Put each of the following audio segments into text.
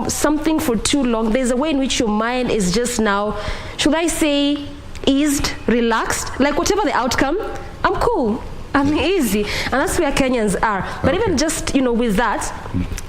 something for too long, there's a way in which your mind is just now, should I say, eased, relaxed, like whatever the outcome, I'm cool, I'm easy, and that's where Kenyans are. But even just, with that,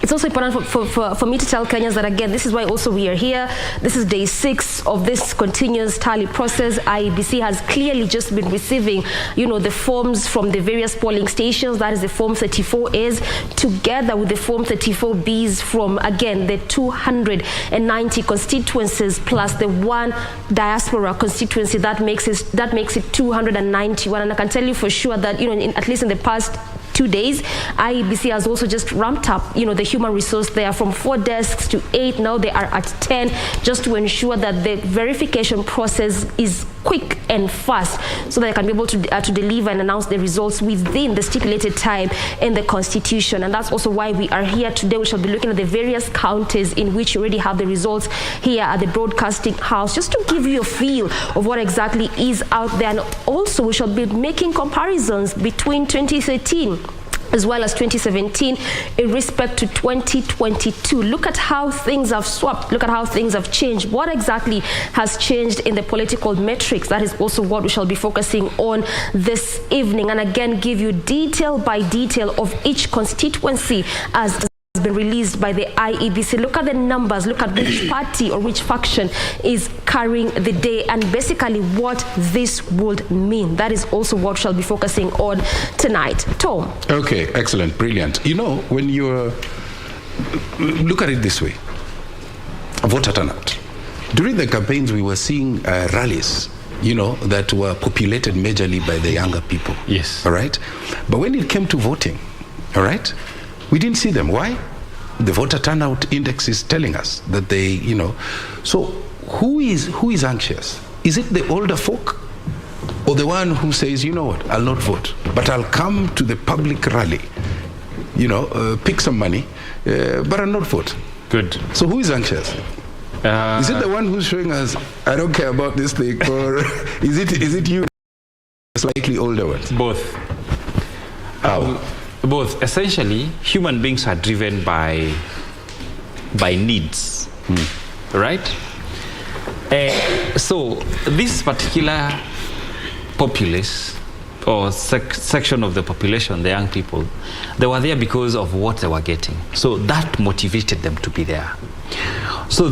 it's also important for me to tell Kenyans that, again, this is why also we are here. This is day 6 of this continuous tally process. IEBC has clearly just been receiving, the forms from the various polling stations. That is the Form 34As, together with the Form 34Bs from, again, the 290 constituencies plus the one diaspora constituency. That makes it 291. And I can tell you for sure that, at least in the past 2 days, IEBC has also just ramped up, the human resource there from 4 desks to 8. Now they are at 10, just to ensure that the verification process is quick and fast, so that they can be able to deliver and announce the results within the stipulated time in the Constitution. And that's also why we are here today. We shall be looking at the various counties in which you already have the results here at the Broadcasting House, just to give you a feel of what exactly is out there. And also we shall be making comparisons between 2013 as well as 2017 in respect to 2022. Look at how things have swapped. Look at how things have changed. What exactly has changed in the political metrics? That is also what we shall be focusing on this evening. And again, give you detail by detail of each constituency as has been released by the IEBC. Look at the numbers, look at which party or which faction is carrying the day, and basically what this would mean. That is also what shall be focusing on tonight. Tom. Okay, excellent, brilliant. When you look at it this way, voter turnout. During the campaigns, we were seeing rallies, that were populated majorly by the younger people. Yes. All right? But when it came to voting, all right, we didn't see them. Why? The voter turnout index is telling us that they, So who is anxious? Is it the older folk, or the one who says, you know what, I'll not vote, but I'll come to the public rally, pick some money, but I'll not vote? Good. So who is anxious? Is it the one who's showing us, I don't care about this thing, or is it you, slightly older ones? Both. How? Both. Essentially, human beings are driven by needs, right? So this particular populace or section of the population, the young people, they were there because of what they were getting. So that motivated them to be there. So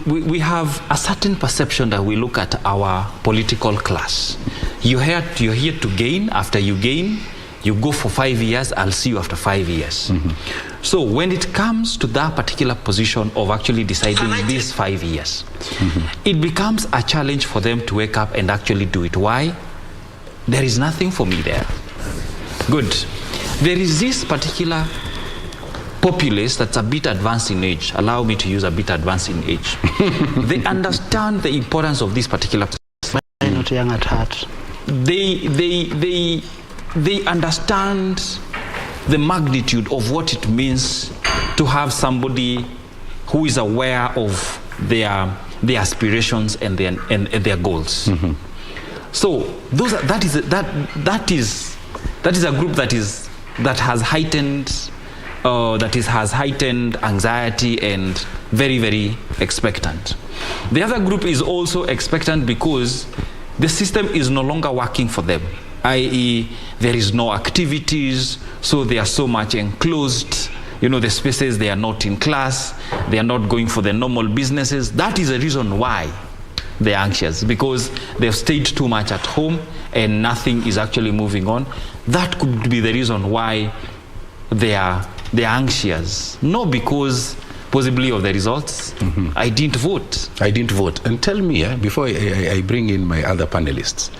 we have a certain perception that we look at our political class. You're here to gain. After you gain, you go for 5 years, I'll see you after 5 years. So when it comes to that particular position of actually deciding these 5 years, it becomes a challenge for them to wake up and actually do it. Why? There is nothing for me there. Good. There is this particular populace that's a bit advanced in age. Allow me to use a bit advanced in age. They understand the importance of this particular. Not young at heart. They understand the magnitude of what it means to have somebody who is aware of their aspirations and their goals. So that is a group that has heightened anxiety and very, very expectant. The other group is also expectant because the system is no longer working for them, i.e. there is no activities, so they are so much enclosed. The spaces, they are not in class, they are not going for their normal businesses. That is the reason why they're anxious, because they've stayed too much at home and nothing is actually moving on. That could be the reason why they're anxious. Not because possibly of the results. I didn't vote. And tell me, before I bring in my other panelists,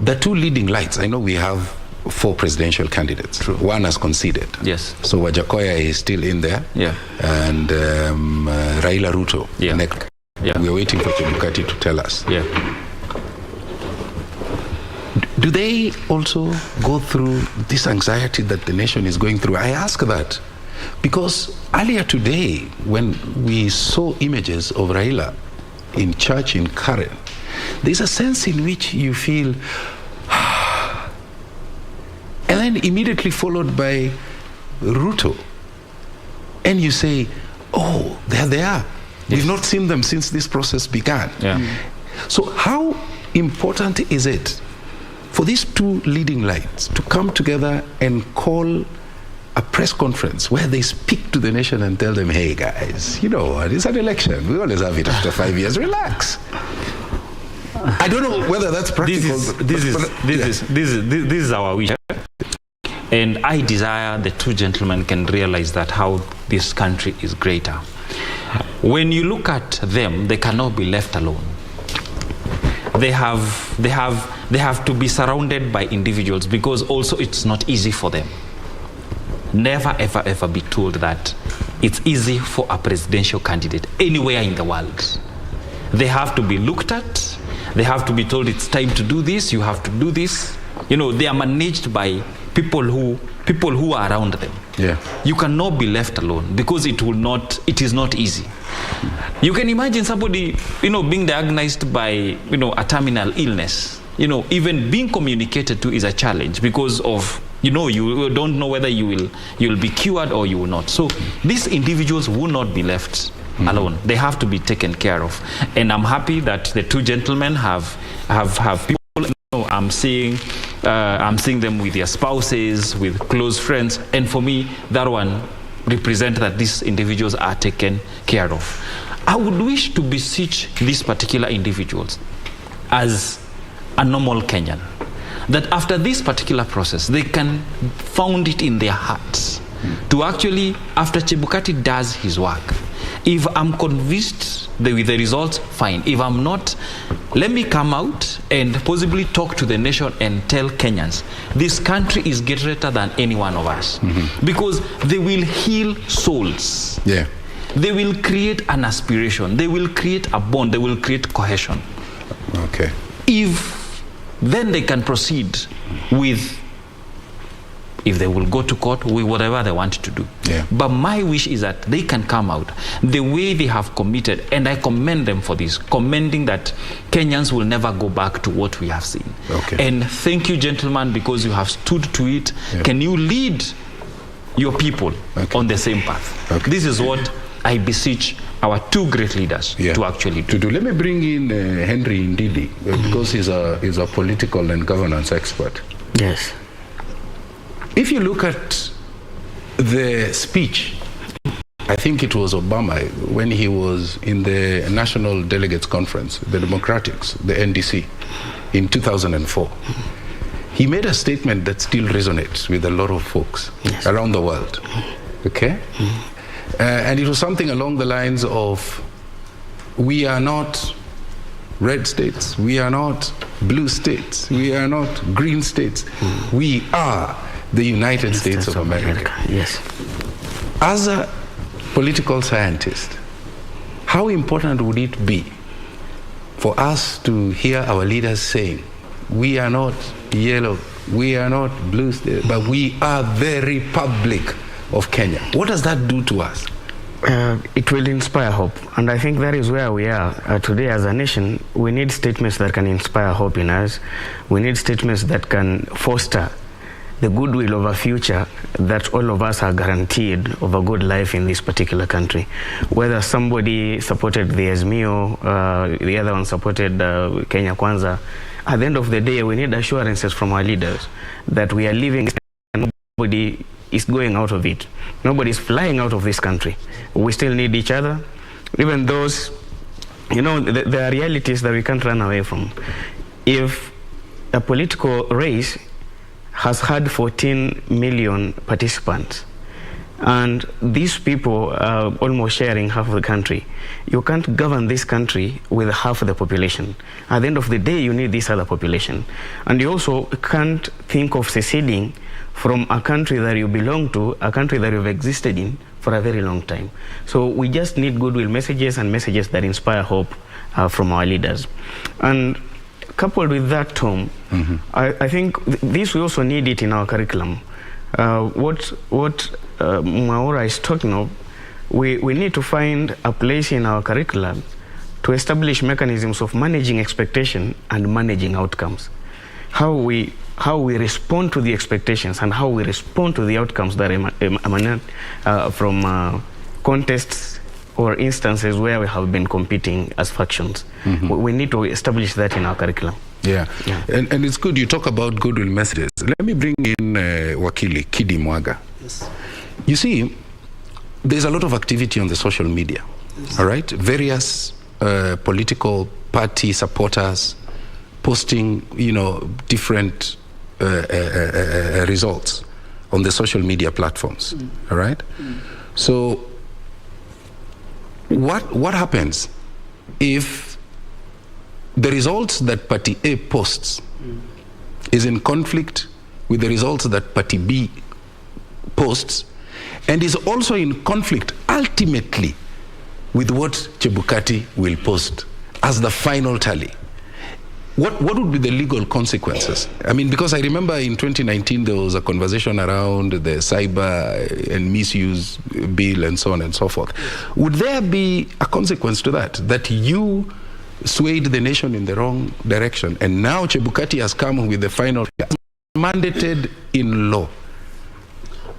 the two leading lights, I know we have 4 presidential candidates. True. One has conceded. Yes. So Wajakoya is still in there. Yeah. And Raila Ruto. Yeah. Yeah. We're waiting for Chebukati to tell us. Yeah. Do they also go through this anxiety that the nation is going through? I ask that because earlier today, when we saw images of Raila in church in Karen, there's a sense in which you feel, and then immediately followed by Ruto, and you say, oh, there they are. We've not seen them since this process began. Yeah. So how important is it for these two leading lights to come together and call a press conference where they speak to the nation and tell them, hey guys, you know what, it's an election. We always have it after 5 years. Relax. I don't know whether that's practical. This is our wish. And I desire the two gentlemen can realize that how this country is greater. When you look at them, they cannot be left alone. They have to be surrounded by individuals, because also it's not easy for them. Never ever ever be told that it's easy for a presidential candidate anywhere in the world. They have to be looked at. They have to be told it's time to do this, you have to do this. You know, they are managed by people who are around them. Yeah. You cannot be left alone, because it is not easy. You can imagine somebody, being diagnosed by, a terminal illness. Even being communicated to is a challenge, because of, you don't know whether you'll be cured or you will not. So these individuals will not be left alone. They have to be taken care of. And I'm happy that the two gentlemen have people. I'm seeing them with their spouses, with close friends, and for me, that one represents that these individuals are taken care of. I would wish to beseech these particular individuals as a normal Kenyan, that after this particular process, they can found it in their hearts to actually, after Chebukati does his work, if I'm convinced with the results, fine. If I'm not, let me come out and possibly talk to the nation and tell Kenyans, this country is greater than any one of us. Because they will heal souls. Yeah. They will create an aspiration. They will create a bond. They will create cohesion. Okay. If then they can proceed with, if they will go to court with whatever they want to do. Yeah. But my wish is that they can come out the way they have committed, and I commend them for this, commending that Kenyans will never go back to what we have seen. Okay. And thank you, gentlemen, because you have stood to it. Yeah. Can you lead your people on the same path? Okay. This is what I beseech our two great leaders to actually do. Let me bring in Henry Ndidi, because he's a political and governance expert. Yes. If you look at the speech, I think it was Obama, when he was in the National Delegates Conference, the Democrats, the NDC, in 2004, he made a statement that still resonates with a lot of folks around the world. Okay? And it was something along the lines of, we are not red states, we are not blue states, we are not green states, we are the United States of America. Yes. As a political scientist, how important would it be for us to hear our leaders saying, we are not yellow, we are not blue states, but we are the Republic of Kenya? What does that do to us? It will inspire hope, and I think that is where we are today as a nation. We need statements that can inspire hope in us. We need statements that can foster the goodwill of a future that all of us are guaranteed of a good life in this particular country. Whether somebody supported the Azimio, the other one supported Kenya Kwanza, at the end of the day, we need assurances from our leaders that we are living and nobody is going out of it. Nobody is flying out of this country. We still need each other. Even those, there are realities that we can't run away from. If a political race has had 14 million participants, and these people are almost sharing half of the country, you can't govern this country with half of the population. At the end of the day, you need this other population. And you also can't think of seceding from a country that you belong to, a country that you've existed in for a very long time. So we just need goodwill messages and messages that inspire hope from our leaders. And coupled with that, Tom, I think this we also need it in our curriculum. What Mwaura is talking of, we need to find a place in our curriculum to establish mechanisms of managing expectation and managing outcomes. How we respond to the expectations and how we respond to the outcomes that emanate from contests or instances where we have been competing as factions. We need to establish that in our curriculum. Yeah. And it's good you talk about goodwill messages. Let me bring in Wakili Kidi Mwaga. Yes. You see, there's a lot of activity on the social media. Yes. All right? Various political party supporters posting, different results on the social media platforms. All right? So what happens if the results that party A posts is in conflict with the results that party B posts, and is also in conflict ultimately with what Chebukati will post as the final tally? What would be the legal consequences? I mean, because I remember in 2019 there was a conversation around the cyber and misuse bill and so on and so forth. Would there be a consequence to that you swayed the nation in the wrong direction, and now Chebukati has come with the final mandated in law?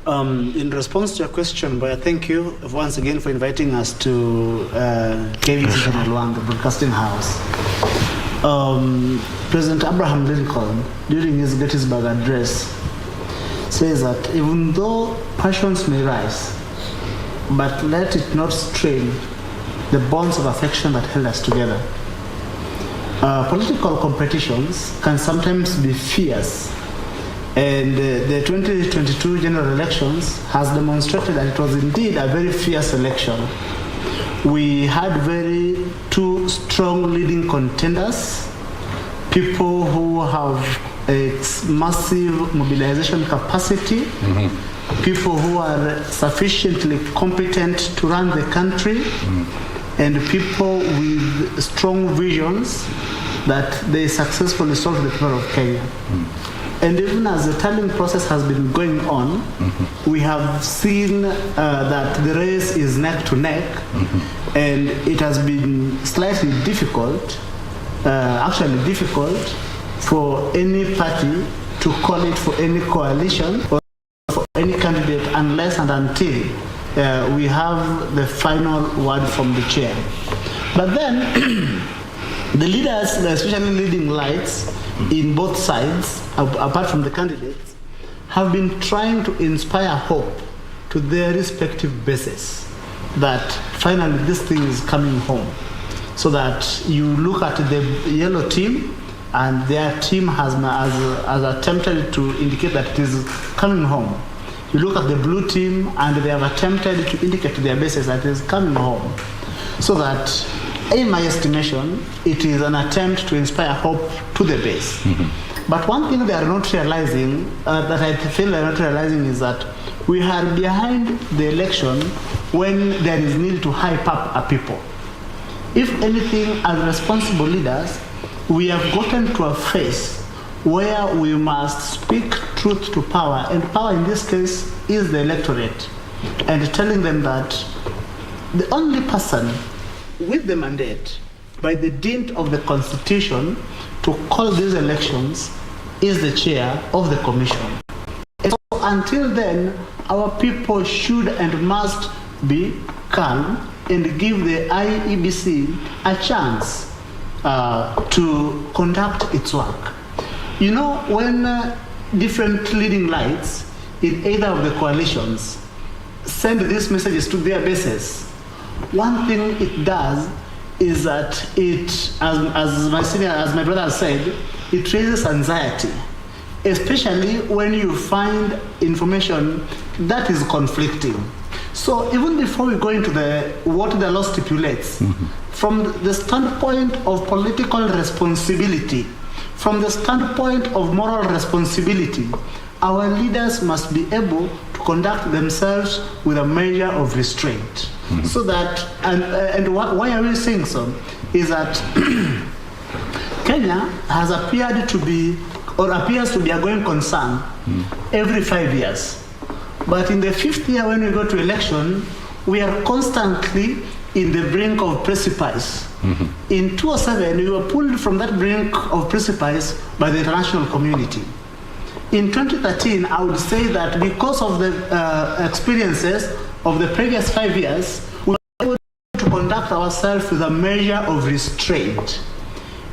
In response to your question, Boya, thank you once again for inviting us to KBC Online, the broadcasting house. President Abraham Lincoln, during his Gettysburg Address, says that even though passions may rise, but let it not strain the bonds of affection that held us together. Political competitions can sometimes be fierce, and the 2022 general elections has demonstrated that it was indeed a very fierce election. We had two strong leading contenders, people who have a massive mobilization capacity, people who are sufficiently competent to run the country, and people with strong visions that they successfully solved the problem of Kenya. And even as the tallying process has been going on, we have seen that the race is neck to neck, and it has been slightly difficult, actually difficult, for any party to call it for any coalition or for any candidate unless and until we have the final word from the chair. But then, the leaders, especially leading lights in both sides, apart from the candidates, have been trying to inspire hope to their respective bases that finally this thing is coming home. So that you look at the yellow team, and their team has attempted to indicate that it is coming home. You look at the blue team, and they have attempted to indicate to their bases that it is coming home. So that, in my estimation, it is an attempt to inspire hope to the base. But one thing they are not realizing, that I feel they are not realizing, is that we are behind the election when there is need to hype up a people. If anything, as responsible leaders, we have gotten to a phase where we must speak truth to power, and power in this case is the electorate, and telling them that the only person with the mandate by the dint of the Constitution to call these elections is the chair of the commission. And so until then, our people should and must be calm and give the IEBC a chance to conduct its work. You know, when different leading lights in either of the coalitions send these messages to their bases, one thing it does is that it, as my brother said, it raises anxiety, especially when you find information that is conflicting. So even before we go into what the law stipulates, from the standpoint of political responsibility, from the standpoint of moral responsibility, our leaders must be able to conduct themselves with a measure of restraint. So that, and why are we saying so, is that Kenya has appeared to be, or appears to be, a going concern every 5 years. But in the 5th year, when we go to election, we are constantly in the brink of precipice. In 2007, we were pulled from that brink of precipice by the international community. In 2013, I would say that because of the experiences of the previous 5 years, we were able conduct ourselves with a measure of restraint.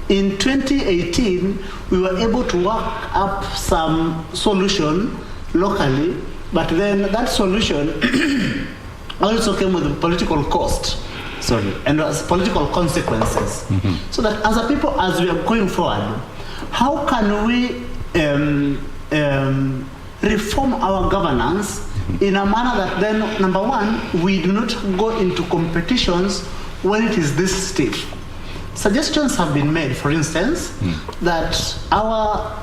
In 2018, we were able to work up some solution locally, but then that solution also came with political cost, and political consequences. So that as a people, as we are going forward, how can we reform our governance in a manner that then, number one, we do not go into competitions when it is this stiff. Suggestions have been made, for instance, that our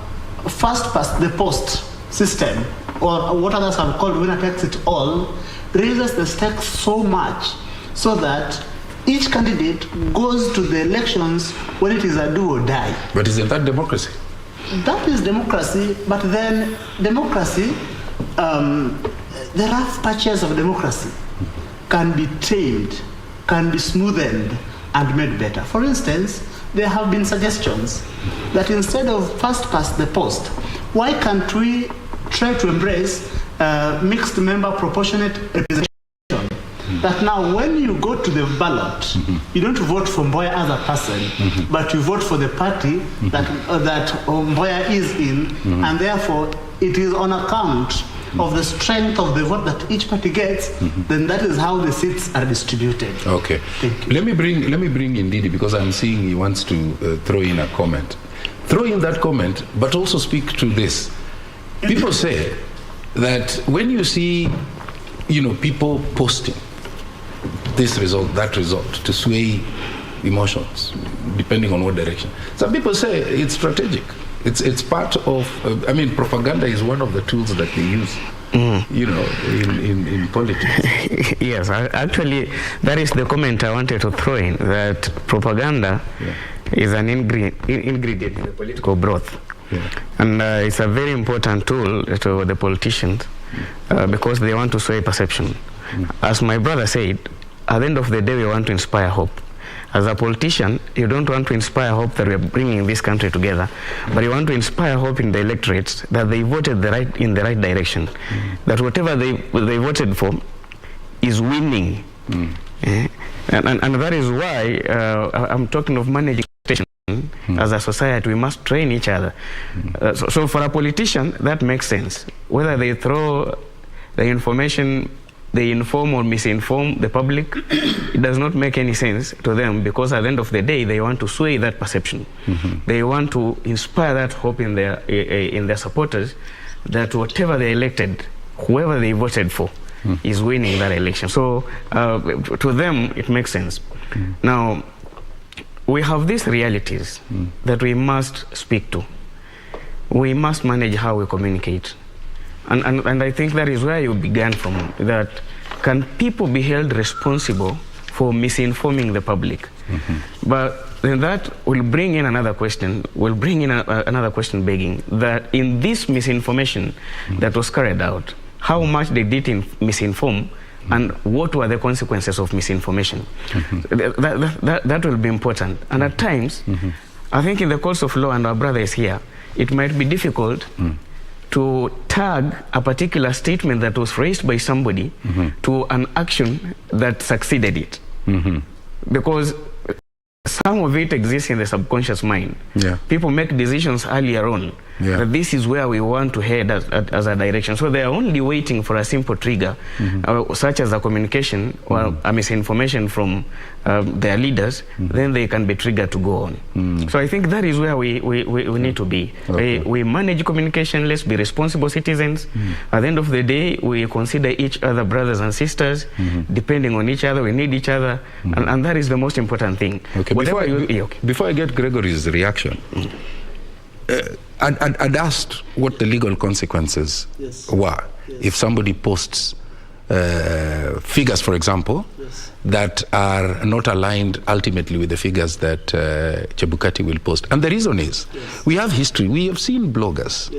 first past the post system, or what others have called winner takes it all, raises the stakes so much so that each candidate goes to the elections when it is a do or die. But isn't that democracy? That is democracy, but then democracy, the rough patches of democracy can be tamed, can be smoothened and made better. For instance, there have been suggestions that instead of first past the post, why can't we try to embrace mixed member proportionate representation? That now when you go to the ballot, you don't vote for Mboya as a person, but you vote for the party that Mboya is in, and therefore it is on account of the strength of the vote that each party gets, then that is how the seats are distributed. Okay. Thank you. Let me bring in Didi, because I'm seeing he wants to throw in a comment. Throw in that comment, but also speak to this. People say that when you see, people posting this result, that result, to sway emotions, depending on what direction. Some people say it's strategic. It's part of, propaganda is one of the tools that they use, in politics. Yes, actually, that is the comment I wanted to throw in, that propaganda is an ingredient in the political broth. Yeah. And it's a very important tool to the politicians because they want to sway perception. As my brother said, at the end of the day, we want to inspire hope. As a politician, you don't want to inspire hope that we are bringing this country together, but you want to inspire hope in the electorates that they voted in the right direction, that whatever they voted for is winning. And that is why I'm talking of managing expectation. As a society, we must train each other. So for a politician, that makes sense. Whether they throw the information, they inform or misinform the public, it does not make any sense to them, because at the end of the day, they want to sway that perception. They want to inspire that hope in their supporters that whatever they elected, whoever they voted for, is winning that election. So to them, it makes sense. Now, we have these realities that we must speak to. We must manage how we communicate. And I think that is where you began from, that can people be held responsible for misinforming the public? But then that will bring in another question, another question begging, that in this misinformation that was carried out, how much they did misinform, and what were the consequences of misinformation? That will be important. And at times, I think in the course of law, and our brother is here, it might be difficult to tag a particular statement that was raised by somebody to an action that succeeded it. Because some of it exists in the subconscious mind. People make decisions earlier on that this is where we want to head as a direction. So they are only waiting for a simple trigger, such as a communication or a misinformation from their leaders, then they can be triggered to go on. So I think that is where we need to be. We manage communication, let's be responsible citizens. At the end of the day, we consider each other brothers and sisters, depending on each other, we need each other, and that is the most important thing. Before I get Gregory's reaction, I'd asked what the legal consequences were if somebody posts figures, for example, that are not aligned ultimately with the figures that Chebukati will post. And the reason is, we have history. We have seen bloggers,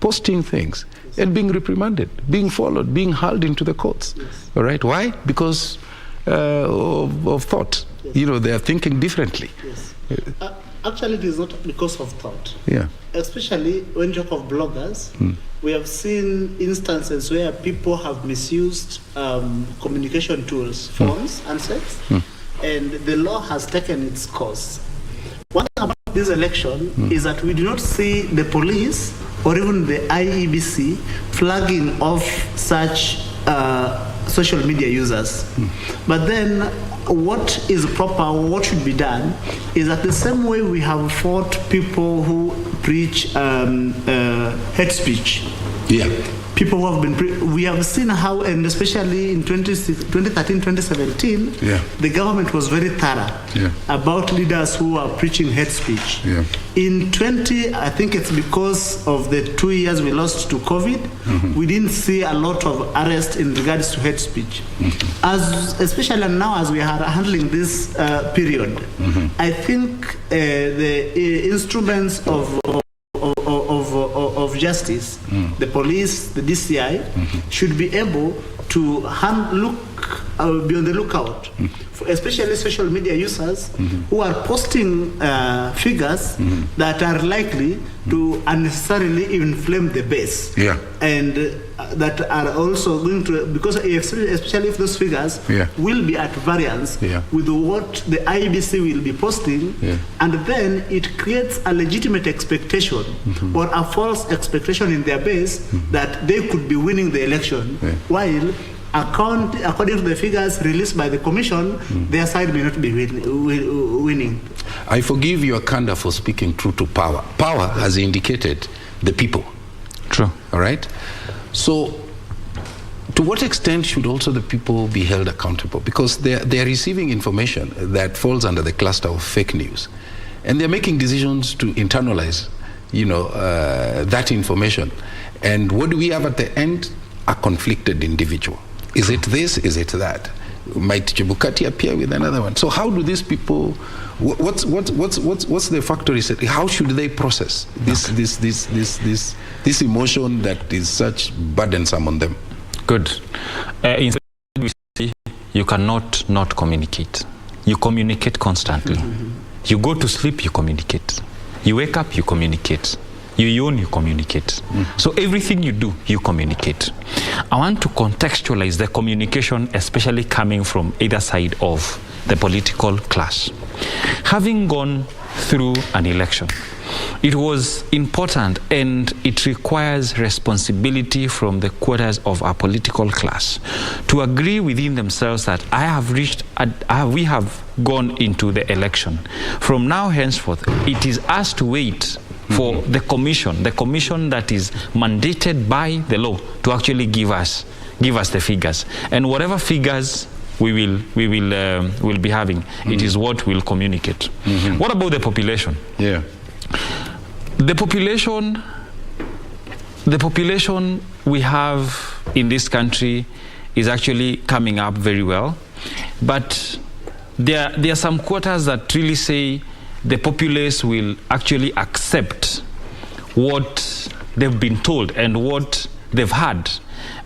posting things and being reprimanded, being followed, being hauled into the courts. All right? Why? Because of thought. They are thinking differently. Actually, it is not because of thought. Yeah. Especially when you talk of bloggers, we have seen instances where people have misused communication tools, phones, and sets, and the law has taken its course. One thing about this election is that we do not see the police or even the IEBC flagging off such social media users. But then what is proper, what should be done is that the same way we have fought people who preach hate speech. Yeah. People who have been, we have seen how, and especially in 2013, 2017, the government was very thorough about leaders who are preaching hate speech. Yeah. In I think it's because of the 2 years we lost to COVID, we didn't see a lot of arrest in regards to hate speech. Especially now as we are handling this period, I think the instruments of justice, the police, the DCI, should be able to be on the lookout, for especially social media users who are posting figures that are likely to unnecessarily inflame the base. Yeah. And that are also going to, because especially if those figures will be at variance with what the IEBC will be posting, and then it creates a legitimate expectation or a false expectation in their base that they could be winning the election, while according to the figures released by the commission, their side may not be winning. I forgive your candor for speaking true to power. Power has indicated the people. True. All right? So, to what extent should also the people be held accountable? Because they are receiving information that falls under the cluster of fake news. And they're making decisions to internalize, that information. And what do we have at the end? A conflicted individual. Is it this? Is it that? Might Chebukati appear with another one? So how do these people? What's the factory set? How should they process this emotion that is such burdensome on them? Good. In you cannot not communicate. You communicate constantly. You go to sleep, you communicate. You wake up, you communicate. You yawn, you communicate. So everything you do, you communicate. I want to contextualize the communication, especially coming from either side of the political class. Having gone through an election, it was important and it requires responsibility from the quarters of our political class to agree within themselves that we have gone into the election. From now henceforth, it is us to wait for the commission that is mandated by the law to actually give us the figures, and whatever figures we will be having, it is what we'll communicate. What about the population? Yeah, the population we have in this country is actually coming up very well, but there are some quarters that really say the populace will actually accept what they've been told and what they've had,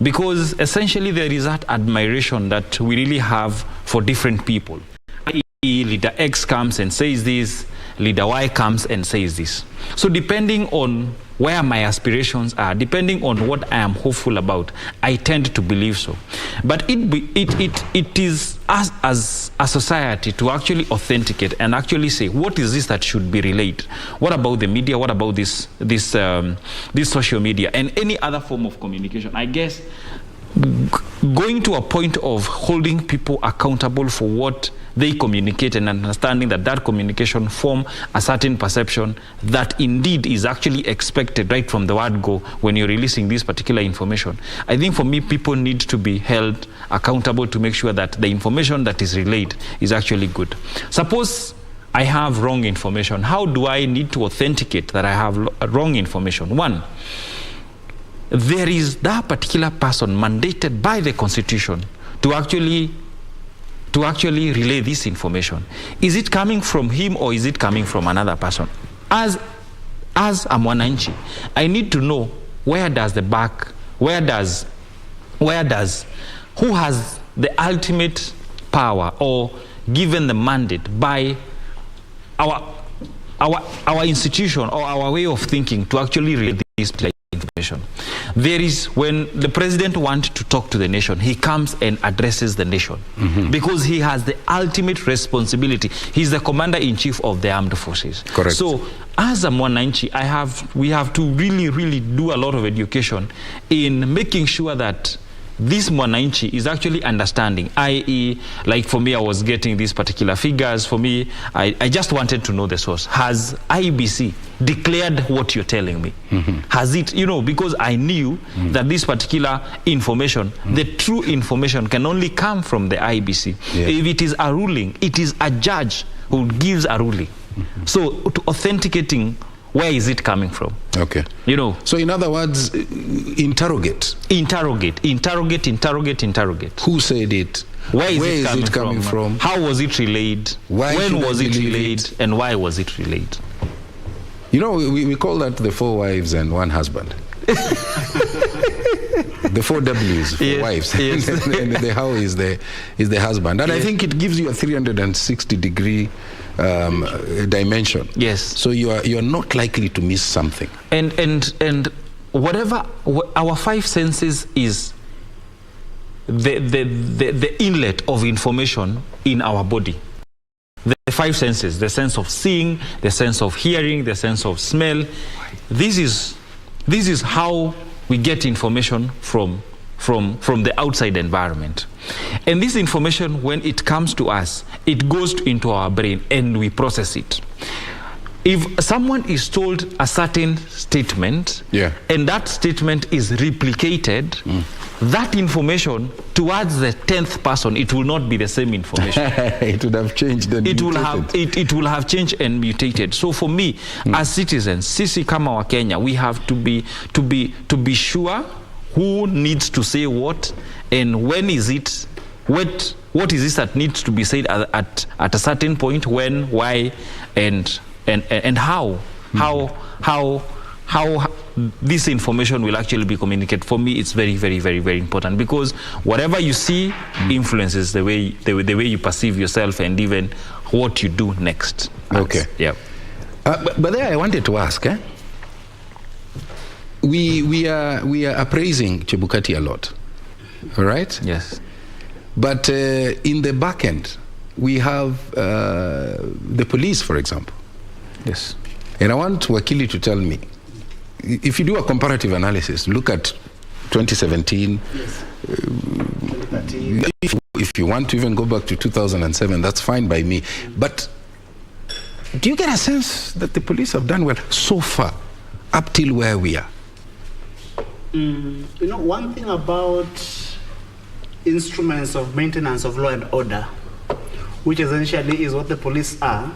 because essentially there is that admiration that we really have for different people. Leader X comes and says this, Leader Y comes and says this. So depending on where my aspirations are, depending on what I am hopeful about, I tend to believe so. But it is us as a society to actually authenticate and actually say, what is this that should be relayed? What about the media? What about this social media and any other form of communication? I guess going to a point of holding people accountable for what they communicate and understanding that communication form a certain perception that indeed is actually expected right from the word go when you're releasing this particular information. I think for me, people need to be held accountable to make sure that the information that is relayed is actually good. Suppose I have wrong information. How do I need to authenticate that I have wrong information? One, there is that particular person mandated by the Constitution to actually relay this information. Is it coming from him or is it coming from another person? As a mwananchi, I need to know who has the ultimate power or given the mandate by our our institution or our way of thinking to actually relate this information. There is, when the president wants to talk to the nation, he comes and addresses the nation because he has the ultimate responsibility. He's the commander-in-chief of the armed forces. Correct. So as a Mwananchi, we have to really do a lot of education in making sure that this Mwananchi is actually understanding, i.e., like for me, I was getting these particular figures. For me, I just wanted to know the source. Has IEBC declared what you're telling me? Has it, because I knew that this particular information, the true information, can only come from the IEBC. Yeah. If it is a ruling, it is a judge who gives a ruling. So to authenticating, where is it coming from? Okay. So in other words, interrogate. Interrogate. Who said it? Where is it coming from? How was it relayed? When was it relayed? And why was it relayed? We call that the 4 wives and 1 husband. The 4 W's for wives. Yes. And the how is the husband. And I think it gives you a 360-degree dimension. Yes. So you're not likely to miss something. And whatever our 5 senses is the inlet of information in our body. The 5 senses, the sense of seeing, the sense of hearing, the sense of smell. This is how we get information from the outside environment. And this information, when it comes to us, it goes into our brain and we process it. If someone is told a certain statement, and that statement is replicated, that information towards the 10th person, it will not be the same information. It would have changed and it will have changed and mutated. So for me, as citizens, sisi kama wa Kenya, we have to be sure who needs to say what, and when is it, what is this that needs to be said at a certain point, when, why, and how this information will actually be communicated. For me, it's very, very, very, very important, because whatever you see influences the way you perceive yourself and even what you do next. Okay. Yeah. But there I wanted to ask, we are appraising Chebukati a lot, all right? Yes. But in the back end, we have the police, for example. Yes. And I want Wakili to tell me, if you do a comparative analysis, look at 2017. Yes. If you want to even go back to 2007, that's fine by me. But do you get a sense that the police have done well so far, up till where we are? One thing about instruments of maintenance of law and order, which essentially is what the police are,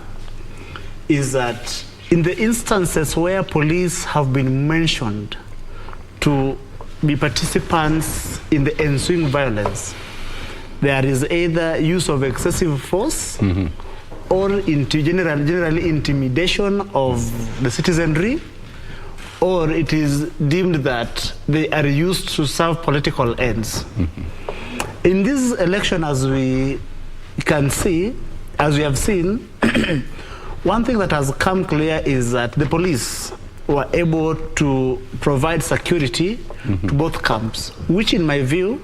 is that in the instances where police have been mentioned to be participants in the ensuing violence, there is either use of excessive force or generally intimidation of the citizenry, or it is deemed that they are used to serve political ends. In this election, as we can see, as we have seen, one thing that has come clear is that the police were able to provide security to both camps, which in my view,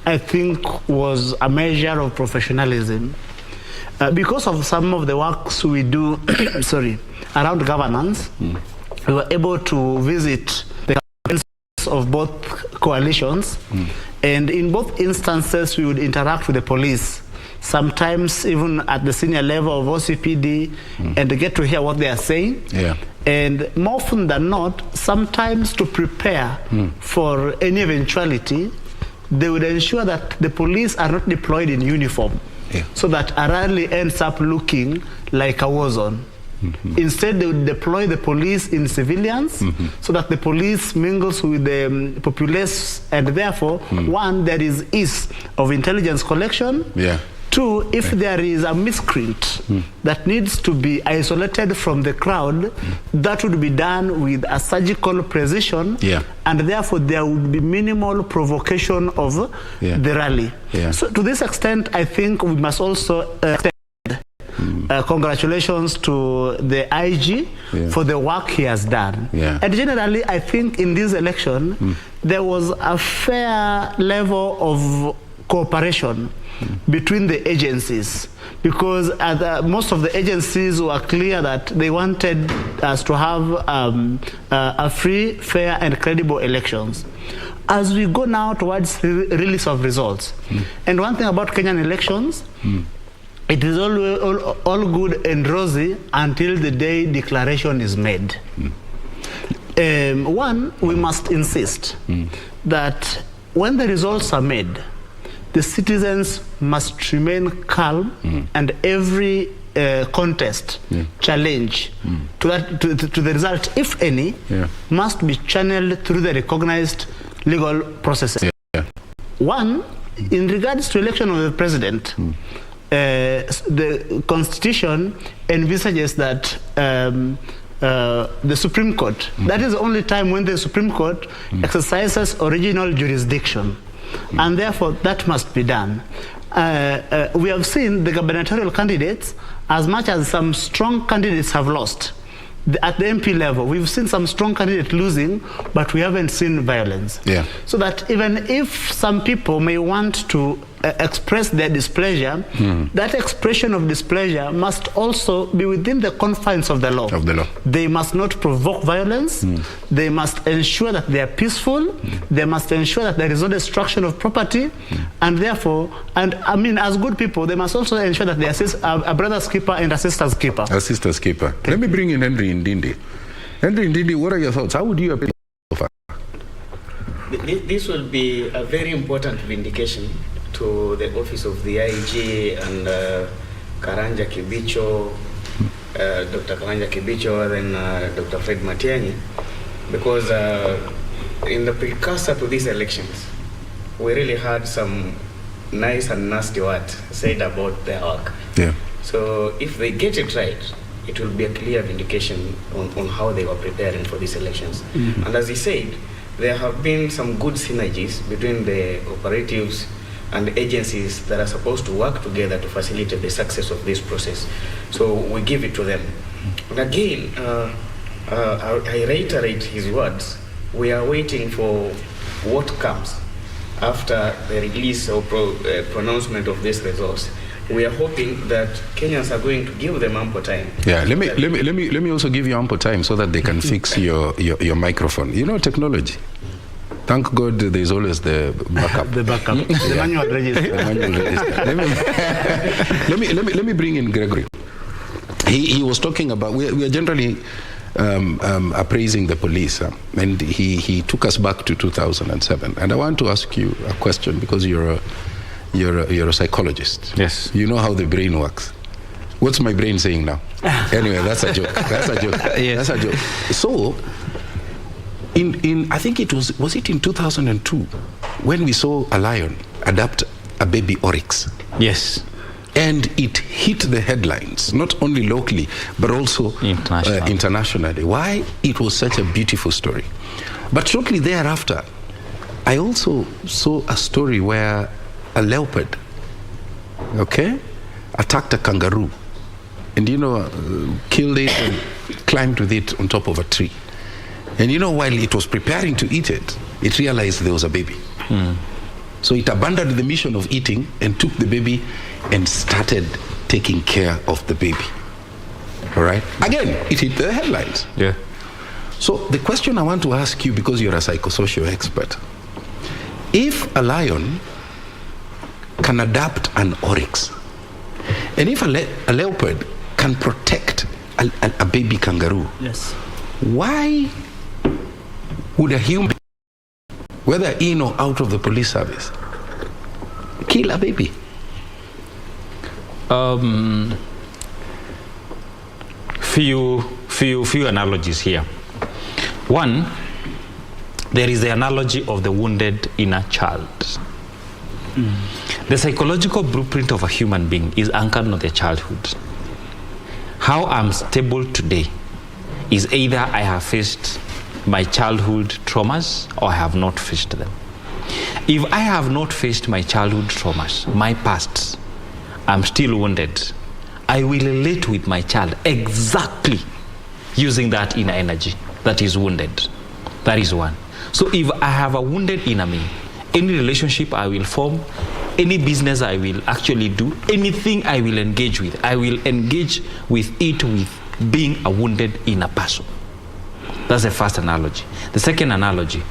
I think was a measure of professionalism. Because of some of the works we do around governance, we were able to visit the governments of both coalitions, and in both instances we would interact with the police, sometimes even at the senior level of OCPD, and get to hear what they are saying. Yeah. And more often than not, sometimes to prepare for any eventuality, they would ensure that the police are not deployed in uniform, so that a rally ends up looking like a war zone. Instead, they would deploy the police in civilians, so that the police mingles with the populace, and therefore, one, there is ease of intelligence collection. Yeah. Two, if there is a miscreant that needs to be isolated from the crowd, that would be done with a surgical precision, and therefore there would be minimal provocation of the rally. So to this extent, I think we must also extend congratulations to the IG for the work he has done. Yeah. And generally, I think in this election, there was a fair level of cooperation between the agencies, because most of the agencies were clear that they wanted us to have a free, fair, and credible elections. As we go now towards the release of results, and one thing about Kenyan elections, it is all good and rosy until the day declaration is made. One, we must insist that when the results are made, the citizens must remain calm, and every contest, challenge to the result, if any, must be channeled through the recognized legal processes. One, in regards to election of the president, the Constitution envisages that the Supreme Court, that is the only time when the Supreme Court exercises original jurisdiction. And therefore, that must be done. We have seen the gubernatorial candidates, as much as some strong candidates have lost. At the MP level, we've seen some strong candidates losing, but we haven't seen violence. So that even if some people may want to express their displeasure, that expression of displeasure must also be within the confines of the law. They must not provoke violence. They must ensure that they are peaceful. They must ensure that there is no destruction of property. And therefore, and I mean, as good people, they must also ensure that they assist a brother's keeper and a sister's keeper. A sister's keeper. Let me bring in Henry Ndindi. Henry Ndindi, what are your thoughts? How would you appeal so far? This will be a very important vindication to the office of the IG and Karanja Kibicho, Dr. Karanja Kibicho, then Dr. Fred Matiang'i, because in the precursor to these elections, we really had some nice and nasty words said about their work. So if they get it right, it will be a clear vindication on how they were preparing for these elections. And as he said, there have been some good synergies between the operatives and agencies that are supposed to work together to facilitate the success of this process. So we give it to them. And again, I reiterate his words. We are waiting for what comes after the release or pronouncement of these results. We are hoping that Kenyans are going to give them ample time. Let me also give you ample time so that they can fix your microphone. You know, technology. Thank God there's always the backup. The manual register. Let me bring in Gregory. He was talking about, we are generally appraising the police, and he took us back to 2007. And I want to ask you a question, because you're a psychologist. Yes. You know how the brain works. What's my brain saying now? Anyway, that's a joke. That's a joke. So, I think it was it in 2002 when we saw a lion adapt a baby oryx? Yes. And it hit the headlines, not only locally, but also internationally. Why? It was such a beautiful story. But shortly thereafter, I also saw a story where a leopard, attacked a kangaroo, and killed it and climbed with it on top of a tree. And while it was preparing to eat it, it realized there was a baby. So it abandoned the mission of eating and took the baby and started taking care of the baby. All right? Again, it hit the headlines. So the question I want to ask you, because you're a psychosocial expert, if a lion can adapt an oryx, and if a leopard can protect a baby kangaroo, why would a human, whether in or out of the police service, kill a baby? Few analogies here. One, there is the analogy of the wounded inner child. The psychological blueprint of a human being is anchored on their childhood. How I'm stable today is either I have faced my childhood traumas or I have not faced them. If I have not faced my childhood traumas, my past, I'm still wounded, I will relate with my child exactly using that inner energy that is wounded. That is one. So if I have a wounded inner me, any relationship I will form, any business I will actually do, anything I will engage with, I will engage with it with being a wounded inner person. That's the first analogy. The second analogy,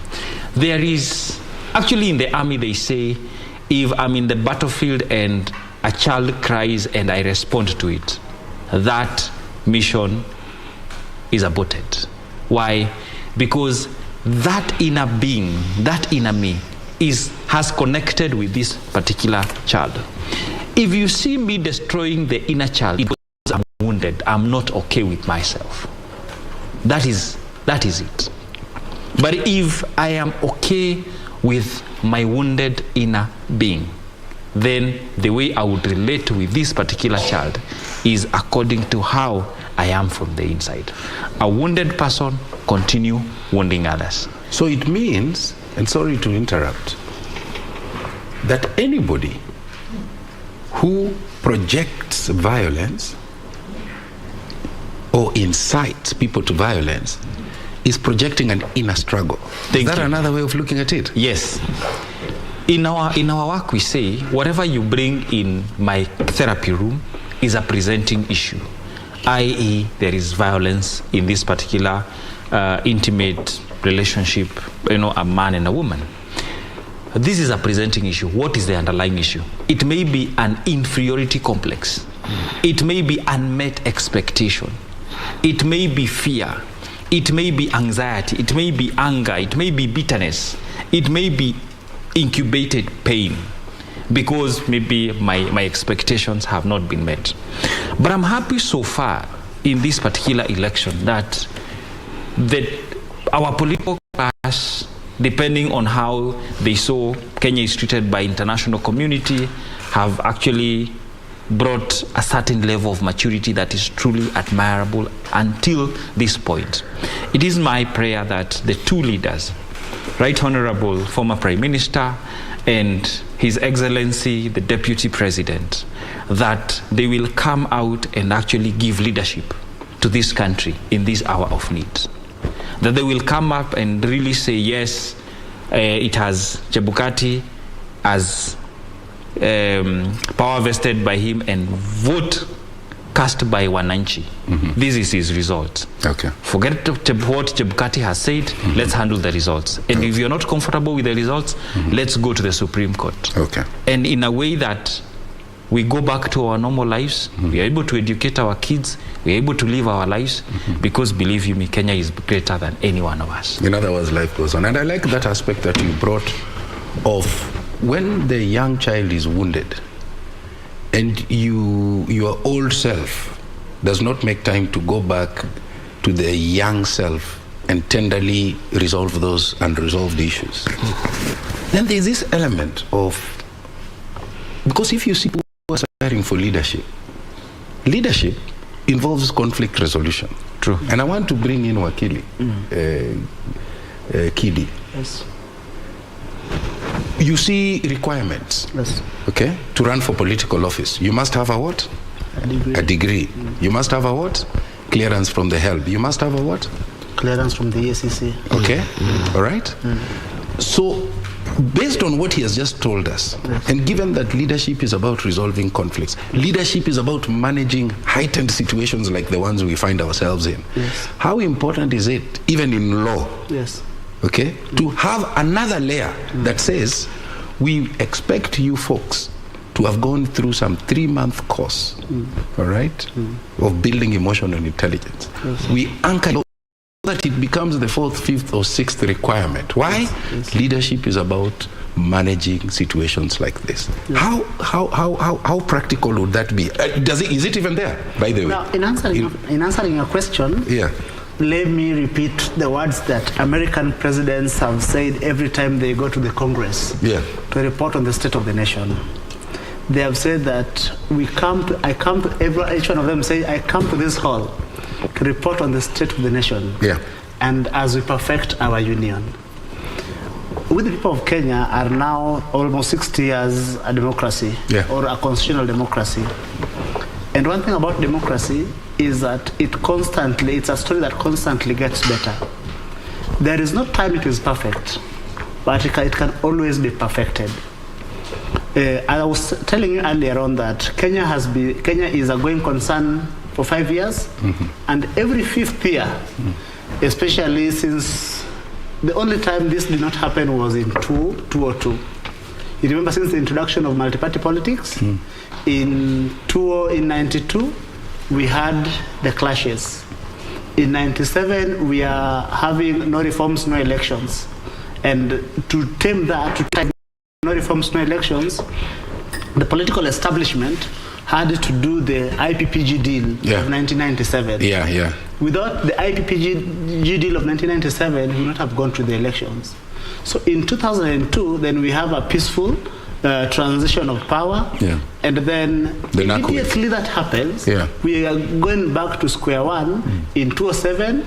there is, actually in the army they say, if I'm in the battlefield and a child cries and I respond to it, that mission is aborted. Why? Because that inner being, that inner me, has connected with this particular child. If you see me destroying the inner child because I'm wounded, I'm not okay with myself. That is it. But if I am okay with my wounded inner being, then the way I would relate with this particular child is according to how I am from the inside. A wounded person continue wounding others. So it means, and sorry to interrupt, that anybody who projects violence or incites people to violence is projecting an inner struggle. Is that another way of looking at it? Yes. In our work we say, whatever you bring in my therapy room is a presenting issue, i.e. there is violence in this particular intimate relationship, a man and a woman. This is a presenting issue. What is the underlying issue? It may be an inferiority complex. It may be unmet expectation. It may be fear. It may be anxiety. It may be anger. It may be bitterness. It may be incubated pain because maybe my expectations have not been met. But I'm happy so far in this particular election that our political class, depending on how they saw Kenya is treated by international community, have actually brought a certain level of maturity that is truly admirable until this point. It is my prayer that the two leaders, Right Honorable former Prime Minister and His Excellency the Deputy President, that they will come out and actually give leadership to this country in this hour of need. That they will come up and really say, yes, it has Chebukati as power vested by him and vote cast by Wananchi. This is his result. Okay. Forget what Chebukati has said. Let's handle the results. And if you're not comfortable with the results, let's go to the Supreme Court. Okay. And in a way that we go back to our normal lives, we are able to educate our kids, we are able to live our lives, because believe you me, Kenya is greater than any one of us. In other words, life goes on. And I like that aspect that you brought of when the young child is wounded and your old self does not make time to go back to the young self and tenderly resolve those unresolved issues. Then there's this element of, because if you see people who are aspiring for leadership involves conflict resolution. True. And I want to bring in Wakili, Kidi. Yes. You see requirements, Yes. okay, to run for political office. You must have a what? A degree. A degree. You must have a what? Clearance from the HELB. You must have a what? Clearance from the EACC. Okay, all right. So, based on what he has just told us, and given that leadership is about resolving conflicts, leadership is about managing heightened situations like the ones we find ourselves in. Yes. How important is it, even in law, Yes. okay, to have another layer that says, we expect you folks to have gone through some 3-month course, all right, of building emotional intelligence. Yes. We anchor that it becomes the 4th, 5th, or 6th requirement. Why? Yes. Leadership is about managing situations like this. Yes. How practical would that be? Is it even there, by the way? Now, in answering your question, Yeah. let me repeat the words that American presidents have said every time they go to the Congress Yeah. to report on the state of the nation. They have said that each one of them say, I come to this hall to report on the state of the nation. Yeah. And as we perfect our union. We, the people of Kenya, are now almost 60 years a democracy, Yeah. or a constitutional democracy. And one thing about democracy is that it's a story that constantly gets better. There is no time it is perfect, but it can always be perfected. I was telling you earlier on that Kenya is a going concern for 5 years, and every 5th year, especially since the only time this did not happen was in 2002. You remember, since the introduction of multi-party politics, in 92, we had the clashes. In 97, we are having no reforms, no elections. And to tame that, to tame no reforms, no elections, the political establishment had to do the IPPG deal of 1997. Without the IPPG deal of 1997, we would not have gone to the elections. So in 2002, then we have a peaceful transition of power, and then immediately that happens, we are going back to square one in 2007.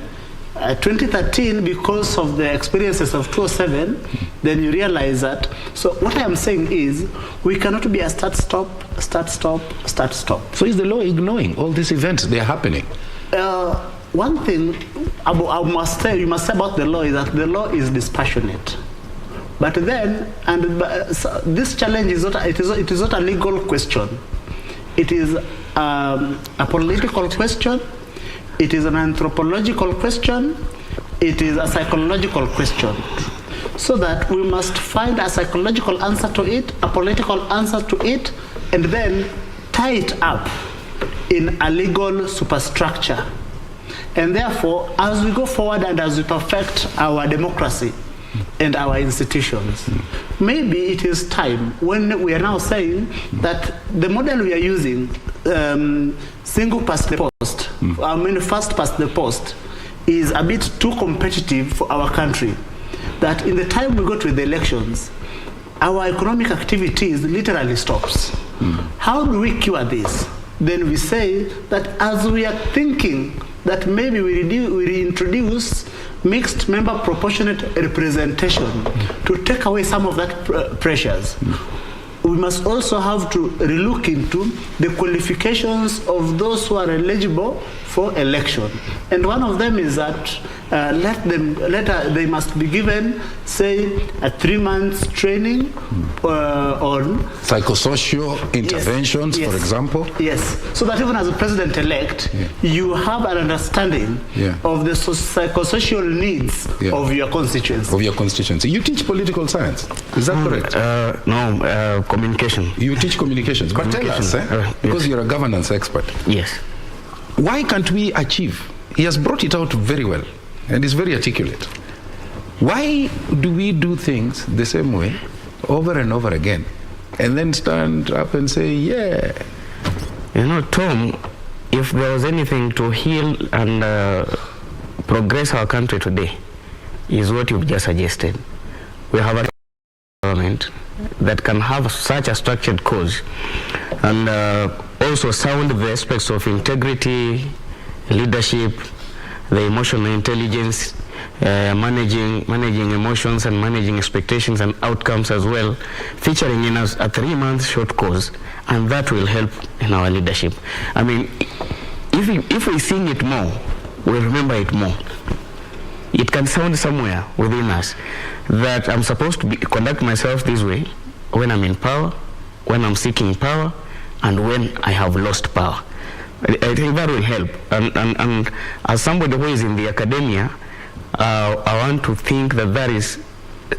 2013, because of the experiences of 2007, then you realize that. So what I am saying is, we cannot be a start-stop. So is the law ignoring all these events? They are happening. One thing you must say about the law is that the law is dispassionate. But then, this challenge is not. It is not a legal question. It is a political question. It is an anthropological question. It is a psychological question. So that we must find a psychological answer to it, a political answer to it, and then tie it up in a legal superstructure. And therefore, as we go forward and as we perfect our democracy and our institutions, maybe it is time, when we are now saying that the model we are using, single past the post, first past the post, is a bit too competitive for our country. That in the time we go to the elections, our economic activities literally stops. How do we cure this? Then we say that as we are thinking that maybe we reintroduce mixed member proportionate representation to take away some of that pressures, we must also have to relook into the qualifications of those who are eligible for election. And one of them is that they must be given, say, a 3 months training on psychosocial interventions, for example. Yes, so that even as a president-elect, you have an understanding of the psychosocial needs of your constituency. You teach political science, is that correct? No, communication. You teach communications, but tell us, because you're a governance expert. Yes. Why can't we achieve? He has brought it out very well, and is very articulate. Why do we do things the same way over and over again, and then stand up and say, yeah? You know, Tom, if there was anything to heal and progress our country today, is what you've just suggested. We have a government that can have such a structured cause, and also sound the aspects of integrity, leadership, the emotional intelligence, managing emotions and managing expectations and outcomes as well, featuring in us a 3 month short course, and that will help in our leadership. I mean, if we sing it more, we'll remember it more. It can sound somewhere within us that I'm supposed to conduct myself this way when I'm in power, when I'm seeking power, and when I have lost power. I think that will help. And as somebody who is in the academia, I want to think that is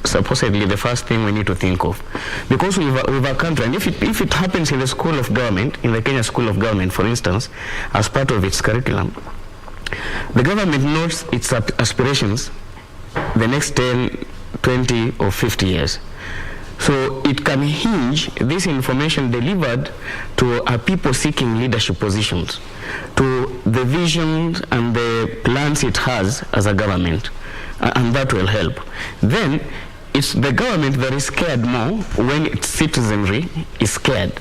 supposedly the first thing we need to think of. Because we've a country, and if it happens in the School of Government, in the Kenya School of Government, for instance, as part of its curriculum, the government knows its aspirations the next 10, 20, or 50 years. So it can hinge this information delivered to people seeking leadership positions, to the visions and the plans it has as a government, and that will help. Then it's the government that is scared more when its citizenry is scared.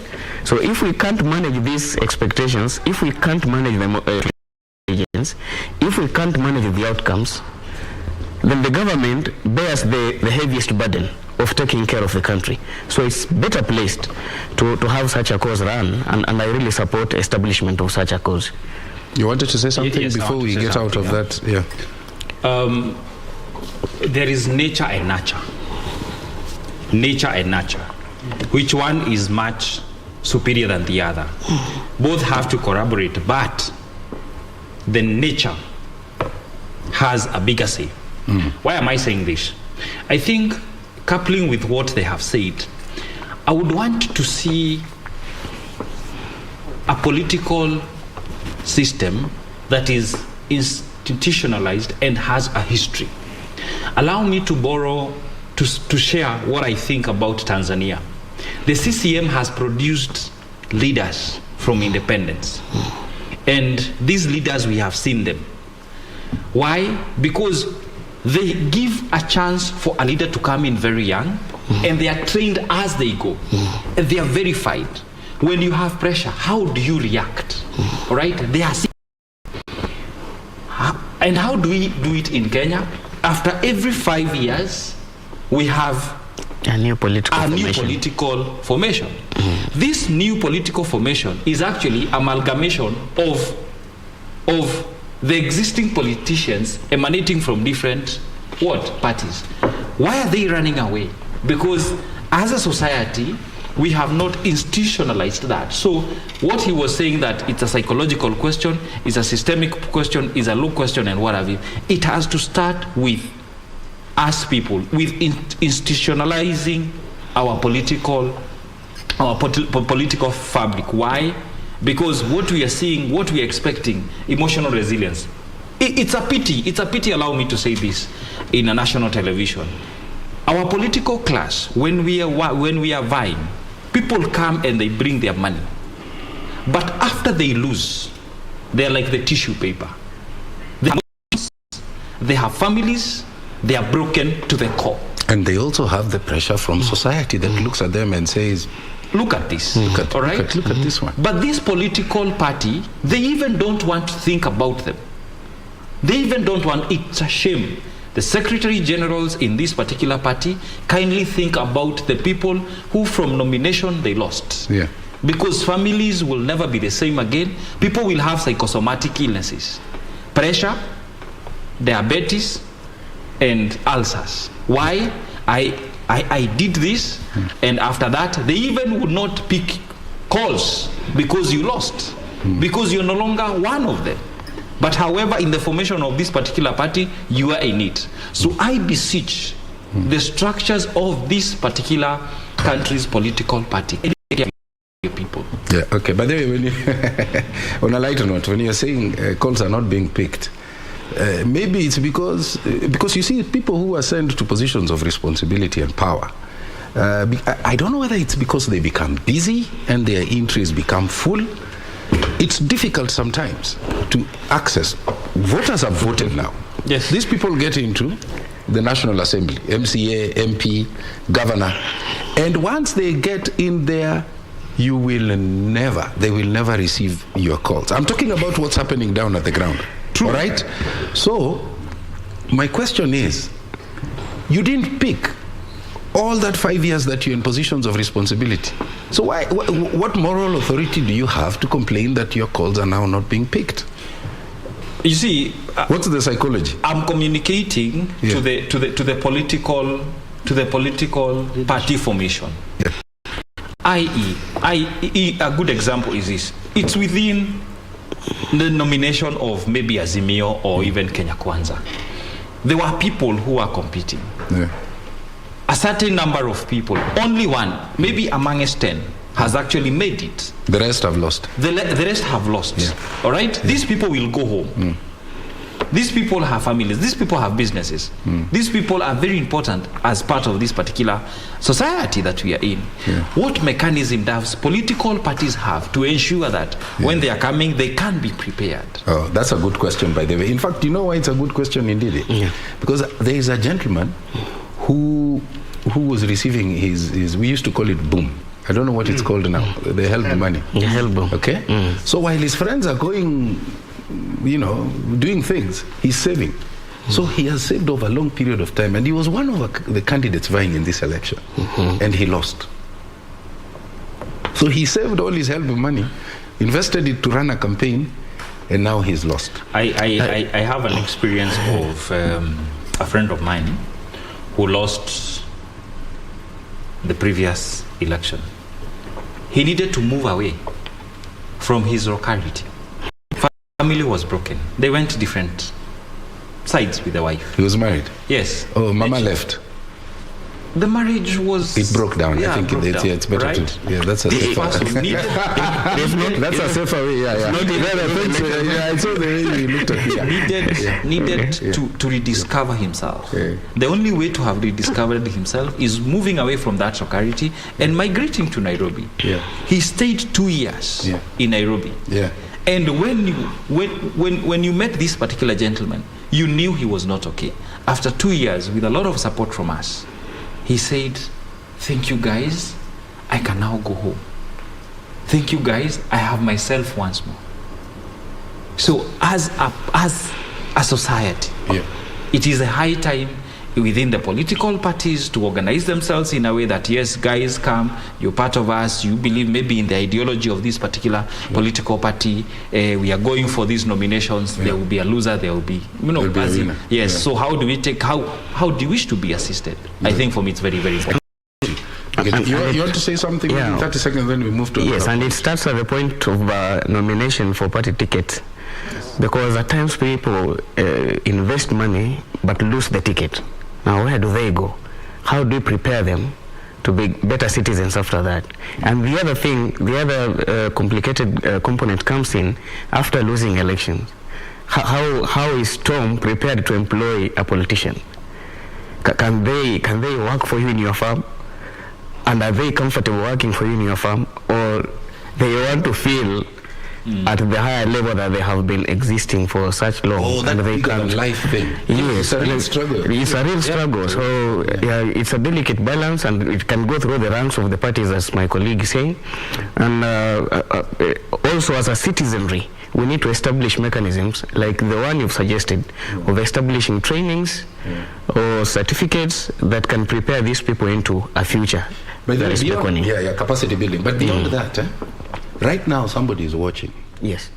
So if we can't manage these expectations, if we can't manage the if we can't manage the outcomes, then the government bears the heaviest burden of taking care of the country. So it's better placed to have such a cause run, and I really support establishment of such a cause. You wanted to say something Yes, before we get out of that? Yeah. There is nature and nurture. Nature and nurture. Which one is much superior than the other? Both have to corroborate, but the nature has a bigger say. Why am I saying this? I think, coupling with what they have said, I would want to see a political system that is institutionalized and has a history. Allow me to share what I think about Tanzania. The CCM has produced leaders from independence. And these leaders, we have seen them. Why? Because they give a chance for a leader to come in very young, and they are trained as they go. And they are verified. When you have pressure, how do you react? All right? They are. And how do we do it in Kenya? After every 5 years, we have a new political formation. This new political formation is actually amalgamation of the existing politicians emanating from different parties. Why are they running away? Because as a society, we have not institutionalized that. So what he was saying, that it's a psychological question, it's a systemic question, it's a law question, and what have you, it has to start with us people, with institutionalizing our political fabric. Why? Because what we are seeing, what we are expecting, emotional resilience, it's a pity, allow me to say this, in a national television. Our political class, when we are vying, people come and they bring their money. But after they lose, they're like the tissue paper. They have families, they are broken to the core. And they also have the pressure from society that looks at them and says, look at this, look at this one. But this political party, they even don't want to think about them. They even don't want, it's a shame. The secretary generals in this particular party kindly think about the people who from nomination they lost. Yeah. Because families will never be the same again. People will have psychosomatic illnesses, pressure, diabetes, and ulcers. Why? I did this, and after that, they even would not pick calls because you lost, because you're no longer one of them. But however, in the formation of this particular party, you are in it. So I beseech the structures of this particular country's political party. People. Yeah, okay. But then when you on a lighter note, when you're saying calls are not being picked, maybe it's because you see people who are sent to positions of responsibility and power. I don't know whether it's because they become busy and their interests become full. It's difficult sometimes to access. Voters have voted now. Yes. These people get into the National Assembly, MCA, MP, governor, and once they get in there, they will never receive your calls. I'm talking about what's happening down at the ground. True. All right? So, my question is, you didn't pick all that 5 years that you're in positions of responsibility. So what moral authority do you have to complain that your calls are now not being picked? You see, what's the psychology? I'm communicating to the political party formation. Yeah. i.e., a good example is this. It's within the nomination of maybe Azimio or even Kenya Kwanza. There were people who are competing. Yeah. A certain number of people, only one, maybe amongst 10, has actually made it. The rest have lost. The rest have lost. Yeah. All right? Yeah. These people will go home. These people have families. These people have businesses. These people are very important as part of this particular society that we are in. Yeah. What mechanism does political parties have to ensure that when they are coming, they can be prepared? Oh, that's a good question, by the way. In fact, you know why it's a good question indeed? Yeah. Because there is a gentleman who was receiving his, we used to call it boom. I don't know what it's called now. The help money. The help boom. Okay? So while his friends are going, doing things, he's saving. So he has saved over a long period of time, and he was one of the candidates vying in this election, and he lost. So he saved all his help money, invested it to run a campaign, and now he's lost. I have an experience of a friend of mine who lost the previous election. He needed to move away from his locality. Family was broken. They went different sides with the wife. He was married? Yes. Oh, Mama left. The marriage was... It broke down. Yeah, I think it's better right? to... Yeah, that's a safer way. That's a safer way, yeah. I saw the way you looked at me. Needed to rediscover himself. Yeah. The only way to have rediscovered himself is moving away from that locality and migrating to Nairobi. Yeah. He stayed 2 years in Nairobi. Yeah. And when you met this particular gentleman, you knew he was not okay. After 2 years, with a lot of support from us, he said, "Thank you guys, I can now go home. Thank you guys, I have myself once more." So as a society, it is a high time within the political parties to organize themselves in a way that, yes, guys, come, you're part of us, you believe maybe in the ideology of this particular political party, we are going for these nominations, there will be a loser, there will be, yes, so how do we take, how do you wish to be assisted? I think for me it's very, very important. You want to say something? In 30 seconds, then we move to... Yes, and it starts at the point of nomination for party tickets. Because at times people invest money but lose the ticket. Now where do they go? How do we prepare them to be better citizens after that? And the other thing, the other complicated component comes in after losing elections. How is Tom prepared to employ a politician? Can they work for you in your farm? And are they comfortable working for you in your farm? Or they want to feel at the higher level that they have been existing for such long? Oh, that they can't. Life thing. Yes, it's a real struggle. It's a real struggle. So it's a delicate balance, and it can go through the ranks of the parties, as my colleague is saying. And also as a citizenry, we need to establish mechanisms like the one you've suggested of establishing trainings or certificates that can prepare these people into a future. But that is beyond, capacity building. But beyond that, right now somebody is watching. Yes.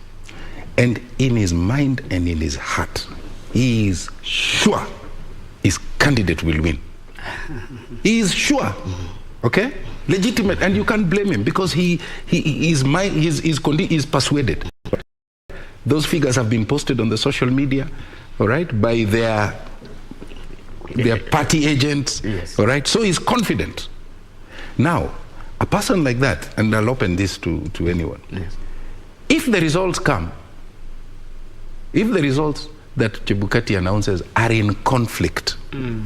And in his mind and in his heart, he is sure his candidate will win. He is sure. Okay? Legitimate. And you can't blame him because he's persuaded. Those figures have been posted on the social media, all right, by their party agents, all right? So he's confident. Now, a person like that, and I'll open this to anyone, if the results come, if the results that Chebukati announces are in conflict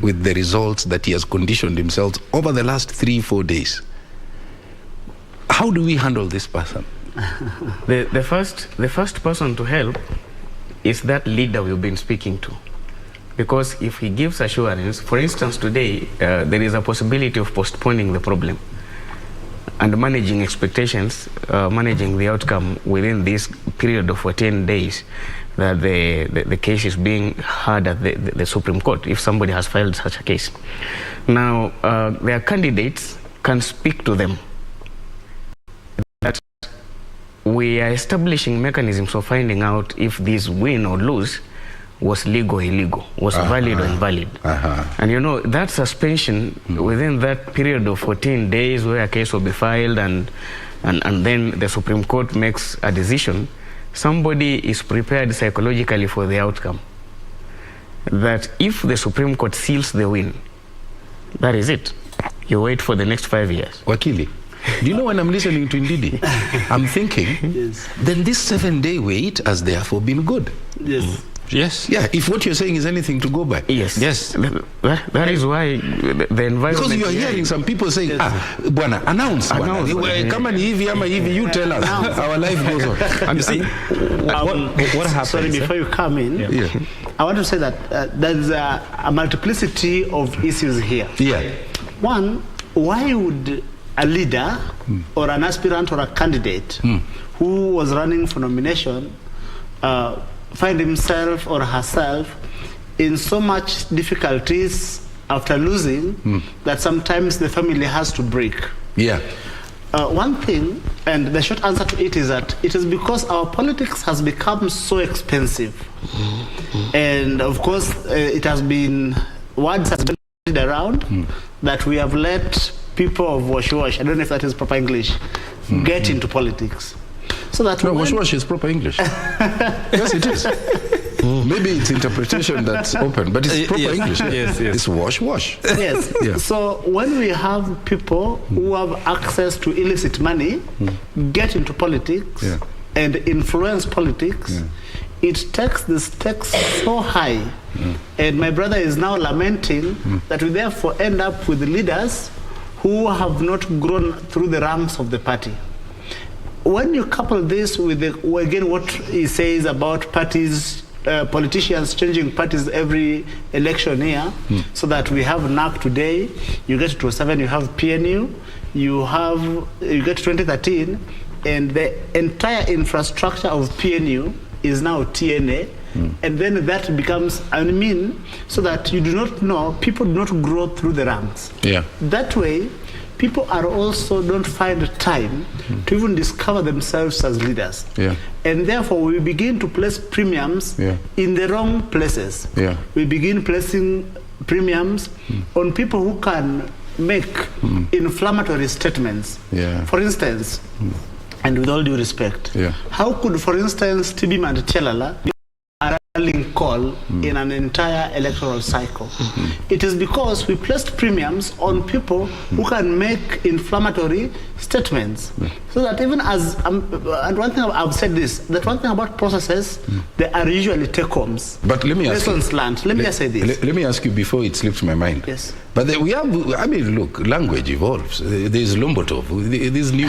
with the results that he has conditioned himself over the last 3-4 days, how do we handle this person? The first person to help is that leader we've been speaking to. Because if he gives assurance, for instance, today, there is a possibility of postponing the problem and managing expectations, managing the outcome within this period of 14 days that the case is being heard at the Supreme Court, if somebody has filed such a case. Now, their candidates can speak to them. That we are establishing mechanisms of finding out if this win or lose was legal or illegal, was valid or invalid. And you know, that suspension within that period of 14 days where a case will be filed and then the Supreme Court makes a decision, somebody is prepared psychologically for the outcome. That if the Supreme Court seals the win, that is it. You wait for the next 5 years. Wakili, do you know when I'm listening to Ndidi, I'm thinking, then this 7-day wait has therefore been good. Yes. Yes. Yeah, if what you're saying is anything to go by. Yes. Yes. That is why the environment... Because you are hearing some people saying, Bwana, announce. Come on, you tell us. Our life goes on. And you see, what happens? Sorry, before you come in, I want to say that there's a multiplicity of issues here. Yeah. One, why would a leader or an aspirant or a candidate who was running for nomination find himself or herself in so much difficulties after losing that sometimes the family has to break. Yeah. One thing, and the short answer to it is that it is because our politics has become so expensive. And of course, it has been, words has been around that we have let people of wash-wash, I don't know if that is proper English, get into politics. So that no, wash-wash is proper English. Yes, it is. Maybe it's interpretation that's open, but it's proper English. Yes. It's wash-wash. Yes. Yeah. So when we have people who have access to illicit money get into politics and influence politics, it takes the stakes so high. And my brother is now lamenting that we therefore end up with leaders who have not grown through the ranks of the party. When you couple this with, again, what he says about parties, politicians changing parties every election year, so that we have NAC today, you get to 07, you have PNU, you get to 2013, and the entire infrastructure of PNU is now TNA, and then that becomes, so that you do not know, people do not grow through the ranks. Yeah. That way, people are also don't find time to even discover themselves as leaders. Yeah. And therefore, we begin to place premiums in the wrong places. Yeah. We begin placing premiums on people who can make inflammatory statements. Yeah. For instance, and with all due respect, how could, for instance, Tibim and Chelala be a rallying call in an entire electoral cycle? It is because we placed premiums on people who can make inflammatory statements. So that even as, and one thing I've said this, that one thing about processes, they are usually take-homes. But let me ask you. Lessons learned. Let me just say this. Let me ask you before it slips my mind. Yes. But we have, look, language evolves. There's Lombotov, this new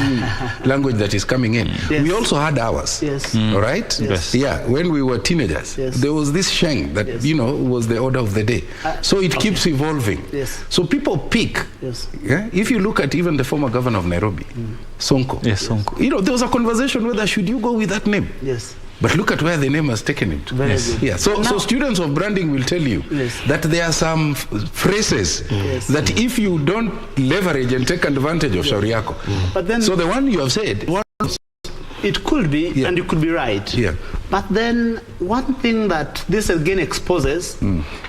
language that is coming in. Yes. We also had ours. Yes. All right? Yes. Yeah, when we were teenagers, there was this Sheng that, was the order of the day. So it keeps evolving. Yes. So people pick. Yes. Yeah? If you look at even the former governor of Nairobi, Sonko. Yes, Sonko. There was a conversation whether should you go with that name. Yes. But look at where the name has taken him to. Very good. Yeah. So students of branding will tell you that there are some phrases that if you don't leverage and take advantage of shauri yako. But then, so the one you have said, it could be, and you could be right. Yeah. But then one thing that this again exposes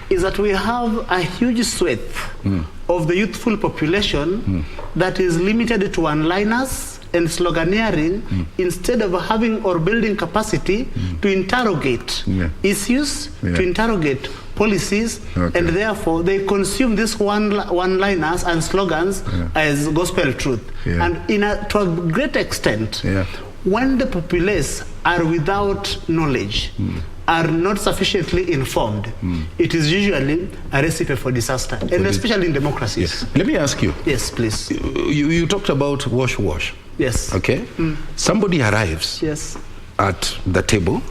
is that we have a huge swath of the youthful population that is limited to one-liners and sloganeering instead of having or building capacity to interrogate issues, to interrogate policies, and therefore they consume these one-liners and slogans as gospel truth. And to a great extent, when the populace are without knowledge, are not sufficiently informed, it is usually a recipe for disaster, and especially in democracies. Yes. Let me ask you. Yes, please. You talked about wash-wash. Yes. Okay? Somebody arrives at the table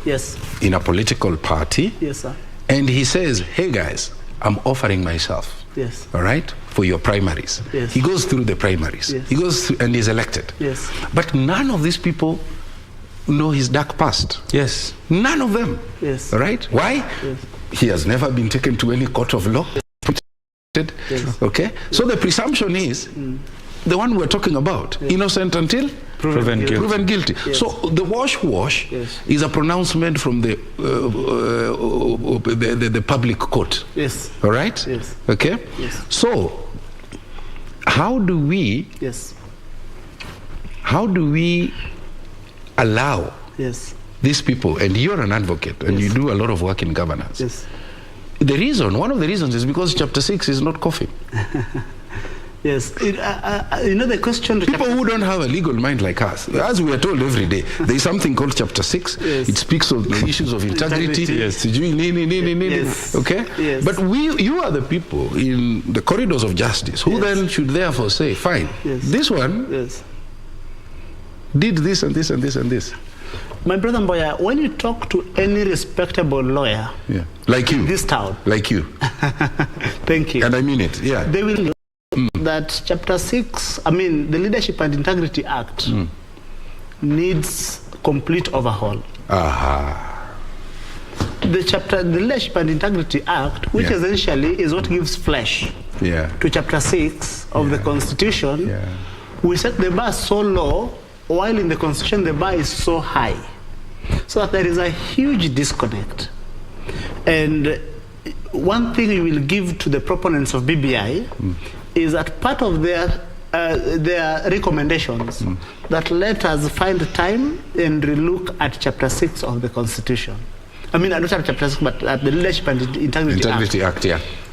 in a political party, sir. And he says, hey guys, I'm offering myself. Yes. All right? For your primaries. Yes. He goes through the primaries. Yes. He goes through and is elected. Yes. But none of these people know his dark past. Yes. None of them. Yes. All right? Why? Yes. He has never been taken to any court of law. Yes. Okay? So the presumption is the one we're talking about, innocent until proven guilty. Proven guilty. Yes. So the wash is a pronouncement from the public court. Yes. All right? Yes. Okay? Yes. So how do we allow these people, and you're an advocate and you do a lot of work in governance. Yes. One of the reasons is because chapter 6 is not coffee. Yes. The question... People who don't have a legal mind like us, as we are told every day, there is something called chapter 6. Yes. It speaks of the issues of integrity. Yes. Okay? Yes. But you are the people in the corridors of justice who then should therefore say, fine, this one did this and this and this and this. My brother Mboya, when you talk to any respectable lawyer, like you, in this town, like you, thank you, and I mean it, they will know that chapter 6, the Leadership and Integrity Act needs complete overhaul. the Leadership and Integrity Act, which essentially is what gives flesh to Chapter 6 of the Constitution, we set the bar so low, while in the Constitution the bar is so high, so that there is a huge disconnect. And one thing we will give to the proponents of BBI is that part of their recommendations that let us find time and relook at Chapter 6 of the Constitution. I mean, not at Chapter 6, but at the Leadership and Integrity Act.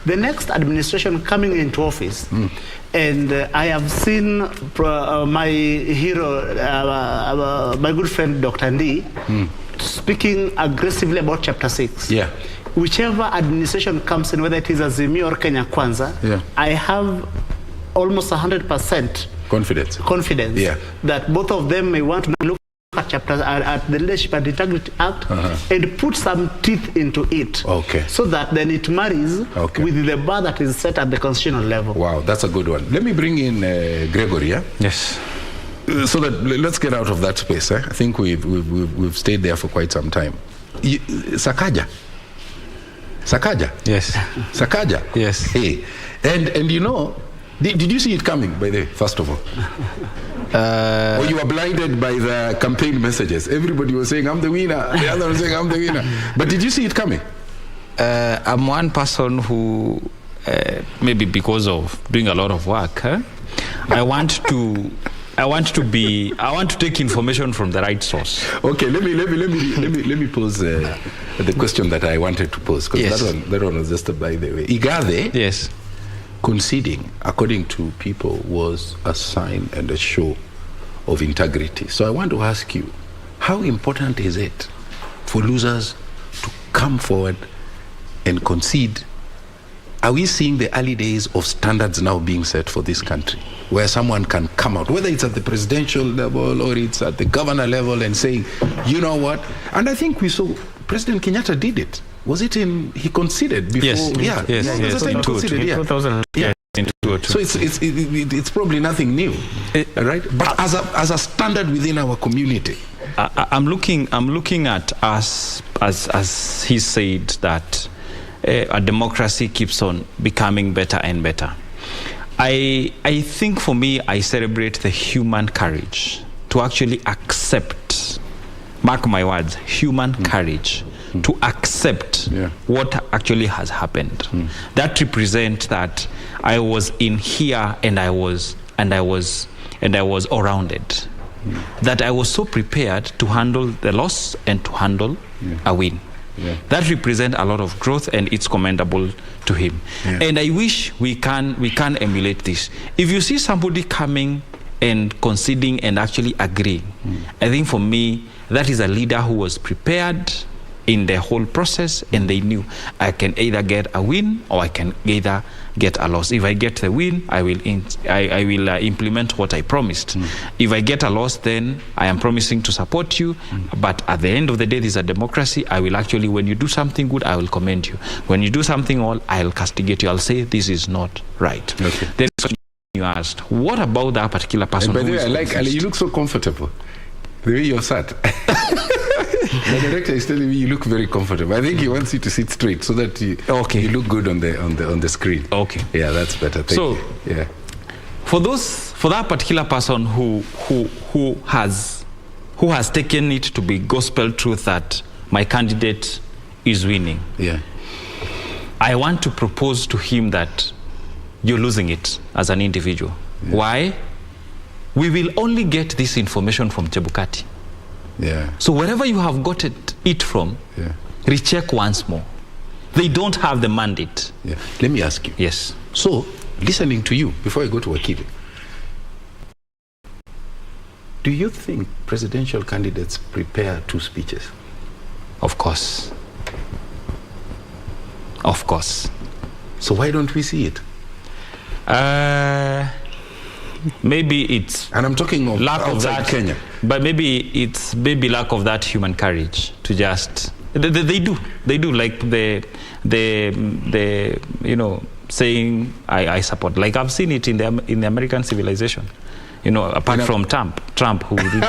The next administration coming into office, and I have seen my hero, my good friend Dr. Ndi, speaking aggressively about Chapter 6. Whichever administration comes in, whether it is Azimio or Kenya Kwanza, I have almost 100% confidence that both of them may want to look at the Leadership and Integrity Act and put some teeth into it, so that then it marries with the bar that is set at the constitutional level. Wow, that's a good one. Let me bring in Gregory. Yes. So that let's get out of that space. I think we've stayed there for quite some time. Sakaja. Yes. Sakaja. Yes. Hey, and you know, did you see it coming, by the way, first of all? Or you were blinded by the campaign messages? Everybody was saying, I'm the winner. The other was saying, I'm the winner. But did you see it coming? I'm one person who, maybe because of doing a lot of work, I want to take information from the right source. Okay, let me pose the question that I wanted to pose, because that one was just by the way. Igade, conceding, according to people, was a sign and a show of integrity. So I want to ask you, how important is it for losers to come forward and concede? Are we seeing the early days of standards now being set for this country, where someone can come out, whether it's at the presidential level or it's at the governor level, and saying, you know what? And I think we saw President Kenyatta did it. Was it he conceded before? Yes. In 2000. So it's probably nothing new, right? But as a standard within our community, I'm looking at us as he said that a democracy keeps on becoming better and better. I think for me, I celebrate the human courage to actually accept, mark my words, human courage to accept what actually has happened. That represents that I was in here and I was all rounded. That I was so prepared to handle the loss and to handle a win. That represents a lot of growth, and it's commendable to him. And I wish we can emulate this. If you see somebody coming and conceding and actually agreeing, I think for me that is a leader who was prepared in the whole process, and they knew I can either get a win or I can either get a loss. If I get the win, I will implement what I promised. If I get a loss, then I am promising to support you. But at the end of the day, this is a democracy. I will actually, when you do something good, I will commend you. When you do something wrong, I'll castigate you. I'll say this is not right. Then you asked, what about that particular person? And by the way, I like Ali, you look so comfortable. The way you're sat. The director is telling me you look very comfortable. I think he wants you to sit straight so that you look good on the screen. Okay. Yeah, that's better. Thank you. Yeah. For that particular person who has taken it to be gospel truth that my candidate is winning. I want to propose to him that you're losing it as an individual. Why? We will only get this information from Chebukati. So wherever you have got it from, recheck once more. They don't have the mandate. Let me ask you. Yes. So, listening to you, before I go to Wakili, do you think presidential candidates prepare 2 speeches? Of course. Of course. So why don't we see it? Maybe it's, and I'm talking of lack of that Kenya, but maybe it's lack of that human courage to just they do like the saying I support, like I've seen it in the American civilization. apart from Trump who really,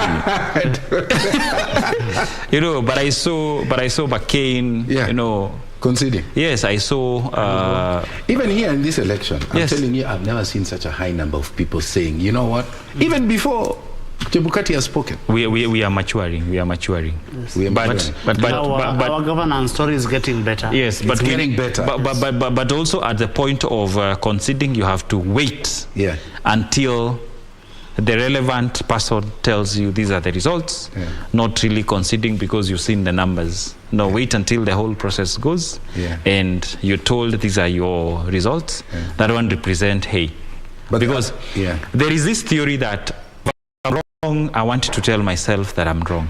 but I saw McCain, conceding. Yes, I saw. Even here in this election, I'm Yes. telling you, I've never seen such a high number of people saying, you know what? Even before Chebukati has spoken. We are maturing. We are maturing. Yes. We are maturing. But Our governance story is getting better. yes, but getting better. But also at the point of conceding, you have to wait Yeah. until the relevant person tells you these are the results, not really conceding because you've seen the numbers. No, wait until the whole process goes and you're told these are your results. That one represent, But because there is this theory that if I'm wrong, I want to tell myself that I'm wrong.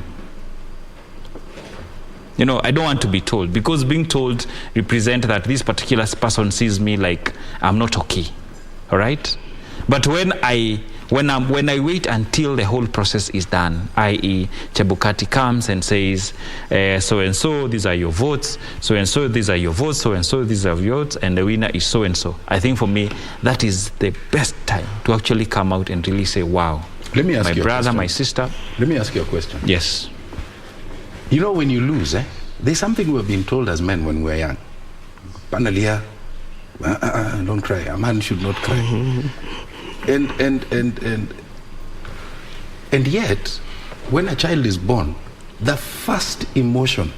I don't want to be told, because being told represent that this particular person sees me like I'm not okay. All right? But when I wait until the whole process is done, i.e. Chebukati comes and says, so-and-so, these are your votes, so-and-so, these are your votes, so-and-so, these are your votes, and the winner is so-and-so. I think for me, that is the best time to actually come out and really say, wow, Let me ask my you a brother, question. my sister. Let me ask you a question. Yes. When you lose, there's something we've been told as men when we're young. Panalia, don't cry. A man should not cry. And yet, when a child is born, the first emotion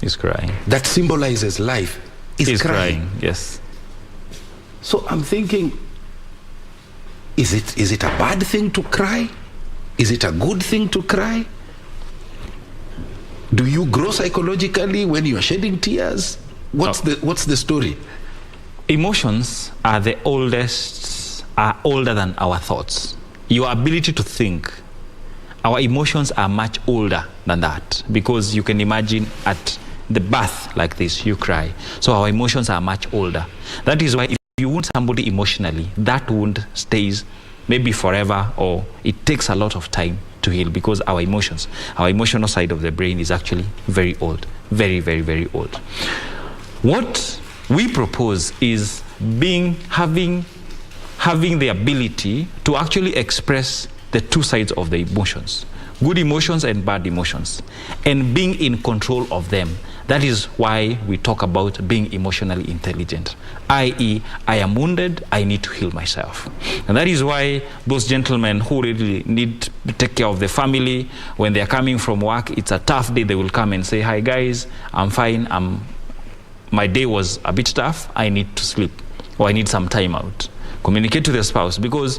He's crying. that symbolizes life is He's crying. crying. Yes. So I'm thinking, is it a bad thing to cry? Is it a good thing to cry? Do you grow psychologically when you are shedding tears? What's the story? Emotions are older than our thoughts. Your ability to think, our emotions are much older than that, because you can imagine at the birth like this, you cry. So our emotions are much older. That is why if you wound somebody emotionally, that wound stays maybe forever, or it takes a lot of time to heal, because our emotional side of the brain is actually very old, very, very, very old. What we propose is having the ability to actually express the two sides of the emotions, good emotions and bad emotions, and being in control of them. That is why we talk about being emotionally intelligent, i.e. I am wounded, I need to heal myself. And that is why those gentlemen who really need to take care of the family, when they are coming from work, it's a tough day, they will come and say, hi guys, I'm fine, my day was a bit tough, I need to sleep, or I need some time out. Communicate to the spouse, because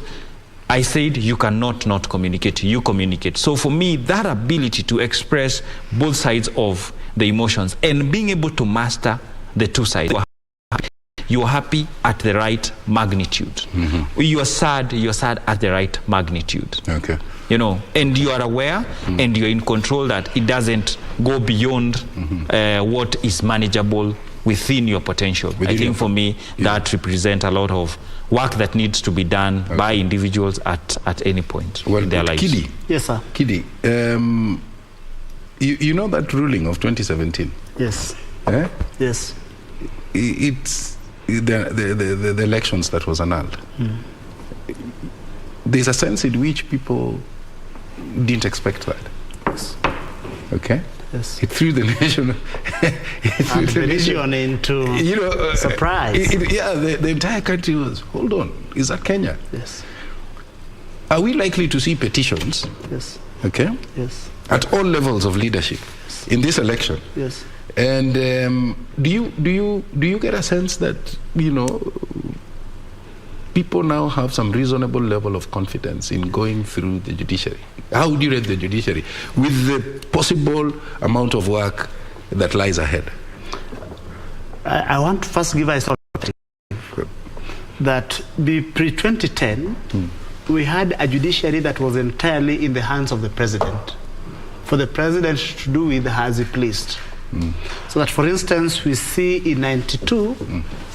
I said you cannot not communicate, you communicate. So for me, that ability to express both sides of the emotions and being able to master the two sides. You are happy at the right magnitude. Mm-hmm. You are sad at the right magnitude. Okay. And you are aware and you're in control that it doesn't go beyond what is manageable within your potential. I think for me, that represents a lot of work that needs to be done by individuals at any point in their lives. Kidi. Yes, sir. Kidi, you know that ruling of 2017? Yes. Yes. It's the elections that was annulled. There's a sense in which people didn't expect that. Yes. Okay? Yes. It threw the nation into surprise. The entire country was, hold on, is that Kenya? Yes. Are we likely to see petitions? Yes. Okay? Yes. At all levels of leadership in this election? Yes. And do you get a sense that people now have some reasonable level of confidence in going through the judiciary? How would you rate the judiciary with the possible amount of work that lies ahead? I want to first give a that pre-2010, we had a judiciary that was entirely in the hands of the president, for the president to do with as he pleased. So that, for instance, we see in 92,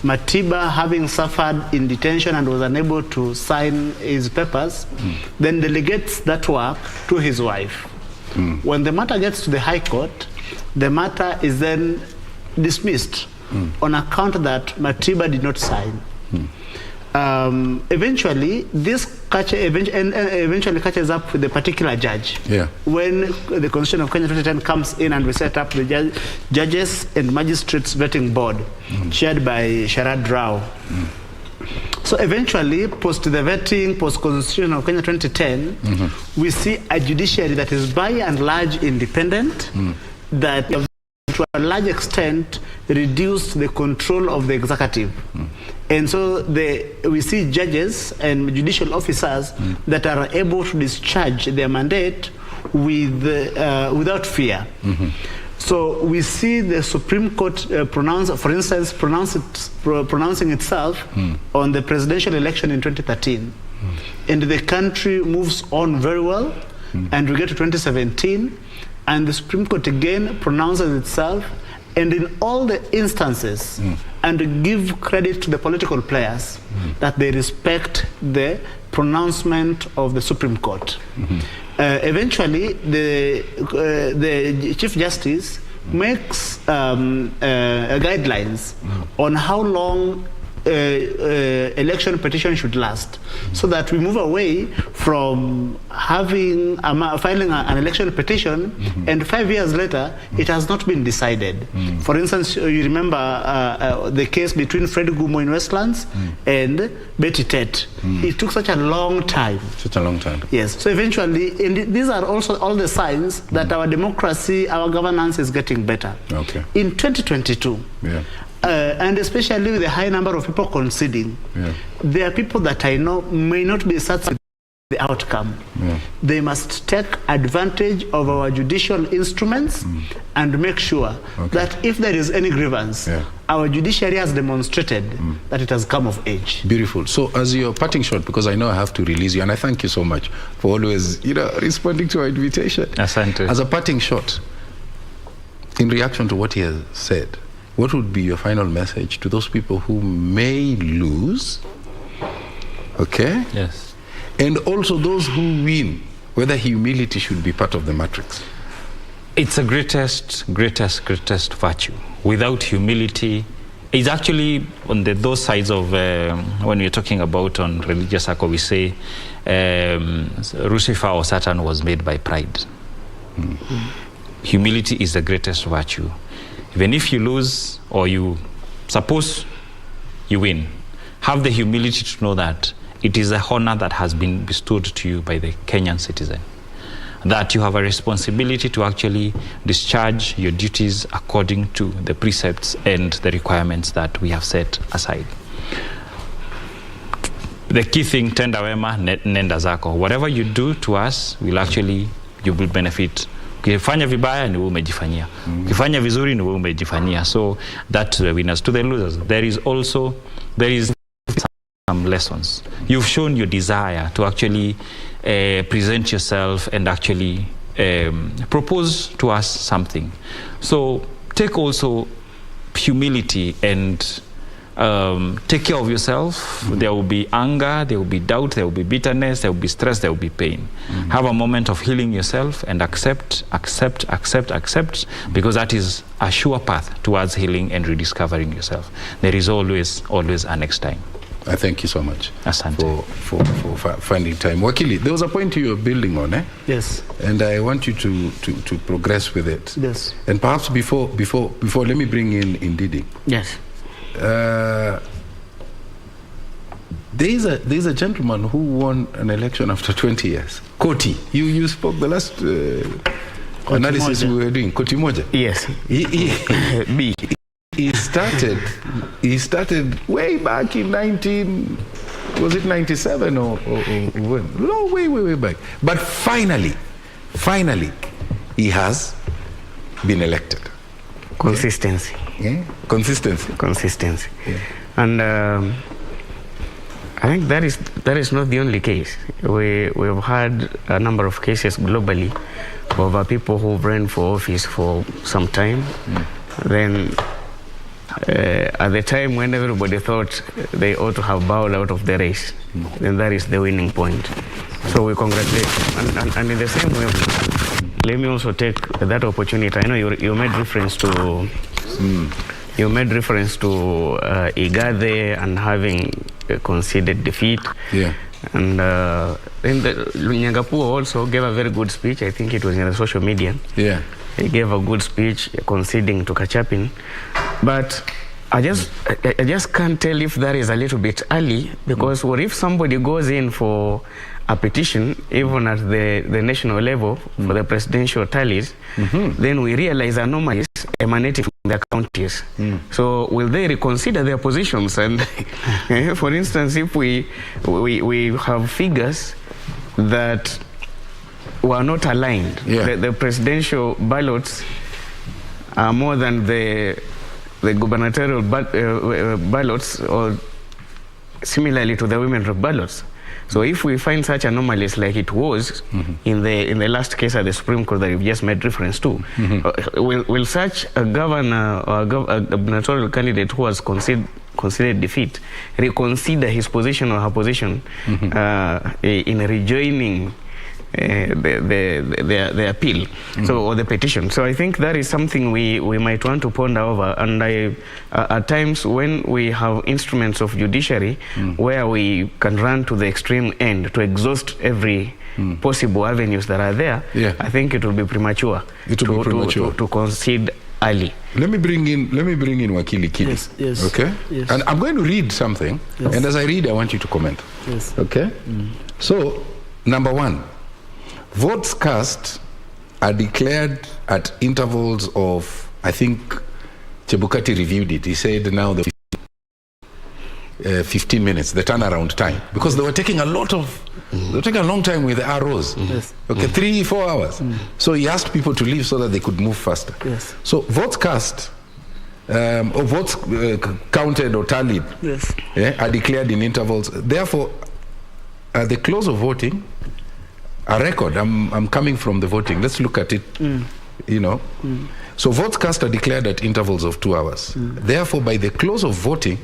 Matiba having suffered in detention and was unable to sign his papers, then delegates that work to his wife. When the matter gets to the High Court, the matter is then dismissed on account that Matiba did not sign. eventually this eventually catches up with the particular judge. Yeah. When the Constitution of Kenya 2010 comes in and we set up the Judges and Magistrates Vetting Board, chaired by Sharad Rao. So eventually, post the vetting, post Constitution of Kenya 2010, we see a judiciary that is by and large independent, that to a large extent reduced the control of the executive. And so we see judges and judicial officers that are able to discharge their mandate without fear. So we see the Supreme Court pronouncing itself on the presidential election in 2013. And the country moves on very well, and we get to 2017, and the Supreme Court again pronounces itself, and in all the instances, and give credit to the political players, that they respect the pronouncement of the Supreme Court. Eventually, the Chief Justice makes guidelines on how long election petition should last, so that we move away from having filing an election petition and 5 years later it has not been decided. For instance, you remember the case between Fred Gumo in Westlands and Betty Tet. It took such a long time. Such a long time. Yes. So eventually, and these are also all the signs that our democracy, our governance is getting better. Okay. In 2022, and especially with the high number of people conceding, there are people that I know may not be satisfied with the outcome. They must take advantage of our judicial instruments and make sure that if there is any grievance, our judiciary has demonstrated that it has come of age. Beautiful. So as your parting shot, because I know I have to release you, and I thank you so much for always, responding to our invitation. Asante. As a parting shot, in reaction to what he has said, what would be your final message to those people who may lose, Yes. and also those who win, whether humility should be part of the matrix? It's the greatest virtue. Without humility, it's actually on those sides of, when we're talking about on religious circle, we say Lucifer or Satan was made by pride. Humility is the greatest virtue. Even if you lose, or suppose you win, have the humility to know that it is a honor that has been bestowed to you by the Kenyan citizen, that you have a responsibility to actually discharge your duties according to the precepts and the requirements that we have set aside. The key thing, tenda wema, nenda zako. Whatever you do to us, you will benefit. Ukifanya vibaya ni wewe umejifanyia. Ukifanya vizuri ni wewe umejifanyia. So that's the winners. To the losers, there is some lessons. You've shown your desire to actually present yourself and actually propose to us something. So take also humility and take care of yourself. There will be anger, there will be doubt, there will be bitterness, there will be stress, there will be pain. Have a moment of healing yourself and accept, because that is a sure path towards healing and rediscovering yourself. There is always a next time. I thank you so much for finding time. Wakili, there was a point you were building on, Yes. And I want you to progress with it. Yes. And perhaps before, let me bring in Ndidi. Yes. There's a gentleman who won an election after 20 years. Koti, you spoke the last analysis we were doing. Koti Moja. Yes. He started way back in 97 or when? No, way back. But finally, he has been elected. Consistency. Yeah? Consistency. Yeah. And I think that is not the only case. We've had a number of cases globally of people who ran for office for some time. Then at the time when everybody thought they ought to have bowed out of the race, then that is the winning point. So we congratulate them. And in the same way, let me also take that opportunity. I know you made reference to Igathe and having conceded defeat. Yeah. And then Nyangapua also gave a very good speech. I think it was in the social media. Yeah. He gave a good speech conceding to Kachapin. But I just can't tell if that is a little bit early, because what if somebody goes in for a petition, even at the national level, for the presidential tallies, then we realize anomalies emanating from their counties. So will they reconsider their positions? And for instance, if we have figures that were not aligned, the presidential ballots are more than the gubernatorial ballots, or similarly to the women's ballots. So if we find such anomalies like it was in the last case at the Supreme Court that you've just made reference to, will such a governor or a gubernatorial candidate who has conceded defeat reconsider his position or her position in rejoining the appeal, or the petition? So I think that is something we might want to ponder over. And at times when we have instruments of judiciary where we can run to the extreme end to exhaust every possible avenues that are there, I think it will be premature to concede early. Let me bring in Wakili Kili. Yes. Okay? Yes. And I'm going to read something, and as I read, I want you to comment. Yes. Okay? So, number one, votes cast are declared at intervals of, I think Chebukati reviewed it. He said now the 15 minutes, the turnaround time, because they were taking a long time with the arrows. Okay, 3-4 hours. So he asked people to leave so that they could move faster. So votes cast, or votes counted or tallied, are declared in intervals. Therefore, at the close of voting, a record, I'm coming from the voting, let's look at it, So votes cast are declared at intervals of 2 hours. Therefore, by the close of voting,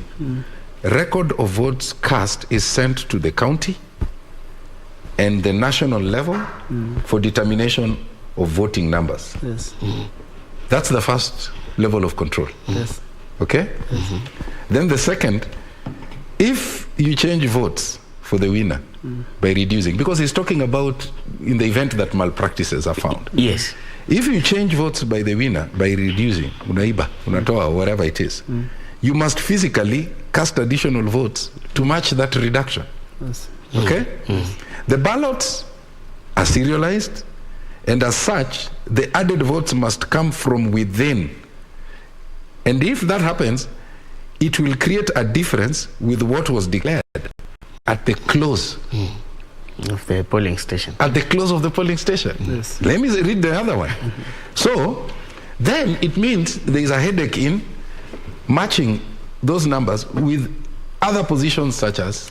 record of votes cast is sent to the county and the national level for determination of voting numbers. That's the first level of control. Okay? Then the second, if you change votes for the winner by reducing, because he's talking about in the event that malpractices are found. Yes. If you change votes by the winner by reducing, unaiba, unatoa, whatever it is, you must physically cast additional votes to match that reduction. Okay? The ballots are serialized, and as such, the added votes must come from within. And if that happens, it will create a difference with what was declared at the close of the polling station. At the close of the polling station. Let me read the other one. So, then it means there is a headache in matching those numbers with other positions such as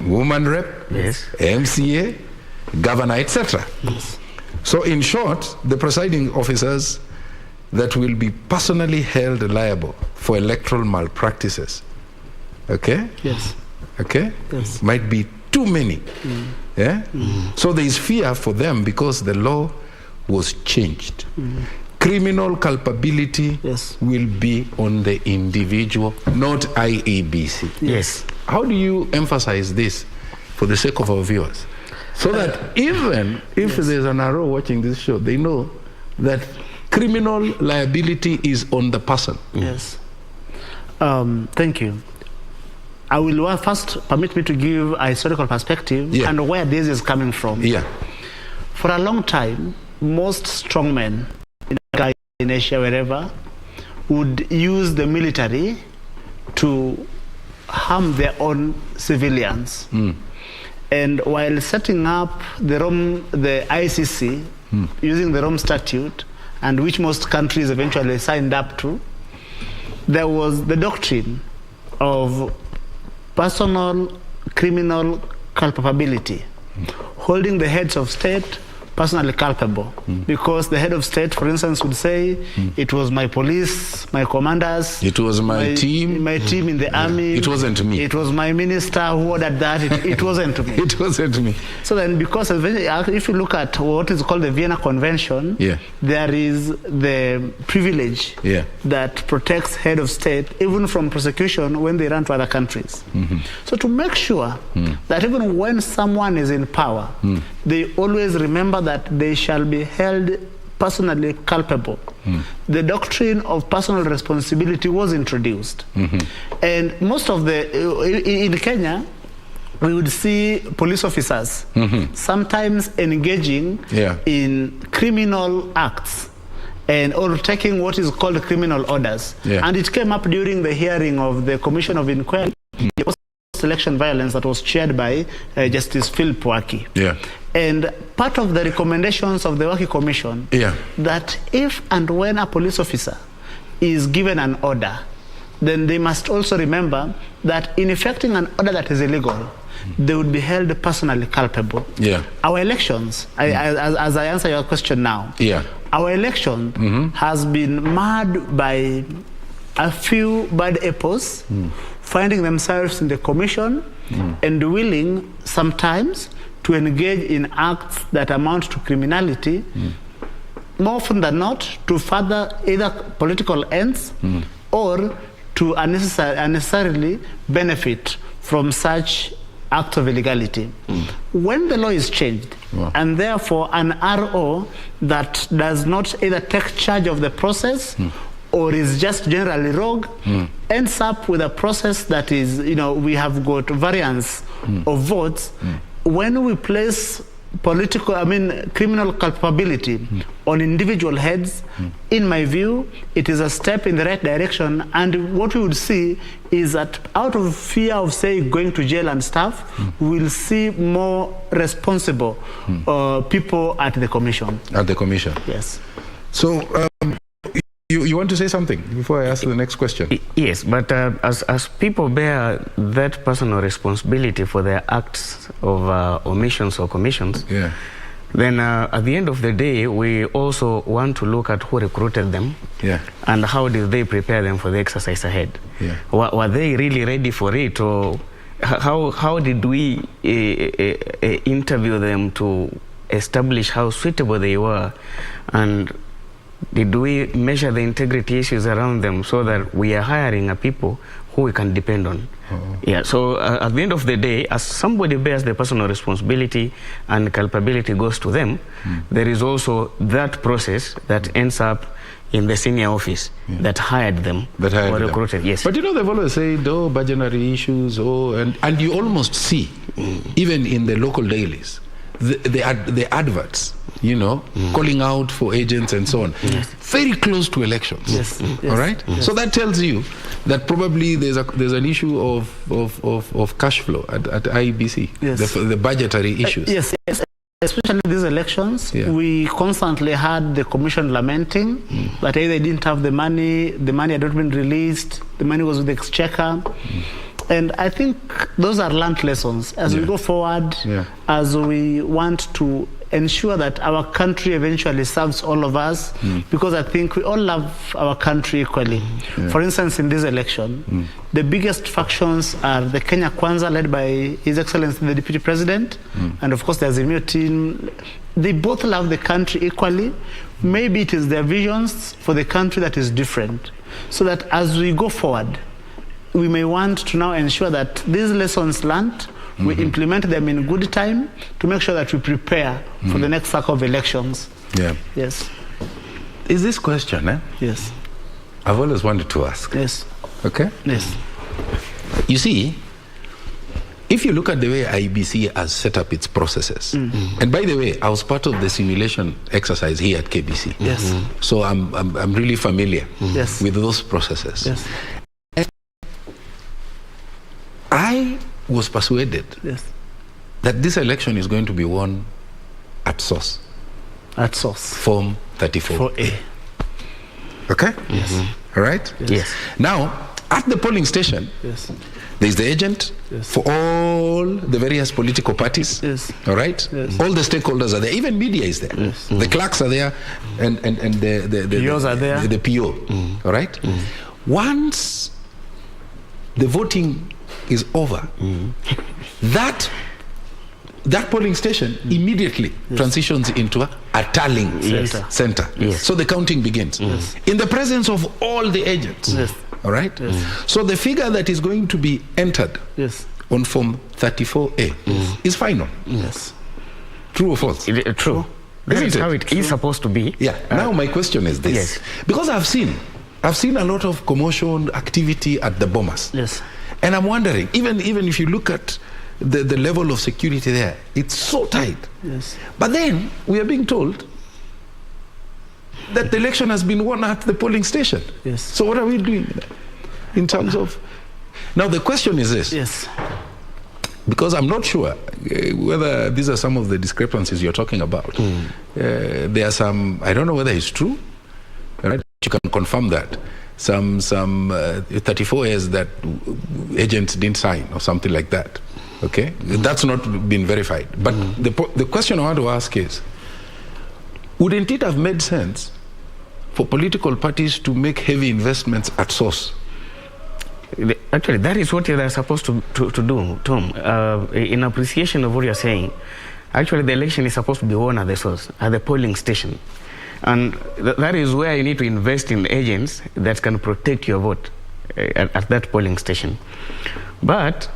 woman rep, MCA, governor, etc. So in short, the presiding officers that will be personally held liable for electoral malpractices, might be too many. So there is fear for them because the law was changed. Criminal culpability will be on the individual, not IEBC. How do you emphasize this for the sake of our viewers? So that even if there's an arrow watching this show, they know that criminal liability is on the person. Thank you. I will first permit me to give a historical perspective and where this is coming from. For a long time, most strongmen in Asia, wherever, would use the military to harm their own civilians. And while setting up the ICC, using the Rome Statute, and which most countries eventually signed up to, there was the doctrine of personal criminal culpability, holding the heads of state personally culpable, because the head of state, for instance, would say, it was my police, my commanders, it was my team in the army, it wasn't me, it was my minister who ordered that, it wasn't me. It wasn't me. So then, because if you look at what is called the Vienna Convention, there is the privilege that protects head of state even from prosecution when they run to other countries. So to make sure that even when someone is in power, they always remember that they shall be held personally culpable. The doctrine of personal responsibility was introduced. And most of in Kenya, we would see police officers sometimes engaging in criminal acts or taking what is called criminal orders. And it came up during the hearing of the Commission of Inquiry, election violence, that was chaired by Justice Philip Waki. And part of the recommendations of the Waki Commission, that if and when a police officer is given an order, then they must also remember that in effecting an order that is illegal, they would be held personally culpable. Our elections, as I answer your question now, our election has been marred by a few bad apples finding themselves in the commission and willing sometimes to engage in acts that amount to criminality, more often than not to further either political ends or to unnecessarily benefit from such acts of illegality. When the law is changed, and therefore an RO that does not either take charge of the process or is just generally rogue, ends up with a process that is, we have got variance of votes. When we place criminal culpability on individual heads, in my view, it is a step in the right direction. And what we would see is that out of fear of, say, going to jail and stuff, we will see more responsible people at the commission. At the commission? Yes. So, you want to say something before I ask the next question? Yes, but as people bear that personal responsibility for their acts of omissions or commissions, then at the end of the day, we also want to look at who recruited them and how did they prepare them for the exercise ahead. Were they really ready for it, or how did we interview them to establish how suitable they were, and did we measure the integrity issues around them so that we are hiring a people who we can depend on? So at the end of the day, as somebody bears the personal responsibility and culpability goes to them, there is also that process that ends up in the senior office that hired them or recruited. Yes. But they've always said, budgetary issues, and you almost see, even in the local dailies, the adverts, calling out for agents and so on, very close to elections. All right. So that tells you that probably there's an issue of cash flow at IEBC, the budgetary issues. Yes. Especially these elections, we constantly had the commission lamenting that either they didn't have the money had not been released, the money was with the exchequer. And I think those are learned lessons as we go forward, as we want to ensure that our country eventually serves all of us, because I think we all love our country equally. For instance, in this election, the biggest factions are the Kenya Kwanza, led by His Excellency the Deputy President, and of course the Azimio team. They both love the country equally. Maybe it is their visions for the country that is different, so that as we go forward, we may want to now ensure that these lessons learned, we implement them in good time to make sure that we prepare for the next cycle of elections. Yes. Is this question, Yes. I've always wanted to ask. Yes. Okay? Yes. You see, if you look at the way IEBC has set up its processes, and by the way, I was part of the simulation exercise here at KBC. Yes. So I'm really familiar with those processes. Yes. I was persuaded that this election is going to be won at source. At source. Form 34A. Okay? Yes. All right? Yes. Now, At the polling station, Yes. there is the agent Yes. for all the various political parties. Yes. All right? Yes. All the stakeholders are there. Even media is there. Yes. The clerks are there, and the POs are there. The PO. All right? Once the voting is over, that polling station immediately transitions into a tallying center. Yes. So the counting begins in the presence of all the agents. Yes. All right? So the figure that is going to be entered Yes. on form 34A is final. Yes. True or false? True. That Isn't is it? how it is supposed to be. Yeah. Now my question is this. Yes. Because I've seen a lot of commotion activity at the Bomas. Yes. And I'm wondering, even if you look at the level of security there, it's so tight. Yes. But then we are being told that the election has been won at the polling station. Yes. So what are we doing in terms of... Now the question is this. Yes. Because I'm not sure whether these are some of the discrepancies you're talking about. There are some, I don't know whether it's true, right? You can confirm that. Some 34 years that agents didn't sign or something like that. Okay? That's not been verified. But the question I want to ask is, wouldn't it have made sense for political parties to make heavy investments at source? Actually, that is what they're supposed to do, Tom. In appreciation of what you're saying, actually the election is supposed to be won at the source, at the polling station. And that is where you need to invest in agents that can protect your vote at that polling station. But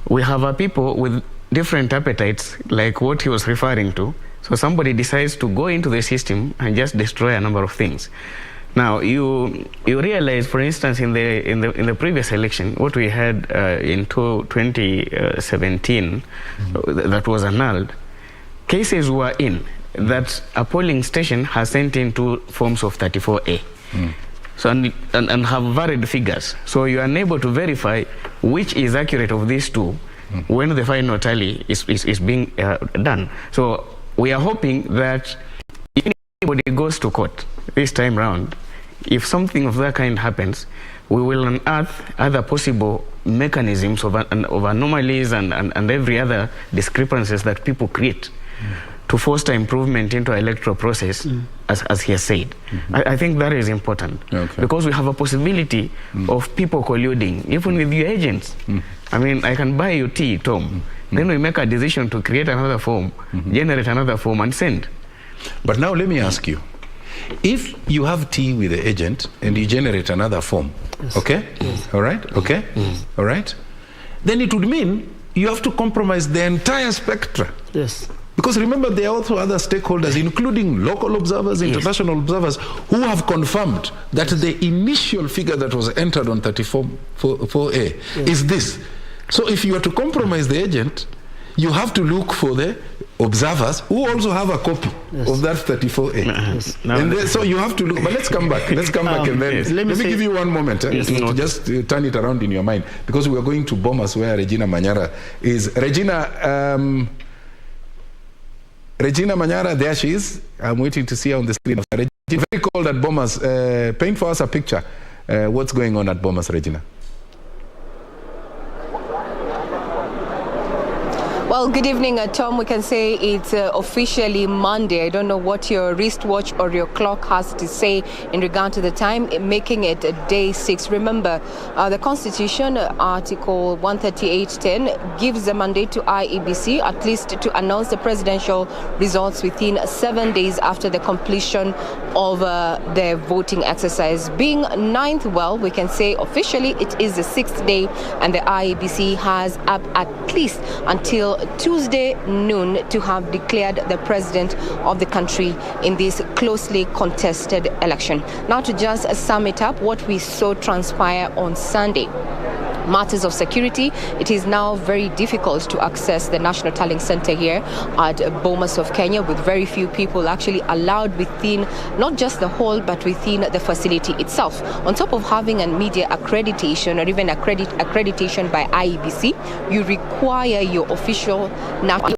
we have people with different appetites, like what he was referring to. So somebody decides to go into the system and just destroy a number of things. Now you realize, for instance, in the previous election, what we had in 2017 that was annulled, cases were in that a polling station has sent in 2 forms of 34A. So and have varied figures. So you are unable to verify which is accurate of these 2 when the final tally is being done. So we are hoping that if anybody goes to court this time round, if something of that kind happens, we will unearth other possible mechanisms of anomalies and every other discrepancies that people create to foster improvement into our electoral process, as he has said. I think that is important, because we have a possibility of people colluding, even with your agents. I mean, I can buy you tea, Tom. Then we make a decision to create another form, generate another form, and send. But now let me ask you, if you have tea with the agent and you generate another form, okay? All right? Okay? All right? Then it would mean you have to compromise the entire spectrum. Yes. Because remember, there are also other stakeholders, including local observers, international observers, who have confirmed that the initial figure that was entered on 34A is this. So if you are to compromise the agent, you have to look for the observers who also have a copy of that 34A. And then, so you have to look. But let's come back. Let's come back and then let me give you one moment to just turn it around in your mind, because we are going to Bomas, where Regina Manyara is. Regina Manyara, there she is. I'm waiting to see her on the screen. Regina, very cold at Bomas. Paint for us a picture. What's going on at Bomas, Regina? Well, good evening, Tom. We can say it's officially Monday. I don't know what your wristwatch or your clock has to say in regard to the time, making it day 6. Remember, the Constitution, Article 138.10, gives the mandate to IEBC at least to announce the presidential results within 7 days after the completion of the voting exercise. Being 9th, well, we can say officially it is the 6th day, and the IEBC has up at least until Tuesday noon to have declared the president of the country in this closely contested election. Now, to just sum it up, what we saw transpire on Sunday. Matters of security, it is now very difficult to access the National Tallying Center here at Bomas of Kenya, with very few people actually allowed within not just the hall but within the facility itself. On top of having a media accreditation or even accreditation by IEBC, you require your official national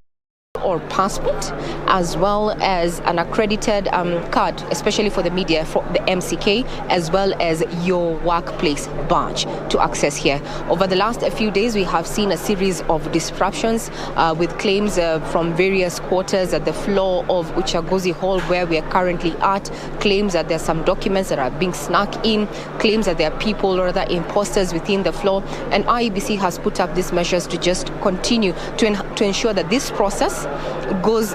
or or passport, as well as an accredited card, especially for the media, for the MCK, as well as your workplace badge to access here. Over the last few days, we have seen a series of disruptions with claims from various quarters at the floor of Uchaguzi Hall, where we are currently at, claims that there are some documents that are being snuck in, claims that there are people or other imposters within the floor, and IEBC has put up these measures to just continue to ensure that this process goes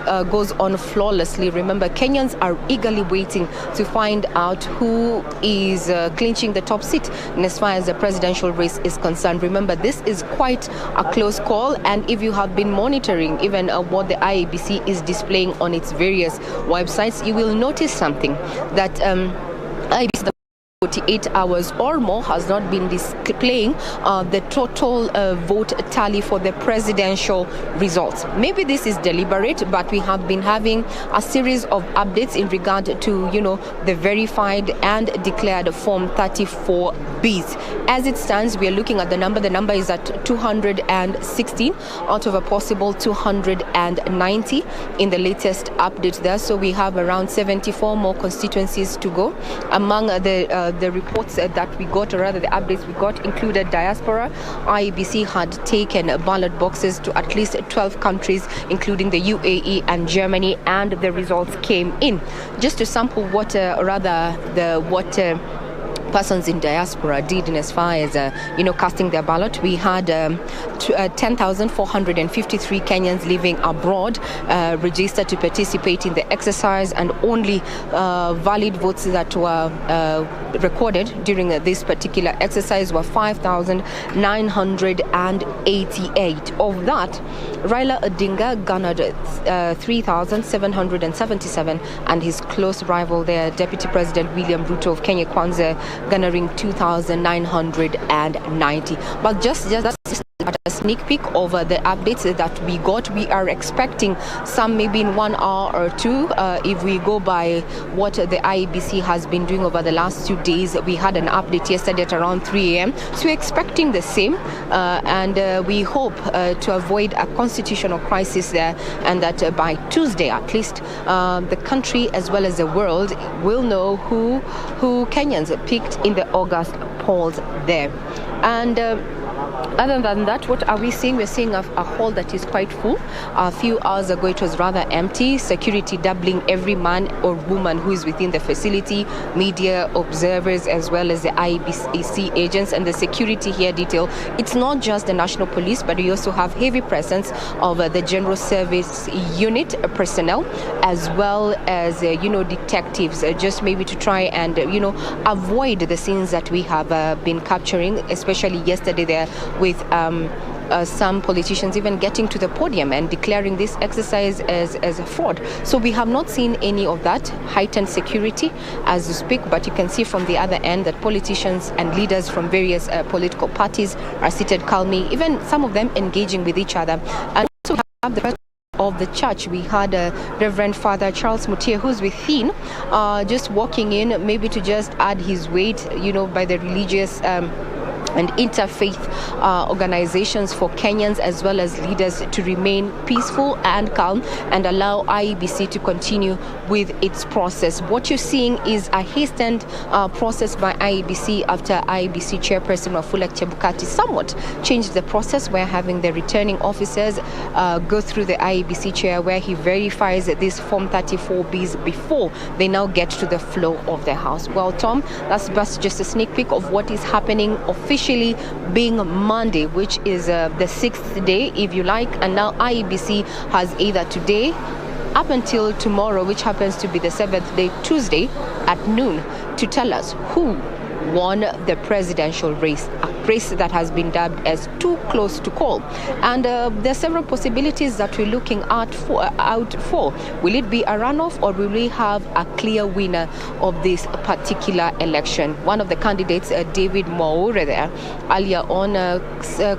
on flawlessly. Remember, Kenyans are eagerly waiting to find out who is clinching the top seat, and as far as the presidential race is concerned, remember, this is quite a close call, and if you have been monitoring even what the IEBC is displaying on its various websites, you will notice something that IEBC 48 hours or more has not been displaying the total vote tally for the presidential results. Maybe this is deliberate, but we have been having a series of updates in regard to, the verified and declared Form 34Bs. As it stands, we are looking at the number. The number is at 216 out of a possible 290 in the latest update there. So we have around 74 more constituencies to go. Among the reports that we got, or rather the updates we got, included diaspora. IEBC had taken ballot boxes to at least 12 countries, including the UAE and Germany, and the results came in. Just to sample what persons in diaspora did in as far as casting their ballot. We had 10,453 Kenyans living abroad registered to participate in the exercise, and only valid votes that were recorded during this particular exercise were 5,988. Of that, Raila Odinga garnered 3,777, and his close rival there, Deputy President William Ruto of Kenya Kwanza, garnering 2,990. But just a sneak peek of the updates that we got. We are expecting some maybe in 1 hour or two. If we go by what the IEBC has been doing over the last 2 days, we had an update yesterday at around 3 a.m. So we're expecting the same, and we hope to avoid a constitutional crisis there, and that by Tuesday at least, the country as well as the world will know who Kenyans picked in the August polls there. And other than that, what are we seeing? We're seeing a hall that is quite full. A few hours ago, it was rather empty. Security doubling every man or woman who is within the facility, media observers, as well as the IEBC agents. And the security here detail, it's not just the National Police, but we also have heavy presence of the General Service Unit personnel, as well as, detectives, just maybe to try and, avoid the scenes that we have been capturing, especially yesterday there with some politicians even getting to the podium and declaring this exercise as a fraud. So we have not seen any of that heightened security as we speak, but you can see from the other end that politicians and leaders from various political parties are seated calmly, even some of them engaging with each other. And also we have the of the church. We had Reverend Father Charles Mutie, who's within, just walking in, maybe to just add his weight, by the religious and interfaith organizations for Kenyans as well as leaders to remain peaceful and calm and allow IEBC to continue with its process. What you're seeing is a hastened process by IEBC after IEBC Chairperson Wafula Chebukati somewhat changed the process. We're having the returning officers go through the IEBC chair where he verifies these Form 34Bs before they now get to the floor of the House. Well, Tom, that's just a sneak peek of what is happening officially, being Monday, which is the 6th day, if you like, and now IEBC has either today up until tomorrow, which happens to be the 7th day, Tuesday at noon, to tell us who won the presidential race, a race that has been dubbed as too close to call. And there are several possibilities that we're looking out for. Will it be a runoff, or will we have a clear winner of this particular election? One of the candidates, David Mwaure there, earlier on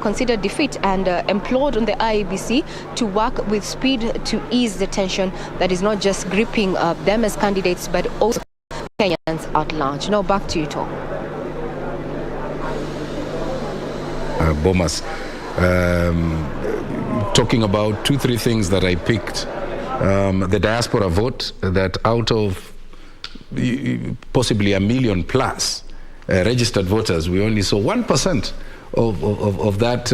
considered defeat and implored on the IEBC to work with speed to ease the tension that is not just gripping them as candidates, but also Kenyans at large. Now back to you, Tom. Bomas, talking about 2-3 things that I picked. The diaspora vote, that out of possibly 1 million plus registered voters, we only saw 1% of that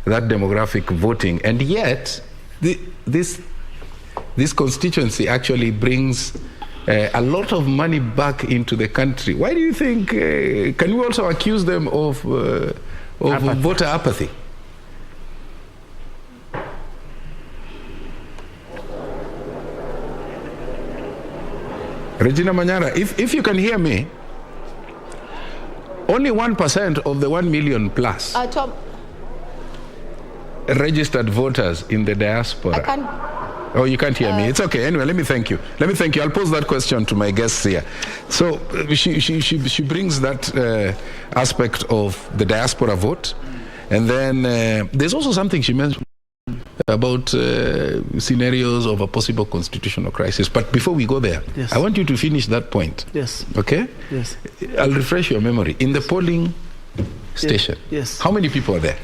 demographic voting, and yet this constituency actually brings a lot of money back into the country. Why do you think? Can we also accuse them of voter apathy? Regina Manyara, if you can hear me, only 1% of the 1 million plus Tom, registered voters in the diaspora. I can't. Oh, you can't hear me. It's okay. Anyway, let me thank you. I'll pose that question to my guests here. So she brings that aspect of the diaspora vote, and then there's also something she mentioned about scenarios of a possible constitutional crisis. But before we go there, yes, I want you to finish that point. Yes. Okay? Yes. I'll refresh your memory. In the polling station, yes, how many people are there?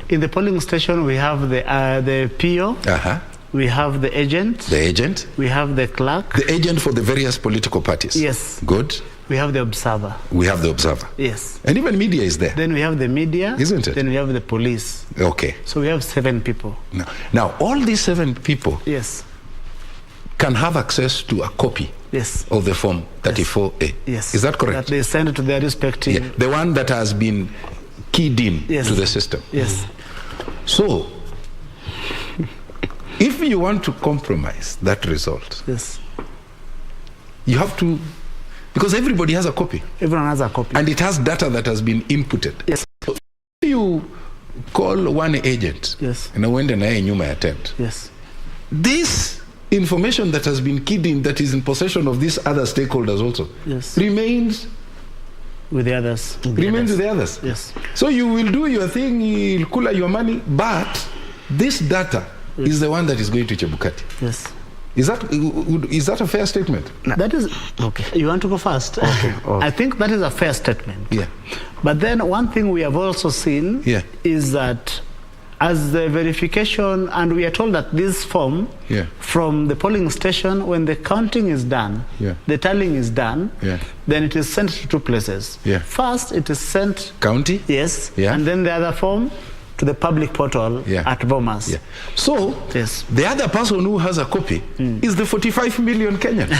In the polling station, we have the PO, we have the agent. The agent? We have the clerk. The agent for the various political parties? Yes. Good. We have the observer. We have the observer. Yes. And even media is there. Then we have the media. Isn't it? Then we have the police. Okay. So we have 7 people. Now all these 7 people, yes, can have access to a copy, yes, of the form 34A. Yes. Is that correct? That they send it to their respective... Yeah. The one that has been keyed in, yes, to the system. Yes. So, if you want to compromise that result, yes, you have to, because everybody has a copy. Everyone has a copy. And it has data that has been inputted. Yes. So if you call one agent, yes, and when you may attend, yes, this information that has been keyed in, that is in possession of these other stakeholders also, yes, remains with the others. With the others. Yes. So you will do your thing, you'll cool your money, but this data, yes, is the one that is going to Chebukati. Yes. Is that a fair statement? No. That is okay. You want to go first? Okay. I think that is a fair statement. Yeah. But then one thing we have also seen, yeah, is that as the verification, and we are told that this form, yeah, from the polling station, when the counting is done, yeah, the tallying is done, yeah, then it is sent to 2 places. Yeah. First, it is sent county, yes, yeah, and then the other form to the public portal, yeah, at Bomas. Yeah. So yes, the other person who has a copy is the 45 million Kenyan.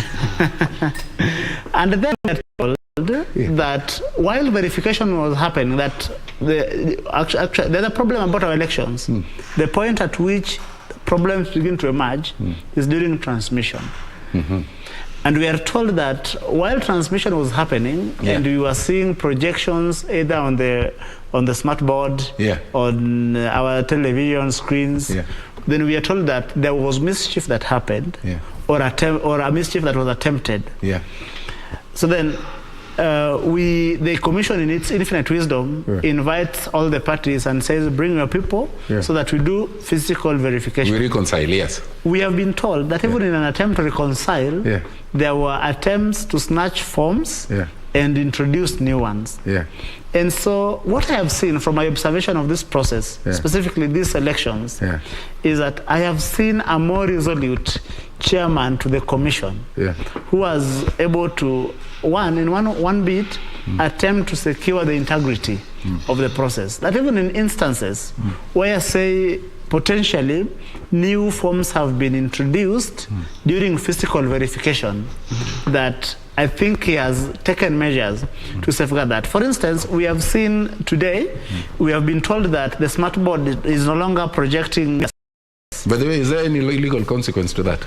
And then we are told, yeah, that while verification was happening, that actually there's a problem about our elections. The point at which problems begin to emerge is during transmission. And we are told that while transmission was happening, yeah, and we were seeing projections either on the smart board, yeah, on our television screens, yeah, then we are told that there was mischief that happened, yeah, or a mischief that was attempted. Yeah. So then the commission, in its infinite wisdom, yeah, invites all the parties and says, bring your people, yeah, so that we do physical verification. We reconcile, yes. We have been told that, yeah, even in an attempt to reconcile, yeah, there were attempts to snatch forms, yeah, and introduce new ones. Yeah. And so what I have seen from my observation of this process, yeah, specifically these elections, yeah, is that I have seen a more resolute chairman to the commission, yeah, who was able to, in one bit, attempt to secure the integrity of the process. That even in instances where, say, potentially new forms have been introduced during physical verification, that I think he has taken measures to safeguard that. For instance, we have seen today, we have been told that the smart board is no longer projecting. By the way, is there any legal consequence to that?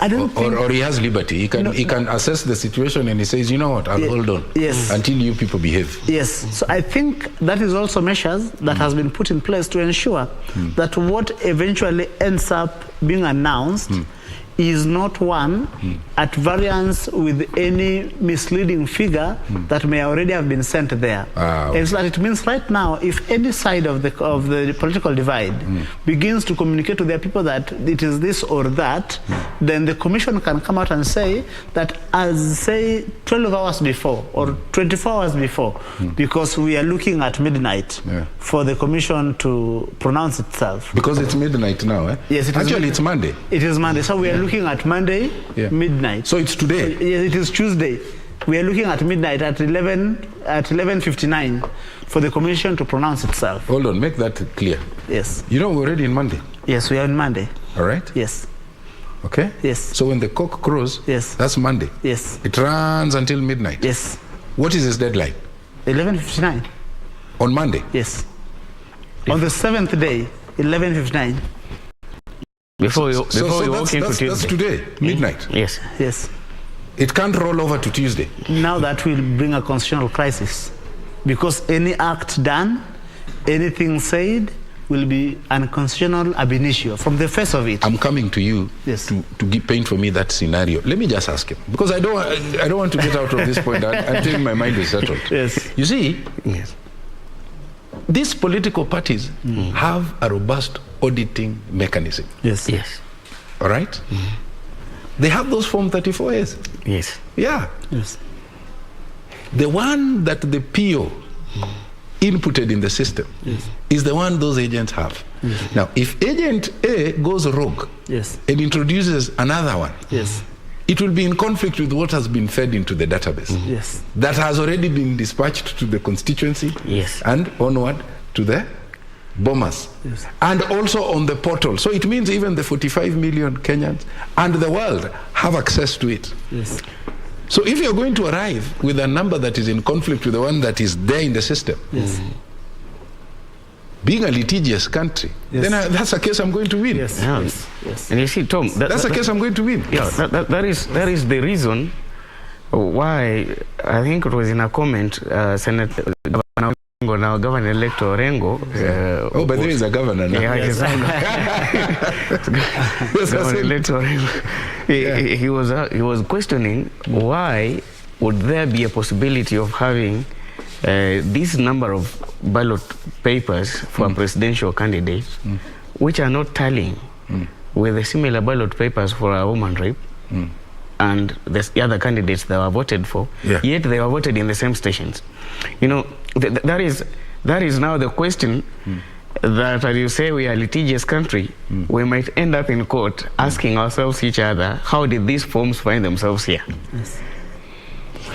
I don't think, or he has liberty. He can assess the situation and he says, you know what, I'll hold on, yes, until you people behave. Yes. So I think that is also measures that has been put in place to ensure that what eventually ends up being announced is not one at variance with any misleading figure that may already have been sent there. Okay. And so that it means right now, if any side of the political divide begins to communicate to their people that it is this or that, then the commission can come out and say that as, say, 12 hours before or 24 hours before, because we are looking at midnight for the commission to pronounce itself. Because it's midnight now, eh? Yes, it is. Actually, it's Monday. It is Monday. So we are looking at Monday, midnight. So it's today. Yes, it is Tuesday. We are looking at midnight at 11:59 for the commission to pronounce itself. Hold on, make that clear. Yes. You know we're already in Monday. Yes, we are on Monday. All right? Yes. Okay? Yes. So when the cock crows, yes, that's Monday. Yes. It runs until midnight. Yes. What is its deadline? 11:59. On Monday? Yes. On the 7th day, 11:59. Before you walk into Tuesday. That's today, midnight. Yes. Yes. It can't roll over to Tuesday. Now that will bring a constitutional crisis, because any act done, anything said, will be unconstitutional ab initio from the face of it. I'm coming to you to paint for me that scenario. Let me just ask him, because I don't want to get out of this point until my mind is settled. Yes. You see, these political parties have a robust auditing mechanism. Yes. Yes. All right? They have those Form 34As. Yes. Yeah. Yes. The one that the PO inputted in the system is the one those agents have. Now, if agent A goes rogue and introduces another one, it will be in conflict with what has been fed into the database. That has already been dispatched to the constituency and onward to the Bomas, and also on the portal. So it means even the 45 million Kenyans and the world have access to it. So if you're going to arrive with a number that is in conflict with the one that is there in the system, being a litigious country, then that's a case I'm going to win. And you see, Tom, that's a case I'm going to win. Yeah, that is the reason why I think it was in a comment, Senator now Governor Electoral Rengo. By the way, he's a governor now. Yeah, Governor Electoral Rengo. He was questioning why would there be a possibility of having this number of ballot papers for a presidential candidate, which are not tallying with the similar ballot papers for a woman rep and the other candidates that were voted for, yet they were voted in the same stations. You know, that is now the question that, as you say, we are a litigious country. We might end up in court asking ourselves, each other, how did these forms find themselves here?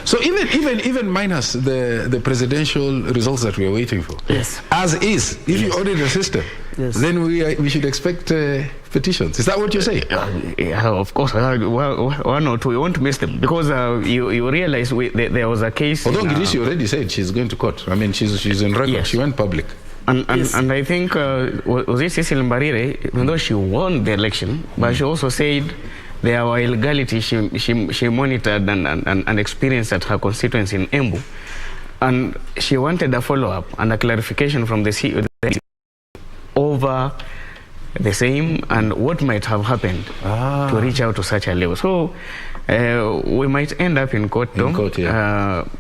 So even minus the presidential results that we are waiting for, as is, if you audit the system, then we should expect petitions. Is that what you say? Yeah, of course. One or two, we won't miss them, because you realize there was a case. Although Girishi already said she's going to court. I mean, she's in record. She went public. And I think was it Cecil Mbarire, even though she won the election, but she also said there were illegality she monitored and experienced at her constituency in Embu, and she wanted a follow-up and a clarification from the CEO over the same and what might have happened to reach out to such a level. So we might end up in court, Tom.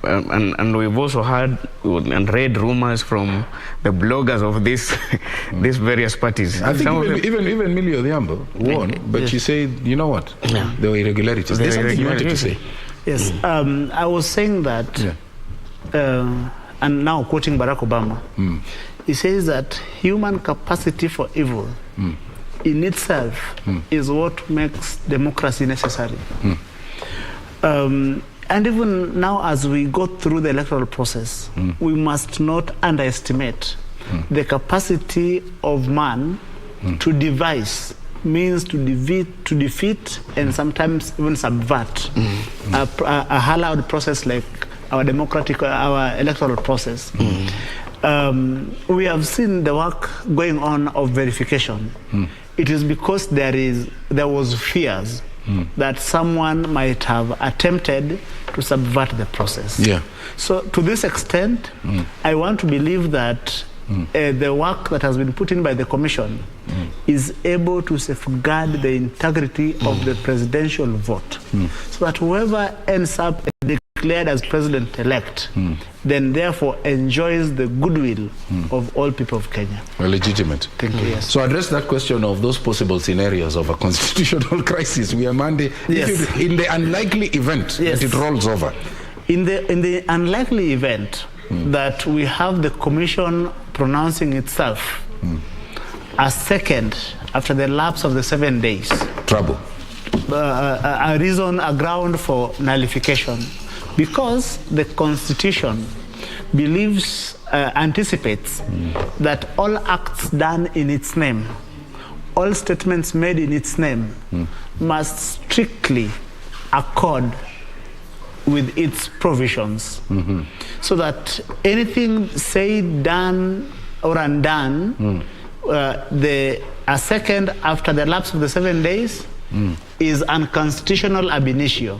And we've also heard and read rumors from the bloggers of these various parties. I think even Millie Odhiambo won, but she said, you know what? There were irregularities. There's something you wanted to say. Yes, I was saying that, and now quoting Barack Obama, he says that human capacity for evil in itself is what makes democracy necessary. And even now, as we go through the electoral process, we must not underestimate the capacity of man to devise means to defeat and sometimes even subvert a hallowed process like our electoral process. We have seen the work going on of verification. It is because there was fears that someone might have attempted to subvert the process. So to this extent, I want to believe that the work that has been put in by the Commission is able to safeguard the integrity of the presidential vote, so that whoever ends up declared as president-elect then therefore enjoys the goodwill of all people of Kenya. Well, legitimate. Thank you. Yes. So address that question of those possible scenarios of a constitutional crisis. We are Monday. Yes. In the unlikely event that it rolls over. In the unlikely event that we have the commission pronouncing itself a second after the lapse of the 7 days. Trouble. A reason, a ground for nullification. Because the Constitution anticipates that all acts done in its name, all statements made in its name, must strictly accord with its provisions. So that anything said, done, or undone, a second after the lapse of the 7 days is unconstitutional ab initio.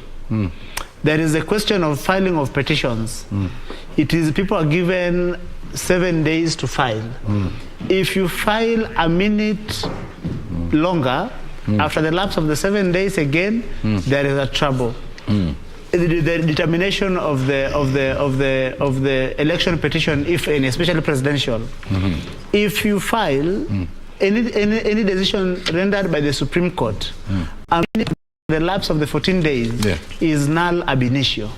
There is a question of filing of petitions. It is, people are given 7 days to file. If you file a minute longer, after the lapse of the 7 days again, there is a trouble. The determination of the election petition, if any, especially presidential, if you file any decision rendered by the Supreme Court, the lapse of the 14 days is null ab initio.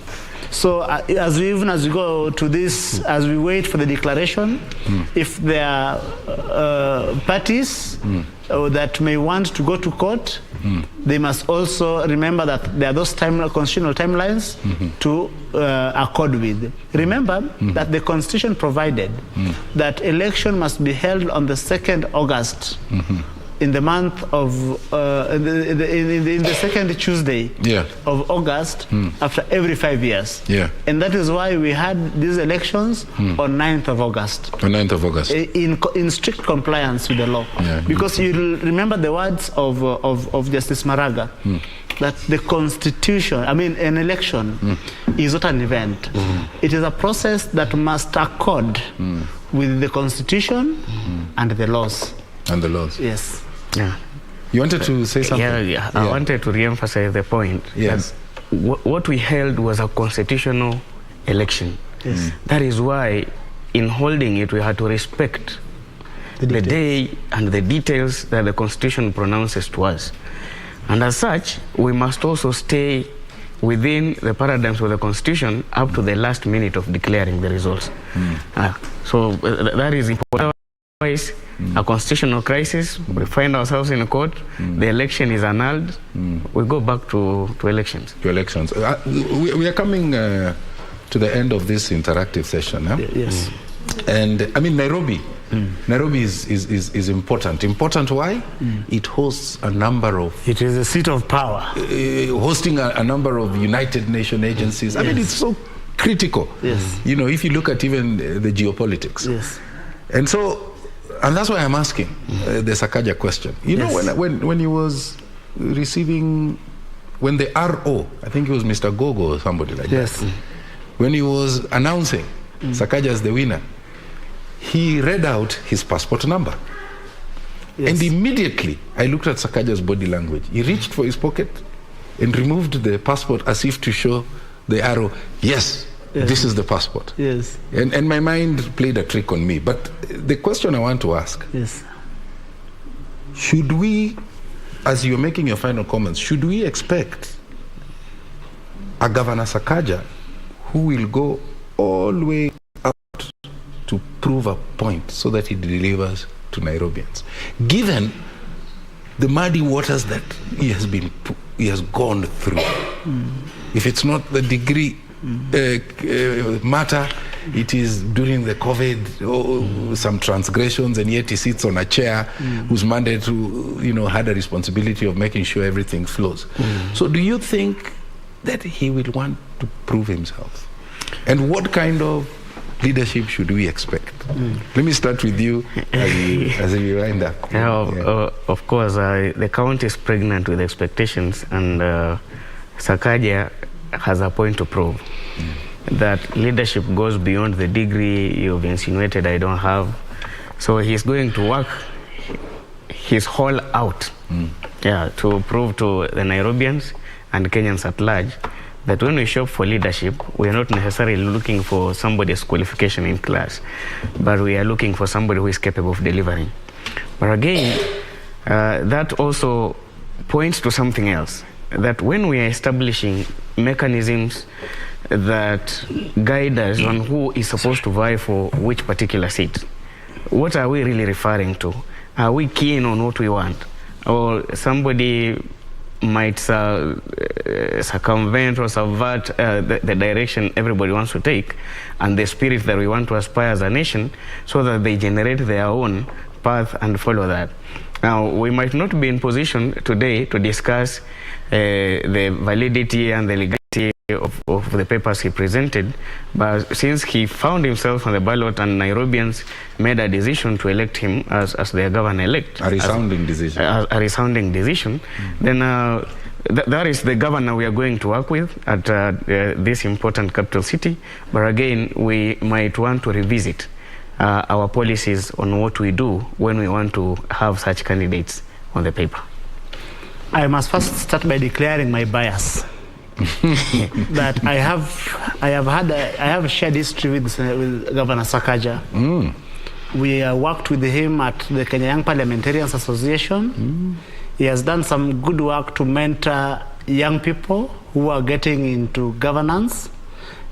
So as we go to this, as we wait for the declaration, if there are parties that may want to go to court, they must also remember that there are those constitutional timelines to accord with. Remember that the Constitution provided that election must be held on the 2nd August in the month of in the second Tuesday of August after every 5 years. And that is why we had these elections on 9th of August. On 9th of August. In strict compliance with the law. Because you remember the words of Justice Maraga, that the Constitution, an election is not an event. It is a process that must accord with the Constitution and the laws. And the laws. Yes. Yeah. You wanted to say something? I wanted to re-emphasize the point. Yes. That what we held was a constitutional election. Yes. That is why, in holding it, we had to respect the day and the details that the Constitution pronounces to us. And as such, we must also stay within the paradigms of the Constitution up to the last minute of declaring the results. So that is important. Otherwise, a constitutional crisis, we find ourselves in a court, the election is annulled, we go back to elections. To elections. We are coming to the end of this interactive session. Yes. And Nairobi. Nairobi is important. Important why? It hosts a number of... It is a seat of power. Hosting a number of United Nations agencies. It's so critical. Yes. If you look at even the geopolitics. Yes. And that's why I'm asking the Sakaja question. When he was receiving, when the RO, I think it was Mr. Gogo or somebody like that, when he was announcing Sakaja as the winner, he read out his passport number. And immediately, I looked at Sakaja's body language. He reached for his pocket and removed the passport as if to show the arrow, yes. This is the passport. Yes. And my mind played a trick on me. But the question I want to ask, should we, as you're making your final comments, should we expect a Governor Sakaja who will go all the way out to prove a point so that he delivers to Nairobians, given the muddy waters that he has gone through? If it's not the degree matter, it is during the COVID, some transgressions, and yet he sits on a chair whose mandate to, had a responsibility of making sure everything flows. So do you think that he will want to prove himself? And what kind of leadership should we expect? Let me start with you as we wind up. Of course, the county is pregnant with expectations, and Sakaja has a point to prove. That leadership goes beyond the degree you've insinuated I don't have. So he's going to work his whole out, to prove to the Nairobians and Kenyans at large that when we shop for leadership, we are not necessarily looking for somebody's qualification in class, but we are looking for somebody who is capable of delivering. But again, that also points to something else, that when we are establishing mechanisms that guide us on who is supposed to vie for which particular seat, what are we really referring to? Are we keen on what we want? Or somebody might circumvent or subvert the direction everybody wants to take and the spirit that we want to aspire as a nation, so that they generate their own path and follow that. Now, we might not be in position today to discuss the validity and the legality of the papers he presented, but since he found himself on the ballot and Nairobians made a decision to elect him as their governor-elect. A resounding decision. A resounding decision. Then that is the governor we are going to work with at this important capital city. But again, we might want to revisit our policies on what we do when we want to have such candidates on the paper. I must first start by declaring my bias. That I have shared history with Governor Sakaja. We worked with him at the Kenya Young Parliamentarians Association. He has done some good work to mentor young people who are getting into governance,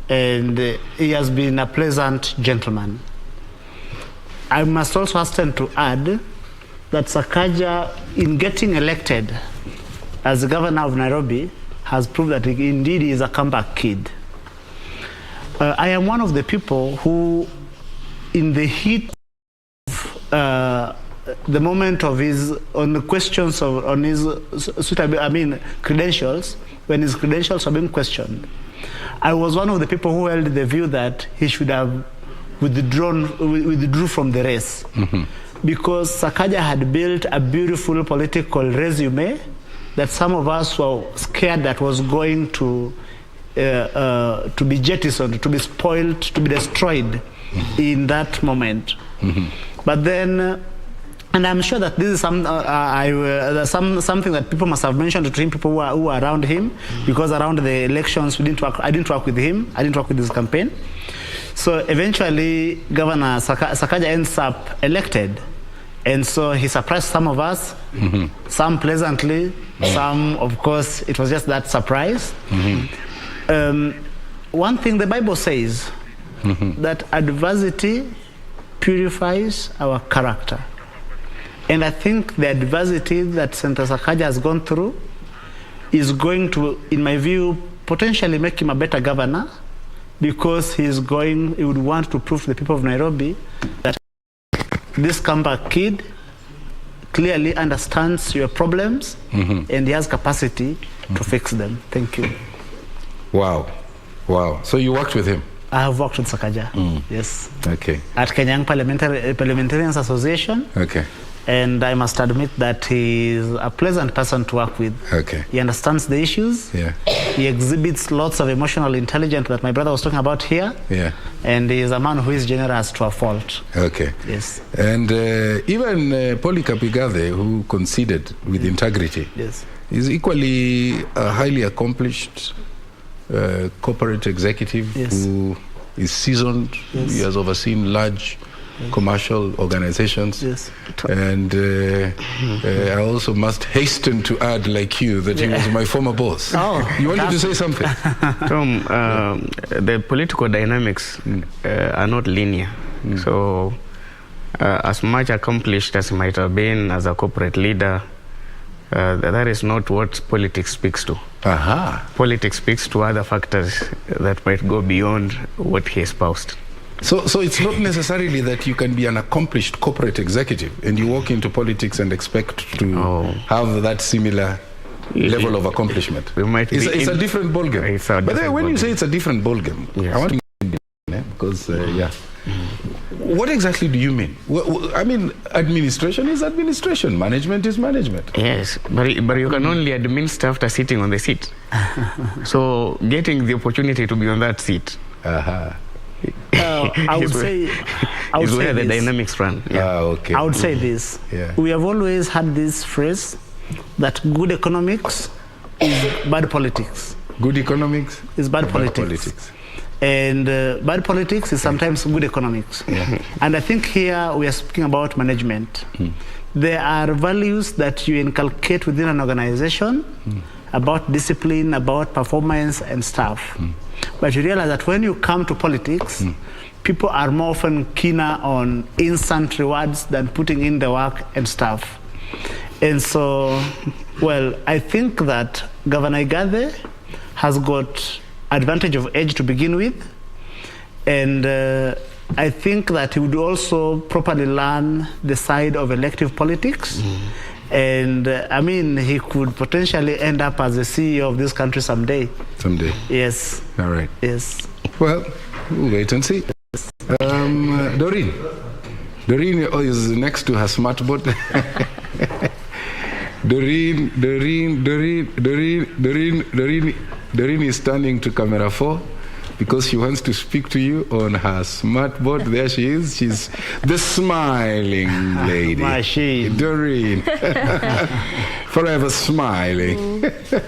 and he has been a pleasant gentleman. I must also hasten to add that Sakaja, in getting elected as the governor of Nairobi, has proved that he indeed is a comeback kid. I am one of the people who, in the heat of the moment of on the questions on his credentials, when his credentials were being questioned, I was one of the people who held the view that he should have withdrew from the race, because Sakaja had built a beautiful political resume that some of us were scared that was going to be jettisoned, to be spoiled, to be destroyed in that moment. But then, and I'm sure that this is something that people must have mentioned to him, people who are around him, because around the elections I didn't work with him, I didn't work with his campaign. So eventually, Governor Sakaja ends up elected. And so he surprised some of us, some pleasantly, some, of course, it was just that surprise. One thing the Bible says, that adversity purifies our character. And I think the adversity that Senator Sakaja has gone through is going to, in my view, potentially make him a better governor, because he would want to prove to the people of Nairobi that this comeback kid clearly understands your problems, and he has capacity to fix them. Thank you. Wow. So you worked with him? I have worked with Sakaja, yes. Okay. At Kenya Young Parliamentarians Association. Okay. And I must admit that he is a pleasant person to work with. Okay. He understands the issues. Yeah. He exhibits lots of emotional intelligence that my brother was talking about here. Yeah. And he is a man who is generous to a fault. Okay. Yes. And even Polycarp Igathe, who conceded with integrity, yes, is equally a highly accomplished corporate executive, yes, who is seasoned. Yes. He has overseen large commercial organizations. Yes. And I also must hasten to add, like you, that he was my former boss. Oh, you wanted to say something? Tom, the political dynamics are not linear. So as much accomplished as he might have been as a corporate leader, that is not what politics speaks to. Politics speaks to other factors that might go beyond what he espoused. So it's not necessarily that you can be an accomplished corporate executive and you walk into politics and expect to have that similar level of accomplishment. It's a different ballgame. But then when you say it's a different ballgame, yes, I want to because what exactly do you mean? I mean, administration is administration, management is management. Yes, but you can only administer after sitting on the seat. So getting the opportunity to be on that seat. I would say is where the this. dynamics run. Yeah. Okay. I would say this. Yeah. We have always had this phrase that good economics is bad politics. Good economics Is bad politics. And bad politics is sometimes good economics. Yeah. And I think here we are speaking about management. There are values that you inculcate within an organization about discipline, about performance and stuff. But you realize that when you come to politics, people are more often keener on instant rewards than putting in the work and stuff. And so, well, I think that Governor Igathe has got advantage of age to begin with. And I think that he would also properly learn the side of elective politics. And I mean, he could potentially end up as the CEO of this country someday. someday. Yes. All right. Yes. Well, we'll wait and see. Doreen. Doreen is next to her smart board. Doreen is turning to camera 4 because she wants to speak to you on her smart board. There she is. She's the smiling lady. Machine. Doreen. Forever smiling.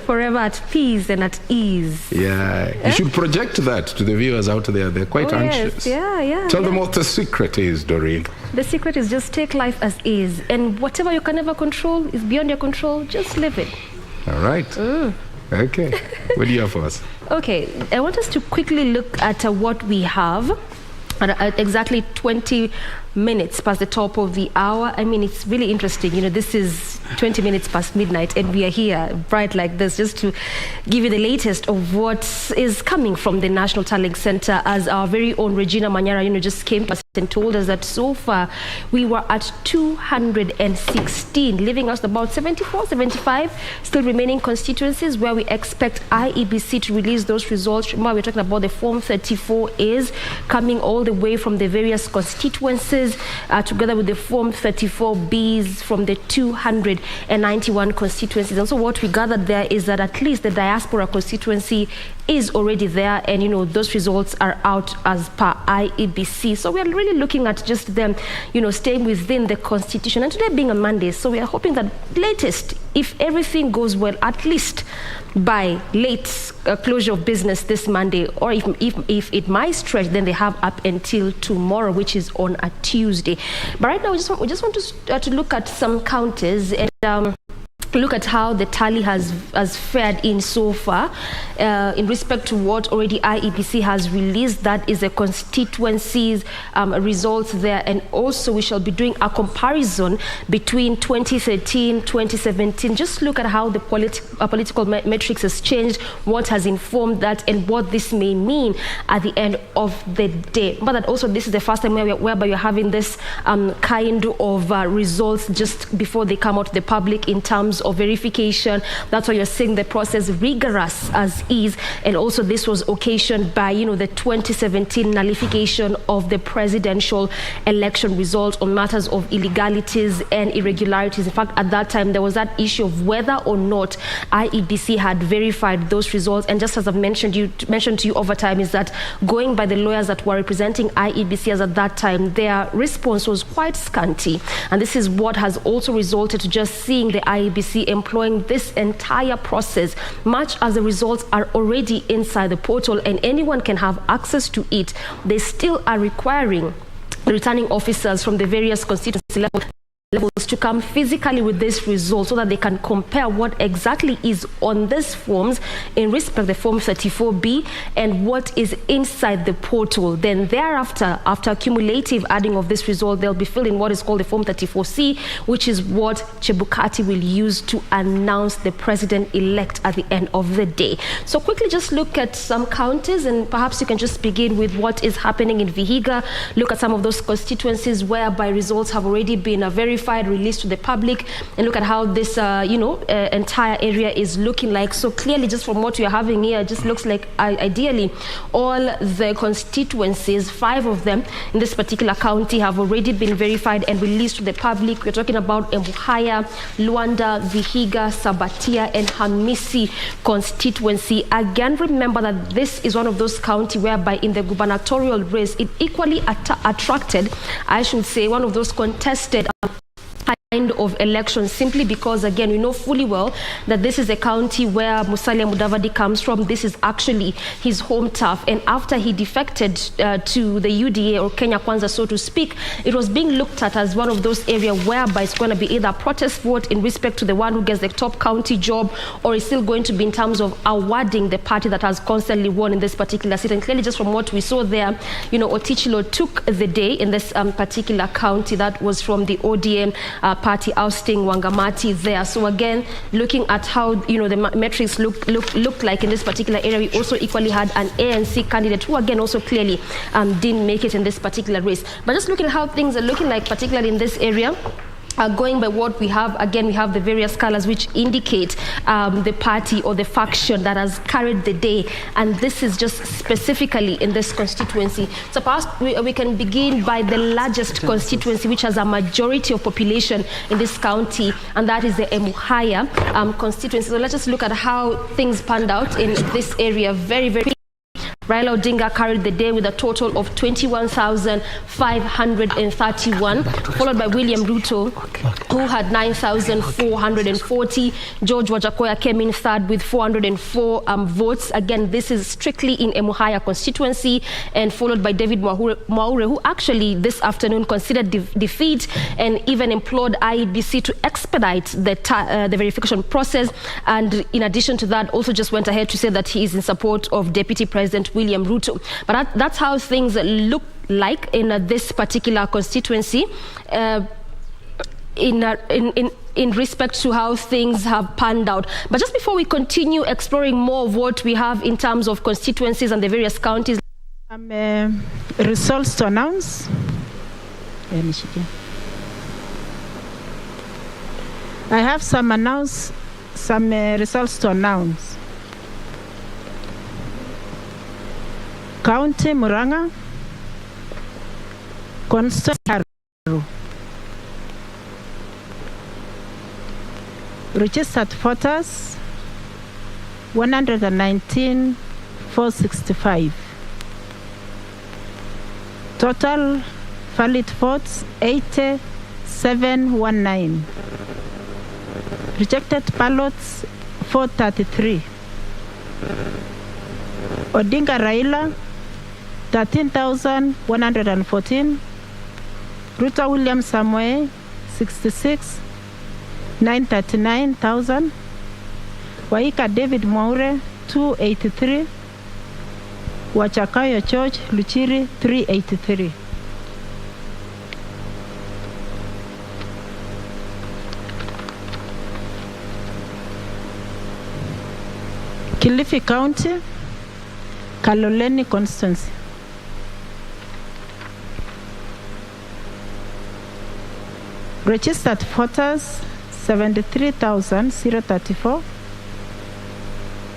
Forever at peace and at ease. Yeah. You should project that to the viewers out there. They're quite anxious. Yes. Tell them what the secret is, Doreen. The secret is just take life as is, and whatever you can never control is beyond your control. Just live it. All right. Okay. What do you have for us? Okay, I want us to quickly look at what we have at exactly 20 minutes past the top of the hour. I mean, it's really interesting. You know, this is 20 minutes past midnight, and we are here bright like this just to give you the latest of what is coming from the National Tallying Center, as our very own Regina Manyara, you know, just came to us and told us that so far we were at 216, leaving us about 74, 75 still remaining constituencies where we expect IEBC to release those results. Remember, we're talking about the Form 34As coming all the way from the various constituencies, together with the Form 34Bs from the 291 constituencies. And so what we gathered there is that at least the diaspora constituency is already there, and you know, those results are out as per IEBC. So we are really looking at just them, you know, staying within the constitution. And today being a Monday, so we are hoping that latest, if everything goes well, at least by late closure of business this Monday, or if it might stretch, then they have up until tomorrow, which is on a Tuesday. But right now, we just want to look at some counters and look at how the tally has fared in so far in respect to what already IEBC has released. That is the constituencies results there, and also we shall be doing a comparison between 2013, 2017. Just look at how the political matrix has changed, what has informed that, and what this may mean at the end of the day. But that also, this is the first time whereby you're having this kind of results just before they come out to the public in terms of verification. That's why you're seeing the process rigorous as is. And also this was occasioned by, you know, the 2017 nullification of the presidential election result on matters of illegalities and irregularities. In fact, at that time, there was that issue of whether or not IEBC had verified those results. And just as I've mentioned to you over time, is that going by the lawyers that were representing IEBC as at that time, their response was quite scanty. And this is what has also resulted to just seeing the IEBC employing this entire process, much as the results are already inside the portal and anyone can have access to it. They still are requiring returning officers from the various constituency levels to come physically with this result so that they can compare what exactly is on these forms in respect of the Form 34B and what is inside the portal. Then thereafter, after cumulative adding of this result, they'll be filling what is called the Form 34C, which is what Chebukati will use to announce the president-elect at the end of the day. So quickly just look at some counties, and perhaps you can just begin with what is happening in Vihiga. Look at some of those constituencies whereby results have already been verified verified, released to the public, and look at how this, entire area is looking like. So clearly, just from what you're having here, it just looks like ideally all the constituencies, 5 of them in this particular county, have already been verified and released to the public. We're talking about Emuhaya, Luanda, Vihiga, Sabatia, and Hamisi constituency. Again, remember that this is one of those counties whereby in the gubernatorial race, it equally attracted, I should say, one of those contested kind of elections, simply because, again, we know fully well that this is a county where Musalia Mudavadi comes from. This is actually his home turf, and after he defected to the UDA, or Kenya Kwanza, so to speak, it was being looked at as one of those areas whereby it's going to be either a protest vote in respect to the one who gets the top county job, or it's still going to be in terms of awarding the party that has constantly won in this particular seat. And clearly, just from what we saw there, Otichilo took the day in this particular county. That was from the ODM party, ousting Wangamati there. So again, looking at how the metrics looked like in this particular area, we also equally had an ANC candidate who again also clearly didn't make it in this particular race. But just looking at how things are looking like, particularly in this area, going by what we have, again, we have the various colors which indicate the party or the faction that has carried the day. And this is just specifically in this constituency. So perhaps we can begin by the largest constituency, which has a majority of population in this county, and that is the Emuhaya constituency. So let's just look at how things panned out in this area very, very. Raila Odinga carried the day with a total of 21,531, followed by William Ruto, who had 9,440. George Wajakoya came in third with 404 votes. Again, this is strictly in Emuhaya constituency, and followed by David Mwaure, who actually this afternoon considered defeat and even implored IEBC to expedite the verification process. And in addition to that, also just went ahead to say that he is in support of Deputy President William Ruto. But that's how things look like in this particular constituency. In respect to how things have panned out. But just before we continue exploring more of what we have in terms of constituencies and the various counties, results to announce. I have some results to announce. County Muranga, Constituency, registered voters 119,465. Total valid votes 8719. Rejected ballots 433. Odinga Raila 13,114. Ruto William Samoei 939,000. Waika David Mwaure 283. Wachakayo George Luchiri 383. Kilifi County, Kaloleni Constituency. Registered voters 73,034.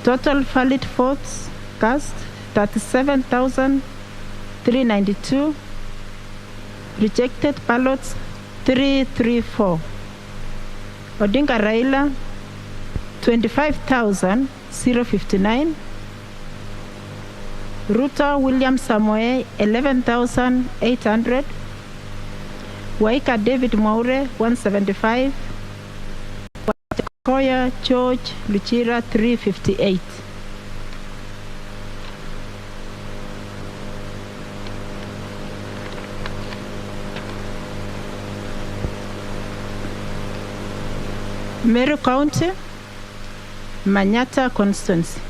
Total valid votes cast 37,392. Rejected ballots 334. Odinga Raila 25,059. Ruto William Samoei 11,800. Waika David Mwaure 175. Koya George Luchira 358. Meru County, Manyata Constituency.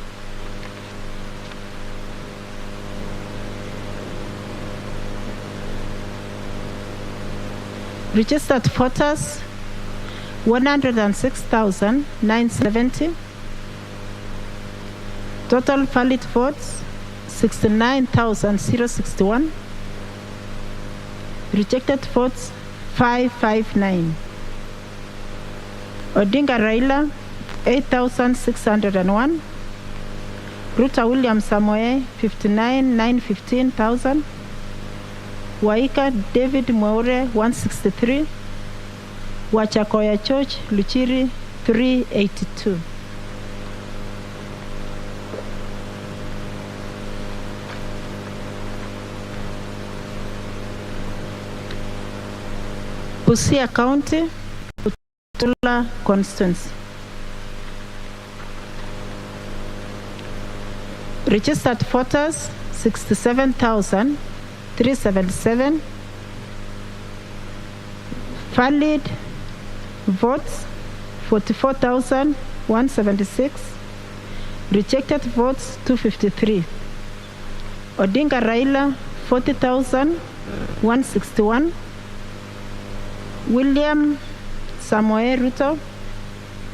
Registered voters 106,970. Total valid votes 69,061. Rejected votes 559. Odinga Raila 8,601. Ruta William Samoei 59,915,000. Waika David Mwaure 163. Wachakoya Church Luchiri 382. Busia County, Utula Constituency. Registered voters 67,377. Valid votes 44,176. Rejected votes 253. Odinga Raila 40,161. William Samoei Ruto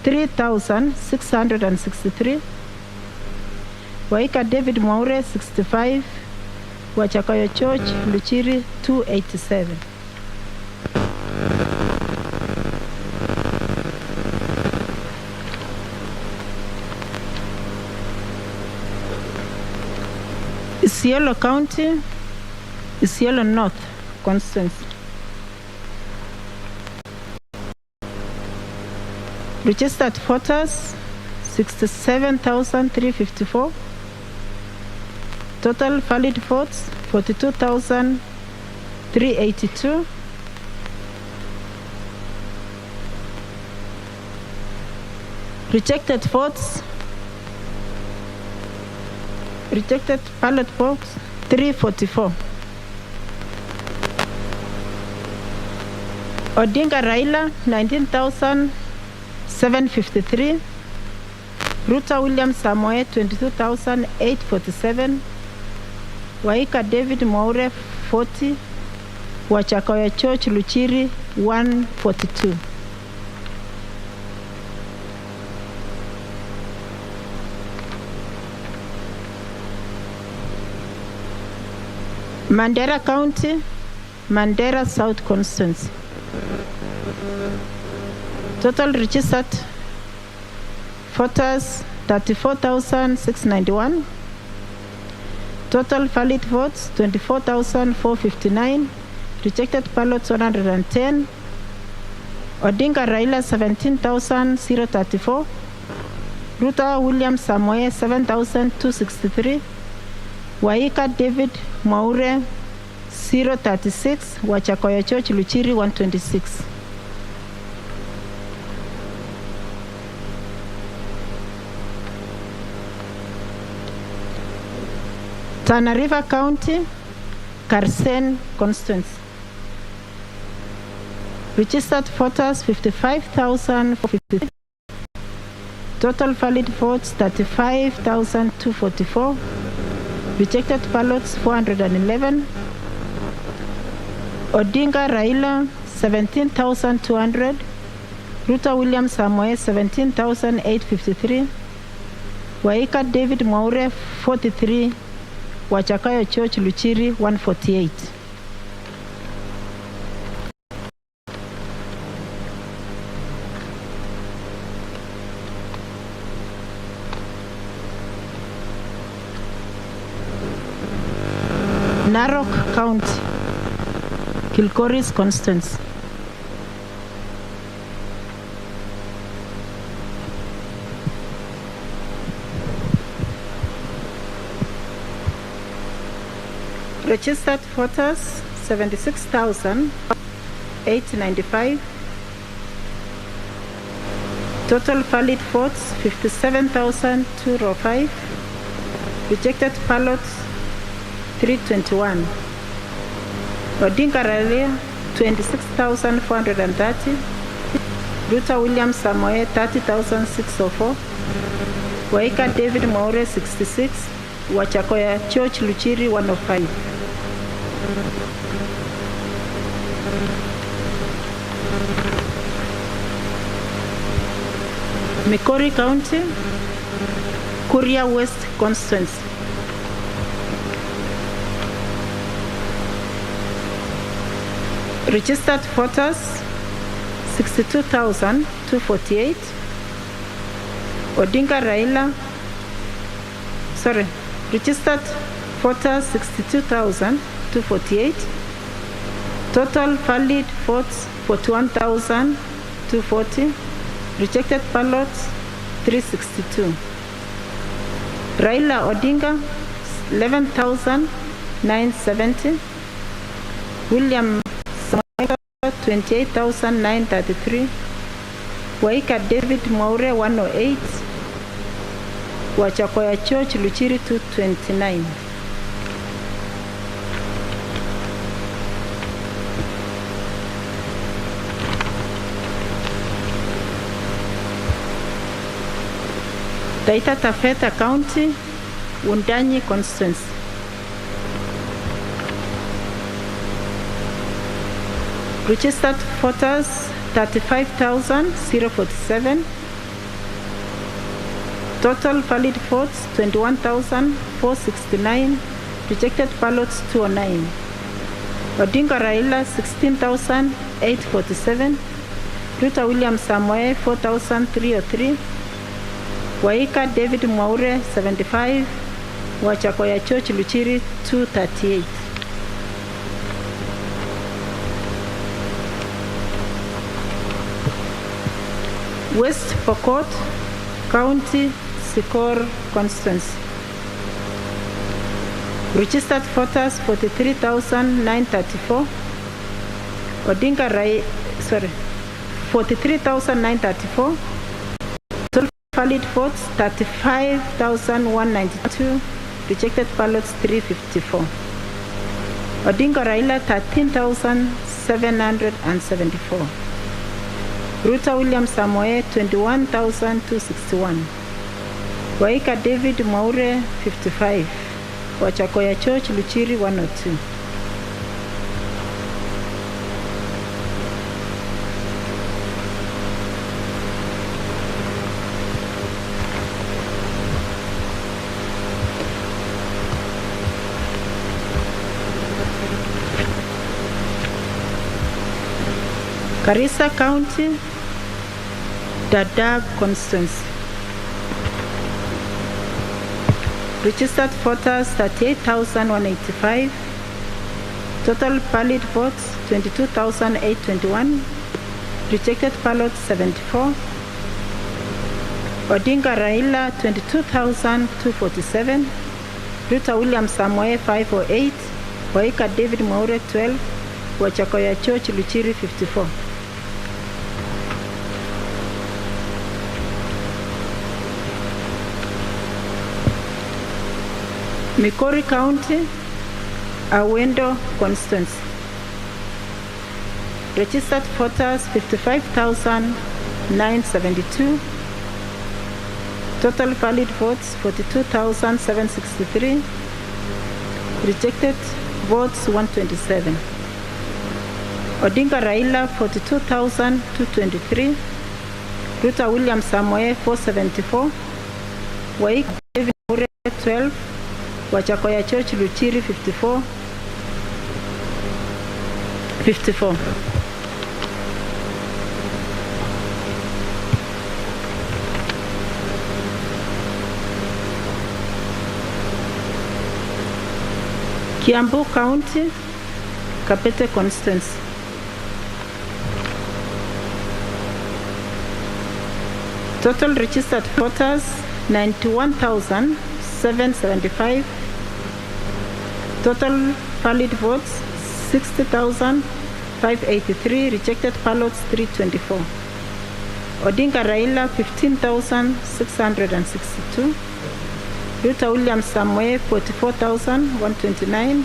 3,663. Waika David Mwaure 65. Wachakoya Church Luchiri 287. Isiolo County, Isiolo North Constituency. Registered voters 67,354. Total valid votes 42,382. Rejected ballot box 344. Odinga Raila 19,753. Ruta William Samoei 22,847. Waika David Mwaure 40. Wachakoya Church Luchiri 142. Mandera County, Mandera South Constituency. Total registered voters 34,691. Total valid votes 24,459. Rejected ballots 110. Odinga Raila 17,034. Ruta William Samoei 7,263. Waika David Mwaure 036. Wachakoya Church Luchiri 126. Tana River County, Karsen Constituency. Registered voters 55,453. Total valid votes 35,244. Rejected ballots 411. Odinga Raila 17,200. Ruta William Samoei 17,853. Waika David Mwaure 43. Wachakoya Church Luchiri 148. Narok County, Kilgoris Constituency. Registered voters 76,895. Total valid votes 57,205. Rejected ballots 321. Odinga Raila 26,430. Ruta William Samoei 30,604. Waika David Mwaure 66. Wachakoya Church Luchiri 105. Migori County, Kuria West Constituency. Registered voters 62,248. Odinga Raila, registered voters 62,248. Total valid votes 41,240. Rejected ballots 362. Raila Odinga 11,970. William Samoei 28,933. Waika David Maure 108. Wachakoya Church Luchiri 229. Taita Taveta County, Wundanyi Constituency. Registered voters 35,047. Total valid votes 21,469. Rejected ballots 209. Odinga Raila 16,847. Ruta William Samoei 4,303. Waika David Mwaure 75. Wachakoya Church Luchiri 238. West Pokot County Sikor Constituency. Registered voters 43,934. Odinga Rai 43,934. Total valid votes 35,192. Rejected ballots 354. Odinga Raila 13,774. Ruta William Samoei 21,261. Waika David Maure 55. Wachakoya Church Luchiri 102. Garissa County, Dadaab Constituency. Registered voters 38,185. Total valid votes 22,821. Rejected ballots 74. Odinga Raila 22,247. Ruta William Samoei 508. Waika David Maure 12. Wachakoya Church Luchiri 54. Migori County, Awendo Constituency. Registered voters 55,972. Total valid votes 42,763. Rejected votes 127. Odinga Raila 42,223. Ruta William Samoei 474. Waika David Mure 12. Wachakoya Church Luchiri 54. Kiambu County, Kapete Constituency. Total registered voters 91,775. Total valid votes 60,583. Rejected ballots 324. Odinga Raila 15,662. Ruta William Samoei 44,129.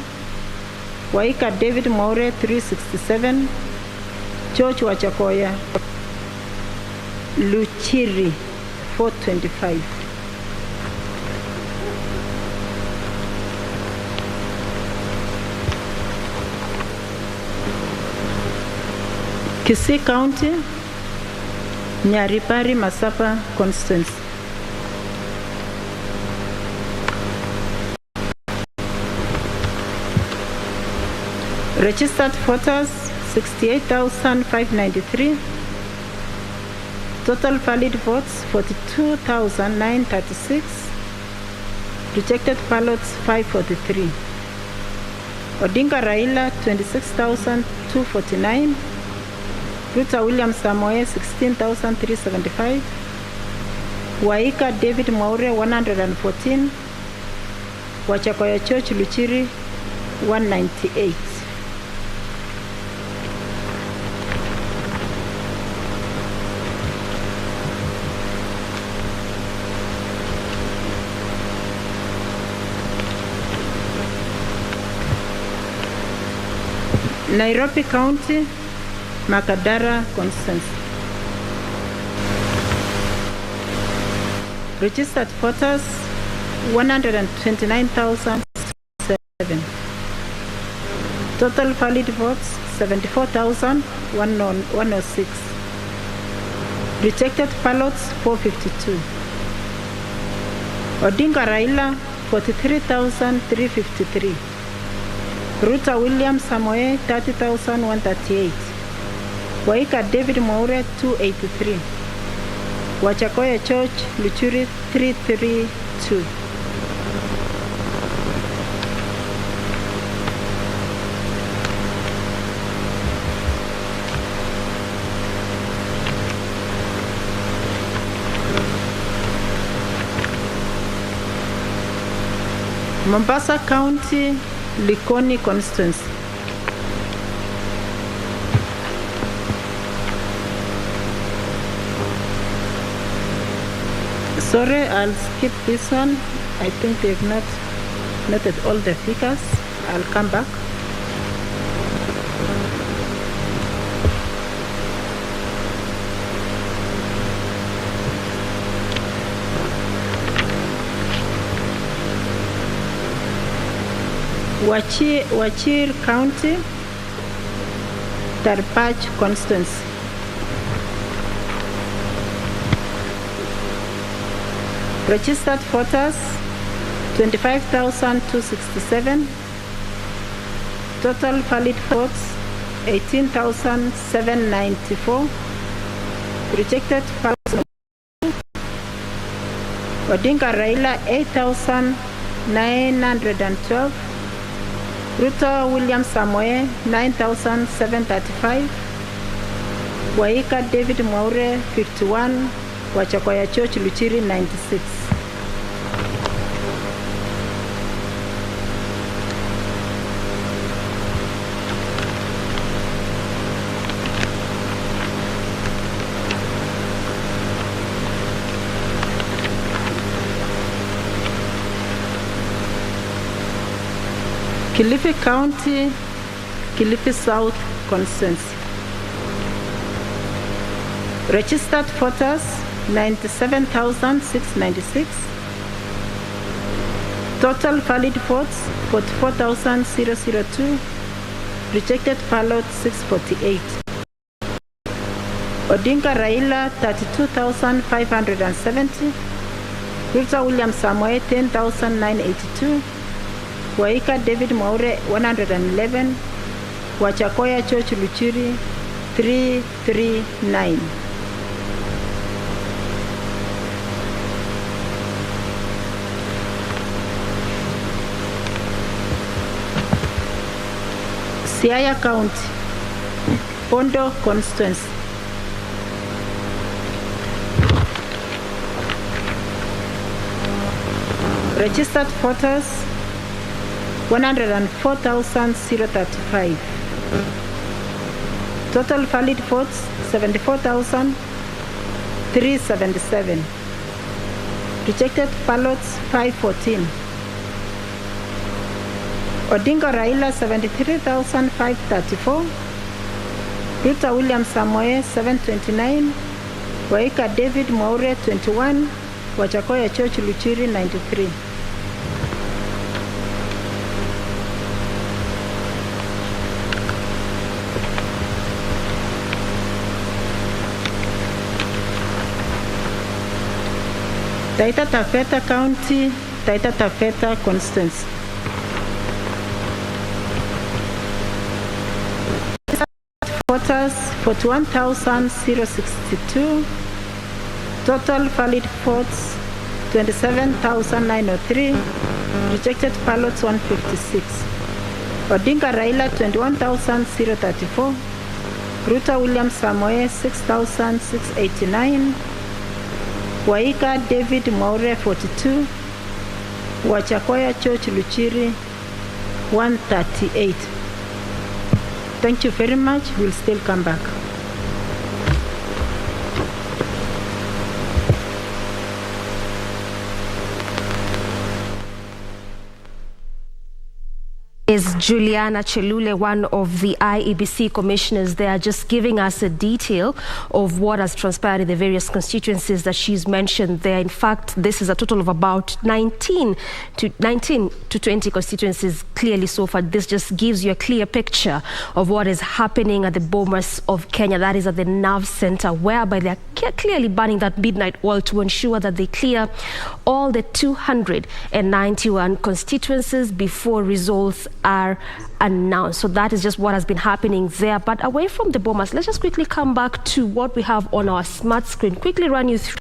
Waika David Maure 367. George Wachakoya Luchiri 425. Kisii County, Nyaribari Masapa Constituency. Registered voters 68,593. Total valid votes 42,936. Rejected ballots 543. Odinga Raila 26,249. Ruta William Samoe 16,375. Waika David Mwaure 114. Wachakoya Church Luchiri 198. Nairobi County, Makadara Constituency. Registered voters 129,007. Total valid votes 74,106. Rejected ballots 452. Odinga Raila 43,353. Ruta William Samoe 30,138. Waika David Mwaure 283. Wachakoya Church Luchuri 332. Mombasa County, Likoni Constituency. Sorry, I'll skip this one. I think they've not noted all the figures. I'll come back. Wachir County, Tarpach Constituency. Registered voters 25,267. Total valid votes 18,794. Rejected ballots. Odinga Raila 8,912. Ruto William Samoe 9,735. Waika David Mwaure 51. Wachakoya Church Luchiri 96. Kilifi County, Kilifi South Constituency. Registered voters 97,696. Total valid votes 44,002. Rejected ballots 648. Odinga Raila 32,570. Ruta William Samoe 10,982. Waika David Mwaure 111. Wachakoya Church Luchiri 339. Siaya County, Bondo Constituency. Registered voters 104,035. Total valid votes 74,377. Rejected ballots 514. Odinga Raila 73,534. Ruta William Samoe 729. Waika David Mwaure 21. Wachakoya Church Luchiri 93. Taita Taveta County, Taita Taveta Constituency. voters 41,062. Total valid votes 27,903. Rejected ballots 156. Odinga Raila 21,034. Ruto William Samoe 6,689. Waika David Maure 42. Wachakoya Church Luchiri 138. Thank you very much. We'll still come back. Is Juliana Chelule, one of the IEBC commissioners there, just giving us a detail of what has transpired in the various constituencies that she's mentioned there. In fact, this is a total of about 19 to 20 constituencies clearly so far. This just gives you a clear picture of what is happening at the Bomas of Kenya. That is at the nerve center, whereby they're clearly burning that midnight oil to ensure that they clear all the 291 constituencies before results are announced. So that is just what has been happening there. But away from the Bomas, let's just quickly come back to what we have on our smart screen. Quickly run you through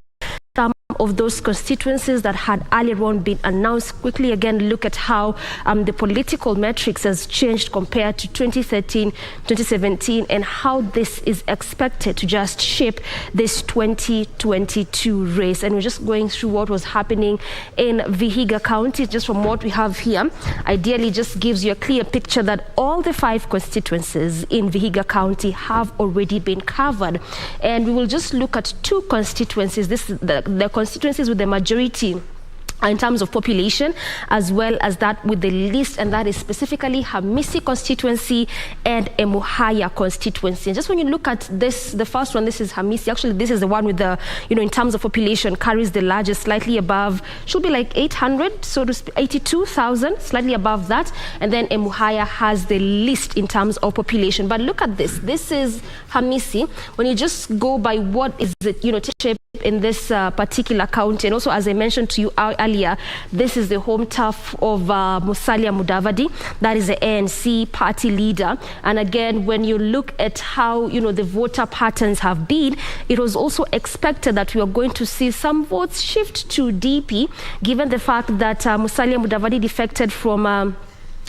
some of those constituencies that had earlier on been announced. Quickly again look at how the political metrics has changed compared to 2013, 2017, and how this is expected to just shape this 2022 race. And we're just going through what was happening in Vihiga County. Just from what we have here, ideally just gives you a clear picture that all the 5 constituencies in Vihiga County have already been covered. And we will just look at 2 constituencies. This is the constituencies with the majority in terms of population, as well as that with the least, and that is specifically Hamisi constituency and Emuhaya constituency. And just when you look at this, the first one, this is Hamisi. Actually, this is the one with the, in terms of population, carries the largest, slightly above, should be like 800, so to speak, 82,000, slightly above that. And then Emuhaya has the least in terms of population. But look at this. This is Hamisi. When you just go by what is it, shape in this particular county, and also as I mentioned to you earlier, this is the home turf of Musalia Mudavadi. That is the ANC party leader. And again, when you look at how the voter patterns have been, it was also expected that we are going to see some votes shift to DP, given the fact that Musalia Mudavadi defected from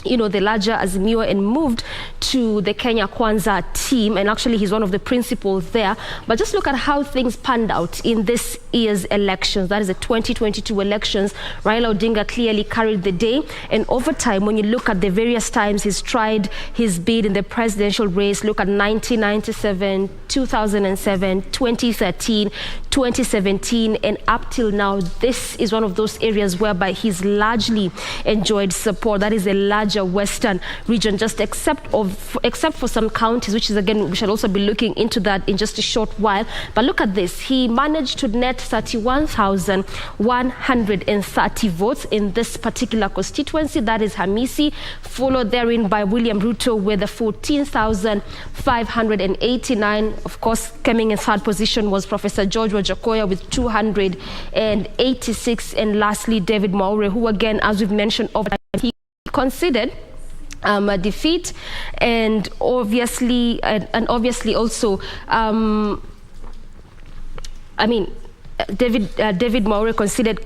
the larger Azimio and moved to the Kenya Kwanza team, and actually he's one of the principals there. But just look at how things panned out in this year's elections. That is the 2022 elections. Raila Odinga clearly carried the day, and over time, when you look at the various times he's tried his bid in the presidential race, look at 1997, 2007, 2013, 2017, and up till now, this is one of those areas whereby he's largely enjoyed support. That is a large western region, just except for some counties, which is again we shall also be looking into that in just a short while. But look at this, he managed to net 31,130 votes in this particular constituency. That is Hamisi, followed therein by William Ruto with the 14,589. Of course, coming in third position was Professor George Wajakoya with 286, and lastly David Maure, who again, as we've mentioned, he conceded a defeat, and obviously also David Maure considered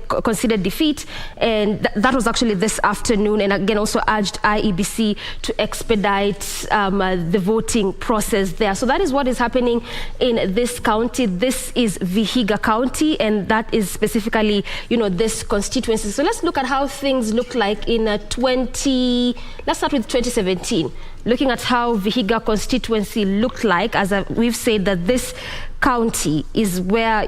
defeat, and that was actually this afternoon, and again also urged IEBC to expedite the voting process there. So that is what is happening in this county. This is Vihiga County, and that is specifically this constituency. So let's look at how things look like in let's start with 2017. Looking at how Vihiga constituency looked like, as we've said that this county is where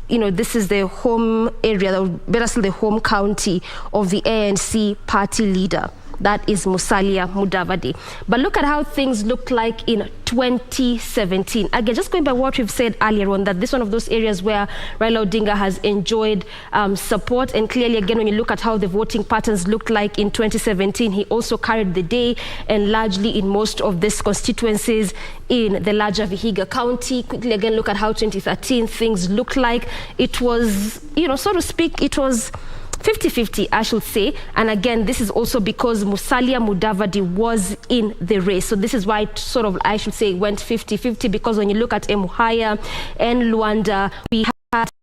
this is the home area, or better still the home county of the ANC party leader. That is Musalia Mudavadi. But look at how things look like in 2017. Again, just going by what we've said earlier on, that this is one of those areas where Raila Odinga has enjoyed support. And clearly, again, when you look at how the voting patterns looked like in 2017, he also carried the day, and largely in most of these constituencies in the larger Vihiga County. Quickly, again, look at how 2013 things looked like. It was, so to speak, it was 50-50, I should say. And again, this is also because Musalia Mudavadi was in the race. So this is why it sort of, I should say, went 50-50, because when you look at Emuhaya and Luanda, we had,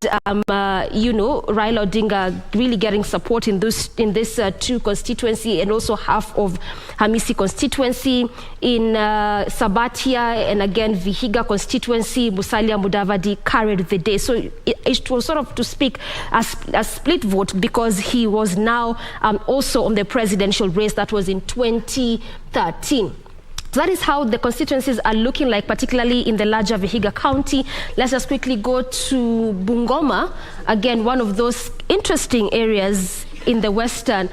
Raila Odinga really getting support in this two constituency, and also half of Hamisi constituency. In Sabatia and again Vihiga constituency, Musalia Mudavadi carried the day. So it was sort of, to speak, a split vote, because he was now also on the presidential race that was in 2013. So that is how the constituencies are looking like, particularly in the larger Vihiga County. Let's just quickly go to Bungoma. Again, one of those interesting areas in the western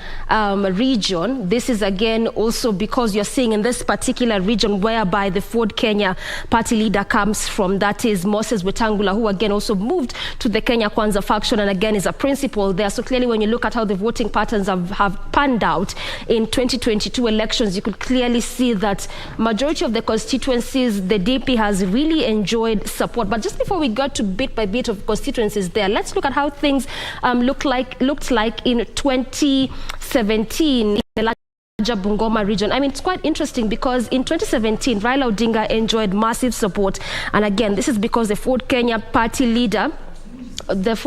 region. This is again also because you're seeing in this particular region whereby the Ford Kenya party leader comes from, that is Moses Wetangula, who again also moved to the Kenya Kwanza faction and again is a principal there. So clearly when you look at how the voting patterns have panned out in 2022 elections, you could clearly see that majority of the constituencies, the DP has really enjoyed support. But just before we got to bit by bit of constituencies there, let's look at how things looked like in 2017 in the larger Bungoma region. I mean, it's quite interesting because in 2017, Raila Odinga enjoyed massive support. And again, this is because the Ford Kenya party leader, was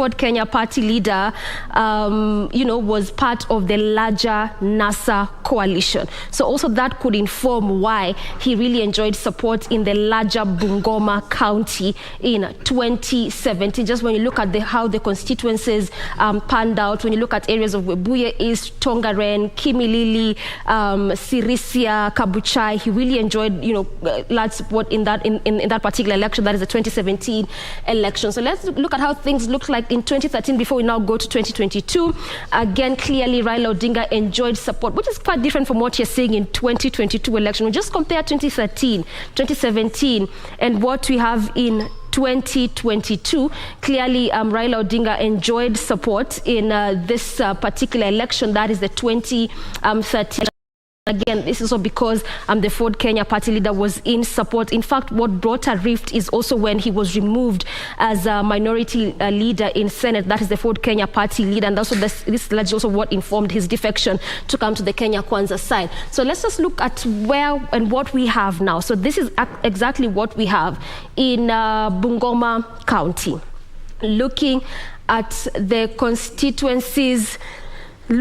part of the larger NASA coalition. So also that could inform why he really enjoyed support in the larger Bungoma County in 2017. Just when you look at how the constituencies panned out, when you look at areas of Webuye East, Tongaren, Kimilili, Sirisia, Kabuchai, he really enjoyed, large support in that particular election. That is the 2017 election. So let's look at how things looked like in 2013 before we now go to 2022. Again, clearly Raila Odinga enjoyed support, which is quite different from what you're seeing in 2022 election. We just compare 2013, 2017, and what we have in 2022. Clearly, Raila Odinga enjoyed support in this particular election. That is the 2013. Again, this is also because the Ford Kenya party leader was in support. In fact, what brought a rift is also when he was removed as a minority leader in Senate. That is the Ford Kenya party leader. And also this is also what informed his defection to come to the Kenya Kwanza side. So let's just look at where and what we have now. So this is exactly what we have in Bungoma County. Looking at the constituencies, and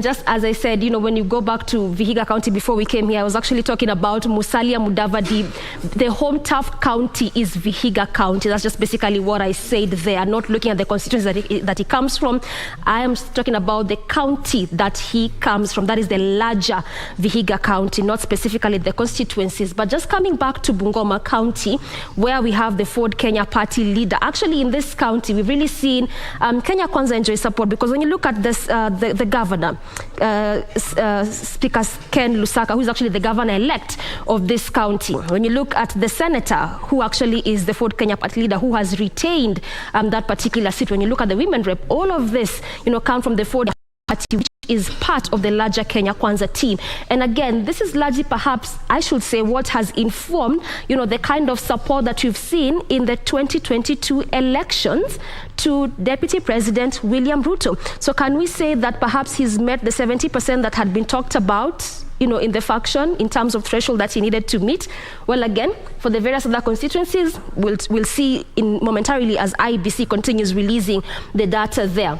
just as I said, when you go back to Vihiga County before we came here, I was actually talking about Musalia Mudavadi. The home turf county is Vihiga County. That's just basically what I said there. Not looking at the constituency that he comes from. I am talking about the county that he comes from. That is the larger Vihiga County, not specifically the constituencies. But just coming back to Bungoma County, where we have the Ford Kenya party leader. Actually, in this county, we've really seen Kenya Kwanza enjoy support, because when you look at this, the governor, Speaker Ken Lusaka, who is actually the governor-elect of this county. When you look at the senator, who actually is the Ford Kenya party leader, who has retained that particular seat. When you look at the women rep, all of this, come from the Ford party, which is part of the larger Kenya Kwanza team. And again, this is largely, perhaps, I should say, what has informed, the kind of support that we've seen in the 2022 elections to Deputy President William Ruto. So can we say that perhaps he's met the 70% that had been talked about, in the faction, in terms of threshold that he needed to meet? Well, again, for the various other constituencies, we'll see momentarily as IEBC continues releasing the data there.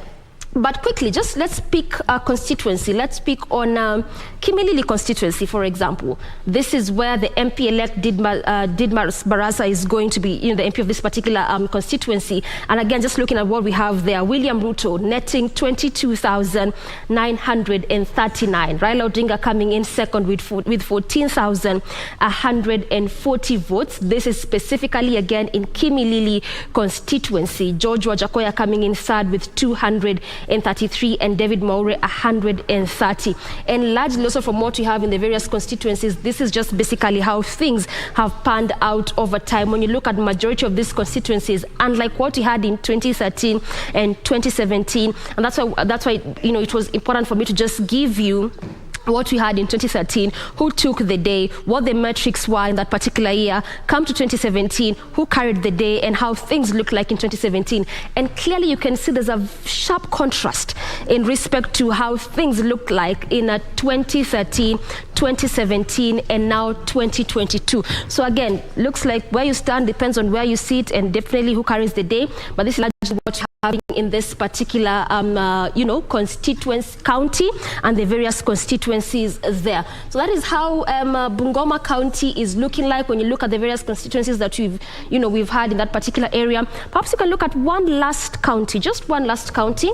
But quickly, just let's pick a constituency. Let's pick on Kimilili constituency, for example. This is where the MP-elect Didmas Barasa is going to be, the MP of this particular constituency. And again, just looking at what we have there, William Ruto netting 22,939. Raila Odinga coming in second with 14,140 votes. This is specifically, again, in Kimilili constituency. George Wajakoya coming in third with 233, and David Maure 130. And largely also from what we have in the various constituencies, this is just basically how things have panned out over time. When you look at the majority of these constituencies, unlike what we had in 2013 and 2017, and that's why it was important for me to just give you what we had in 2013, who took the day, what the metrics were in that particular year, come to 2017, who carried the day, and how things look like in 2017. And clearly you can see there's a sharp contrast in respect to how things look like in 2013, 2017, and now 2022. So again, looks like where you stand depends on where you sit and definitely who carries the day. But this is largely what having in this particular constituency county and the various constituencies there. So that is how Bungoma County is looking like when you look at the various constituencies that we've had in that particular area. Perhaps you can look at one last county, just one last county,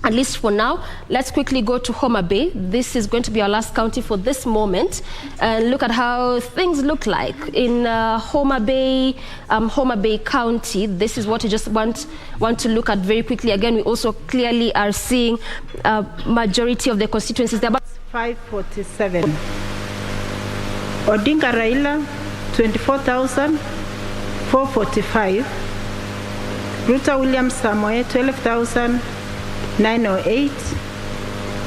at least for now. Let's quickly go to Homa Bay. This is going to be our last county for this moment, and look at how things look like in Homa Bay County. This is what I just want to look at very quickly. Again, we also clearly are seeing majority of the constituencies there. 547. Odinga Raila 24,445. Ruta William Samoe 12,908.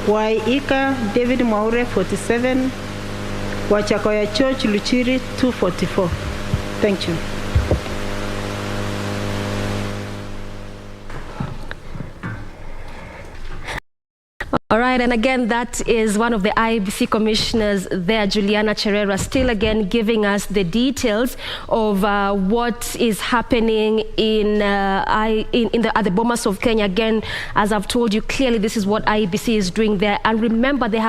Waika David Mwaure 47. Wachakoya Church Luchiri 244. Thank you. All right, and again, that is one of the IEBC commissioners there, Juliana Cherera, still again giving us the details of what is happening at the Bomas of Kenya. Again, as I've told you, clearly this is what IEBC is doing there. And remember, they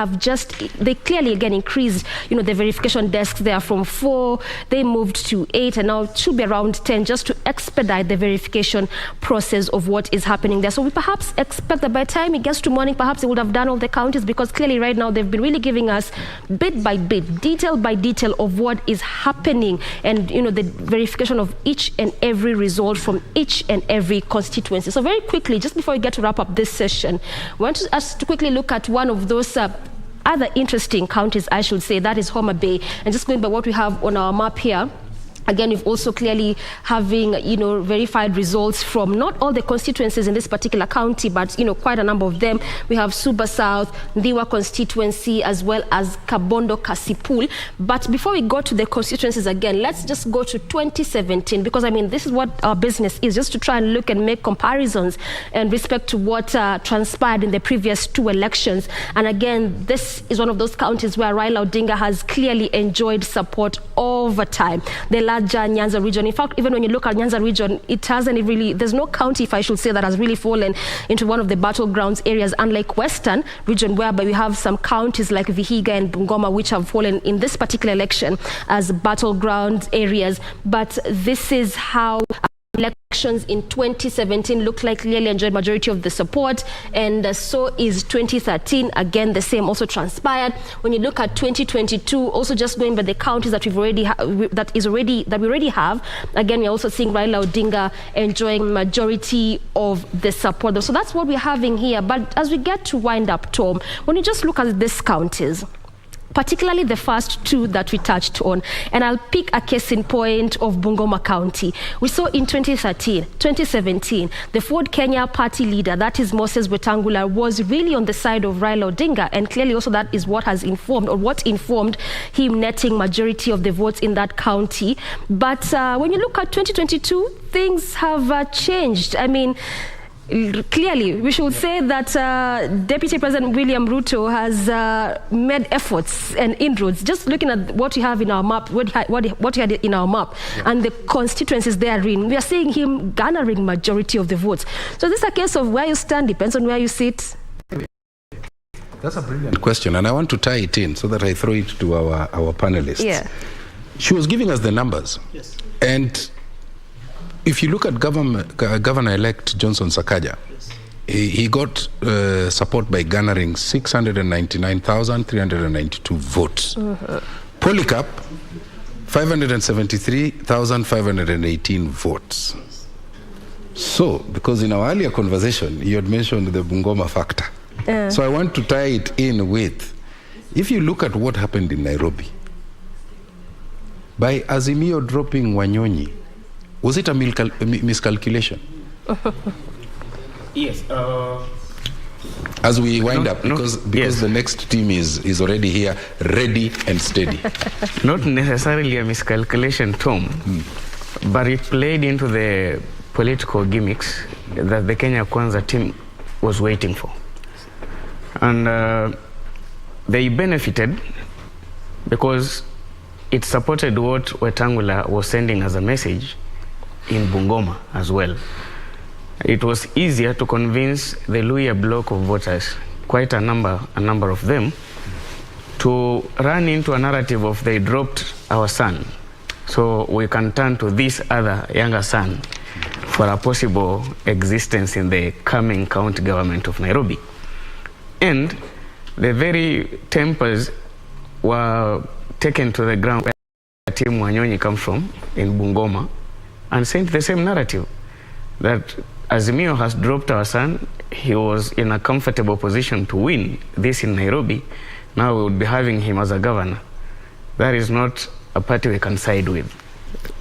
clearly again increased, the verification desks there from 4, they moved to 8, and now it should be around 10, just to expedite the verification process of what is happening there. So we perhaps expect that by the time it gets to morning, perhaps it would have done all the counties, because clearly right now they've been really giving us bit by bit, detail by detail of what is happening, and the verification of each and every result from each and every constituency. So very quickly, just before we get to wrap up this session, I want us to quickly look at one of those other interesting counties, I should say, that is Homa Bay. And just going by what we have on our map here, again, we've also clearly having, verified results from not all the constituencies in this particular county, but, quite a number of them. We have Suba South, Ndiwa constituency, as well as Kabondo Kasipul. But before we go to the constituencies again, let's just go to 2017, because, this is what our business is, just to try and look and make comparisons in respect to what transpired in the previous 2 elections. And again, this is one of those counties where Raila Odinga has clearly enjoyed support over time. The larger Nyanza region. In fact, even when you look at Nyanza region, it hasn't really, there's no county, if I should say, that has really fallen into one of the battlegrounds areas, unlike Western region, whereby we have some counties like Vihiga and Bungoma, which have fallen in this particular election as battleground areas. But this is how elections in 2017 looked like clearly enjoyed majority of the support, and so is 2013. Again, the same also transpired. When you look at 2022, also just going by the counties that we already have, again, we're also seeing Raila Odinga enjoying majority of the support. So that's what we're having here. But as we get to wind up, Tom, when you just look at these counties, particularly the first 2 that we touched on. And I'll pick a case in point of Bungoma County. We saw in 2013, 2017, the Ford Kenya party leader, that is Moses Wetangula, was really on the side of Raila Odinga. And clearly also that is what informed him netting majority of the votes in that county. But when you look at 2022, things have changed. Clearly, we should say that Deputy President William Ruto has made efforts and inroads. Just looking at what we have in our map, what we had in our map, and the constituencies therein, we are seeing him garnering majority of the votes. So this is a case of where you stand depends on where you sit. That's a brilliant question, and I want to tie it in so that I throw it to our panelists. Yeah. She was giving us the numbers. Yes. And if you look at Governor-elect Johnson Sakaja, yes, he got support by garnering 699,392 votes. Polycarp, 573,518 votes. So, because in our earlier conversation, you had mentioned the Bungoma factor. So I want to tie it in with, if you look at what happened in Nairobi, by Azimio dropping Wanyonyi, was it a miscalculation? Yes. As we wind up, because yes. the next team is already here, ready and steady. Not necessarily a miscalculation, Tom, but it played into the political gimmicks that the Kenya Kwanza team was waiting for. And they benefited because it supported what Wetangula was sending as a message in Bungoma as well. It was easier to convince the Luhya bloc of voters, quite a number of them, to run into a narrative of they dropped our son, so we can turn to this other younger son for a possible existence in the coming county government of Nairobi. And the very tempers were taken to the ground where Tim Wanyonyi comes from, in Bungoma, and sent the same narrative, that Azimio has dropped our son. He was in a comfortable position to win this in Nairobi. Now we would be having him as a governor. That is not a party we can side with.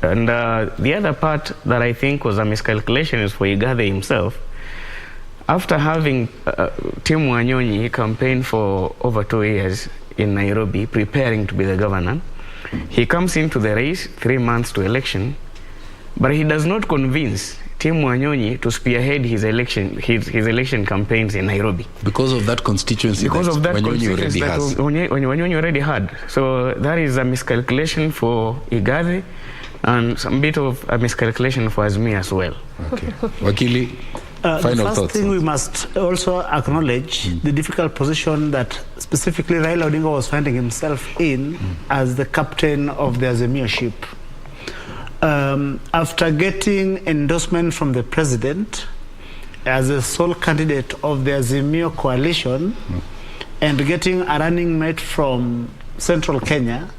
And the other part that I think was a miscalculation is for Igathe himself. After having Tim Wanyonyi campaign for over 2 years in Nairobi, preparing to be the governor, he comes into the race 3 months to election, but he does not convince Tim Wanyonyi to spearhead his election campaigns in Nairobi. Because of that constituency Wanyonyi already had. So that is a miscalculation for Igathe and some bit of a miscalculation for Azmi as well. Okay. Wakili, final the first thoughts. thing we must also acknowledge the difficult position that specifically Raila Odinga was finding himself in as the captain of the Azimio ship. After getting endorsement from the president as a sole candidate of the Azimio coalition and getting a running mate from central Kenya,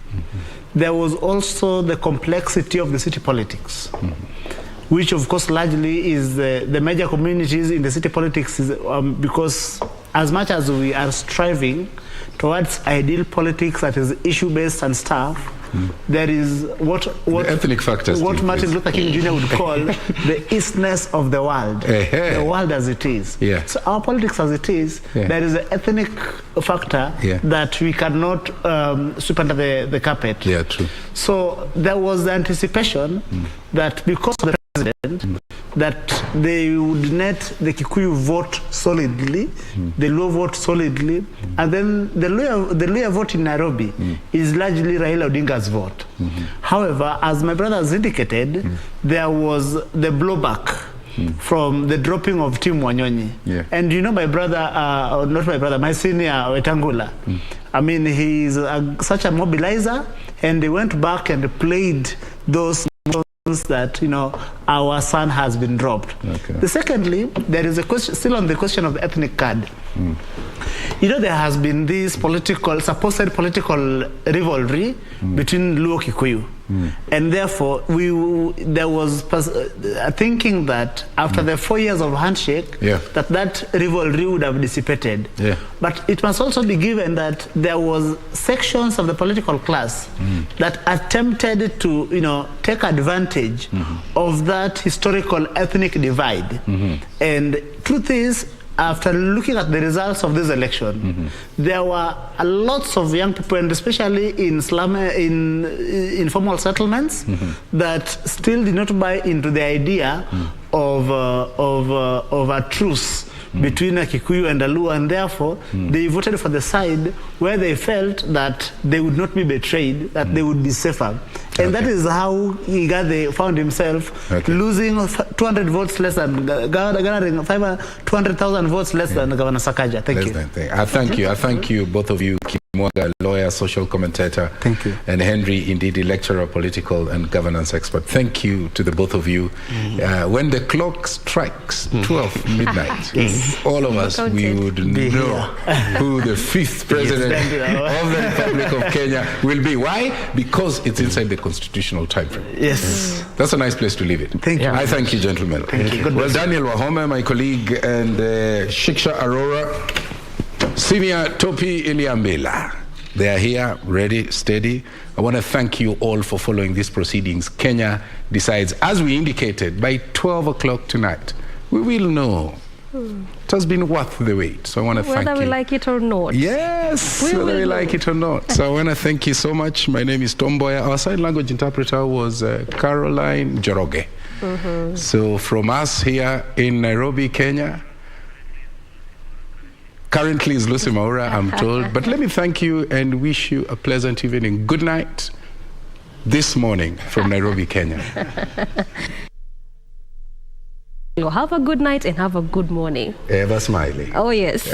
there was also the complexity of the city politics, which of course largely is the major communities in the city politics is, because as much as we are striving towards ideal politics that is issue-based and stuff, there is what ethnic factors, what Martin Luther King Jr. would call the Eastness of the world, the world as it is. Yeah. So our politics as it is, there is an ethnic factor that we cannot sweep under the carpet. Yeah, true. So there was the anticipation that because of the president, that they would net the Kikuyu vote solidly, the Luo vote solidly, and then the Luhya vote in Nairobi is largely Raila Odinga's vote. However, as my brother has indicated, there was the blowback from the dropping of Tim Wanyonyi. And you know my brother, not my brother, my senior Wetangula, I mean, he's such a mobilizer, and they went back and played those that, you know, our son has been dropped. The secondly, there is a question still on the question of the ethnic card. You know, there has been this supposed political rivalry between Luo Kikuyu, and therefore there was thinking that after the 4 years of handshake, that rivalry would have dissipated. But it must also be given that there was sections of the political class that attempted to, you know, take advantage of that historical ethnic divide. And truth is, after looking at the results of this election, there were lots of young people, and especially in slum, in informal settlements, that still did not buy into the idea of a truce between a Kikuyu and a Luo, and therefore they voted for the side where they felt that they would not be betrayed, that they would be safer. And that is how Igathe found himself losing 200 votes less than, garnering 200,000 votes less than Governor Sakaja. Thank you. I thank you, both of you. Kimwaga, lawyer, social commentator. Thank you. And Henry, indeed, electoral, political and governance expert. Thank you to the both of you. When the clock strikes 12 midnight, all of us, we would know who the 5th president of the Republic of Kenya will be. Why? Because it's inside the constitutional time frame. Yes. That's a nice place to leave it. Thank you. I thank you, gentlemen. Thank you. Well, Daniel Wahome, my colleague, and Shiksha Arora, Senior Topi Iliambela. They are here, ready, steady. I want to thank you all for following these proceedings. Kenya decides, as we indicated, by 12 o'clock tonight, we will know It has been worth the wait. So I want to thank you. Whether we like it or not. Yes, whether we like it or not. So I want to thank you so much. My name is Tom Boya. Our sign language interpreter was Caroline Joroge. So from us here in Nairobi, Kenya, currently is Lucy Maura, I'm told. But let me thank you and wish you a pleasant evening. Good night this morning from Nairobi, Kenya. Have a good night and have a good morning. Ever smiling. Oh, yes.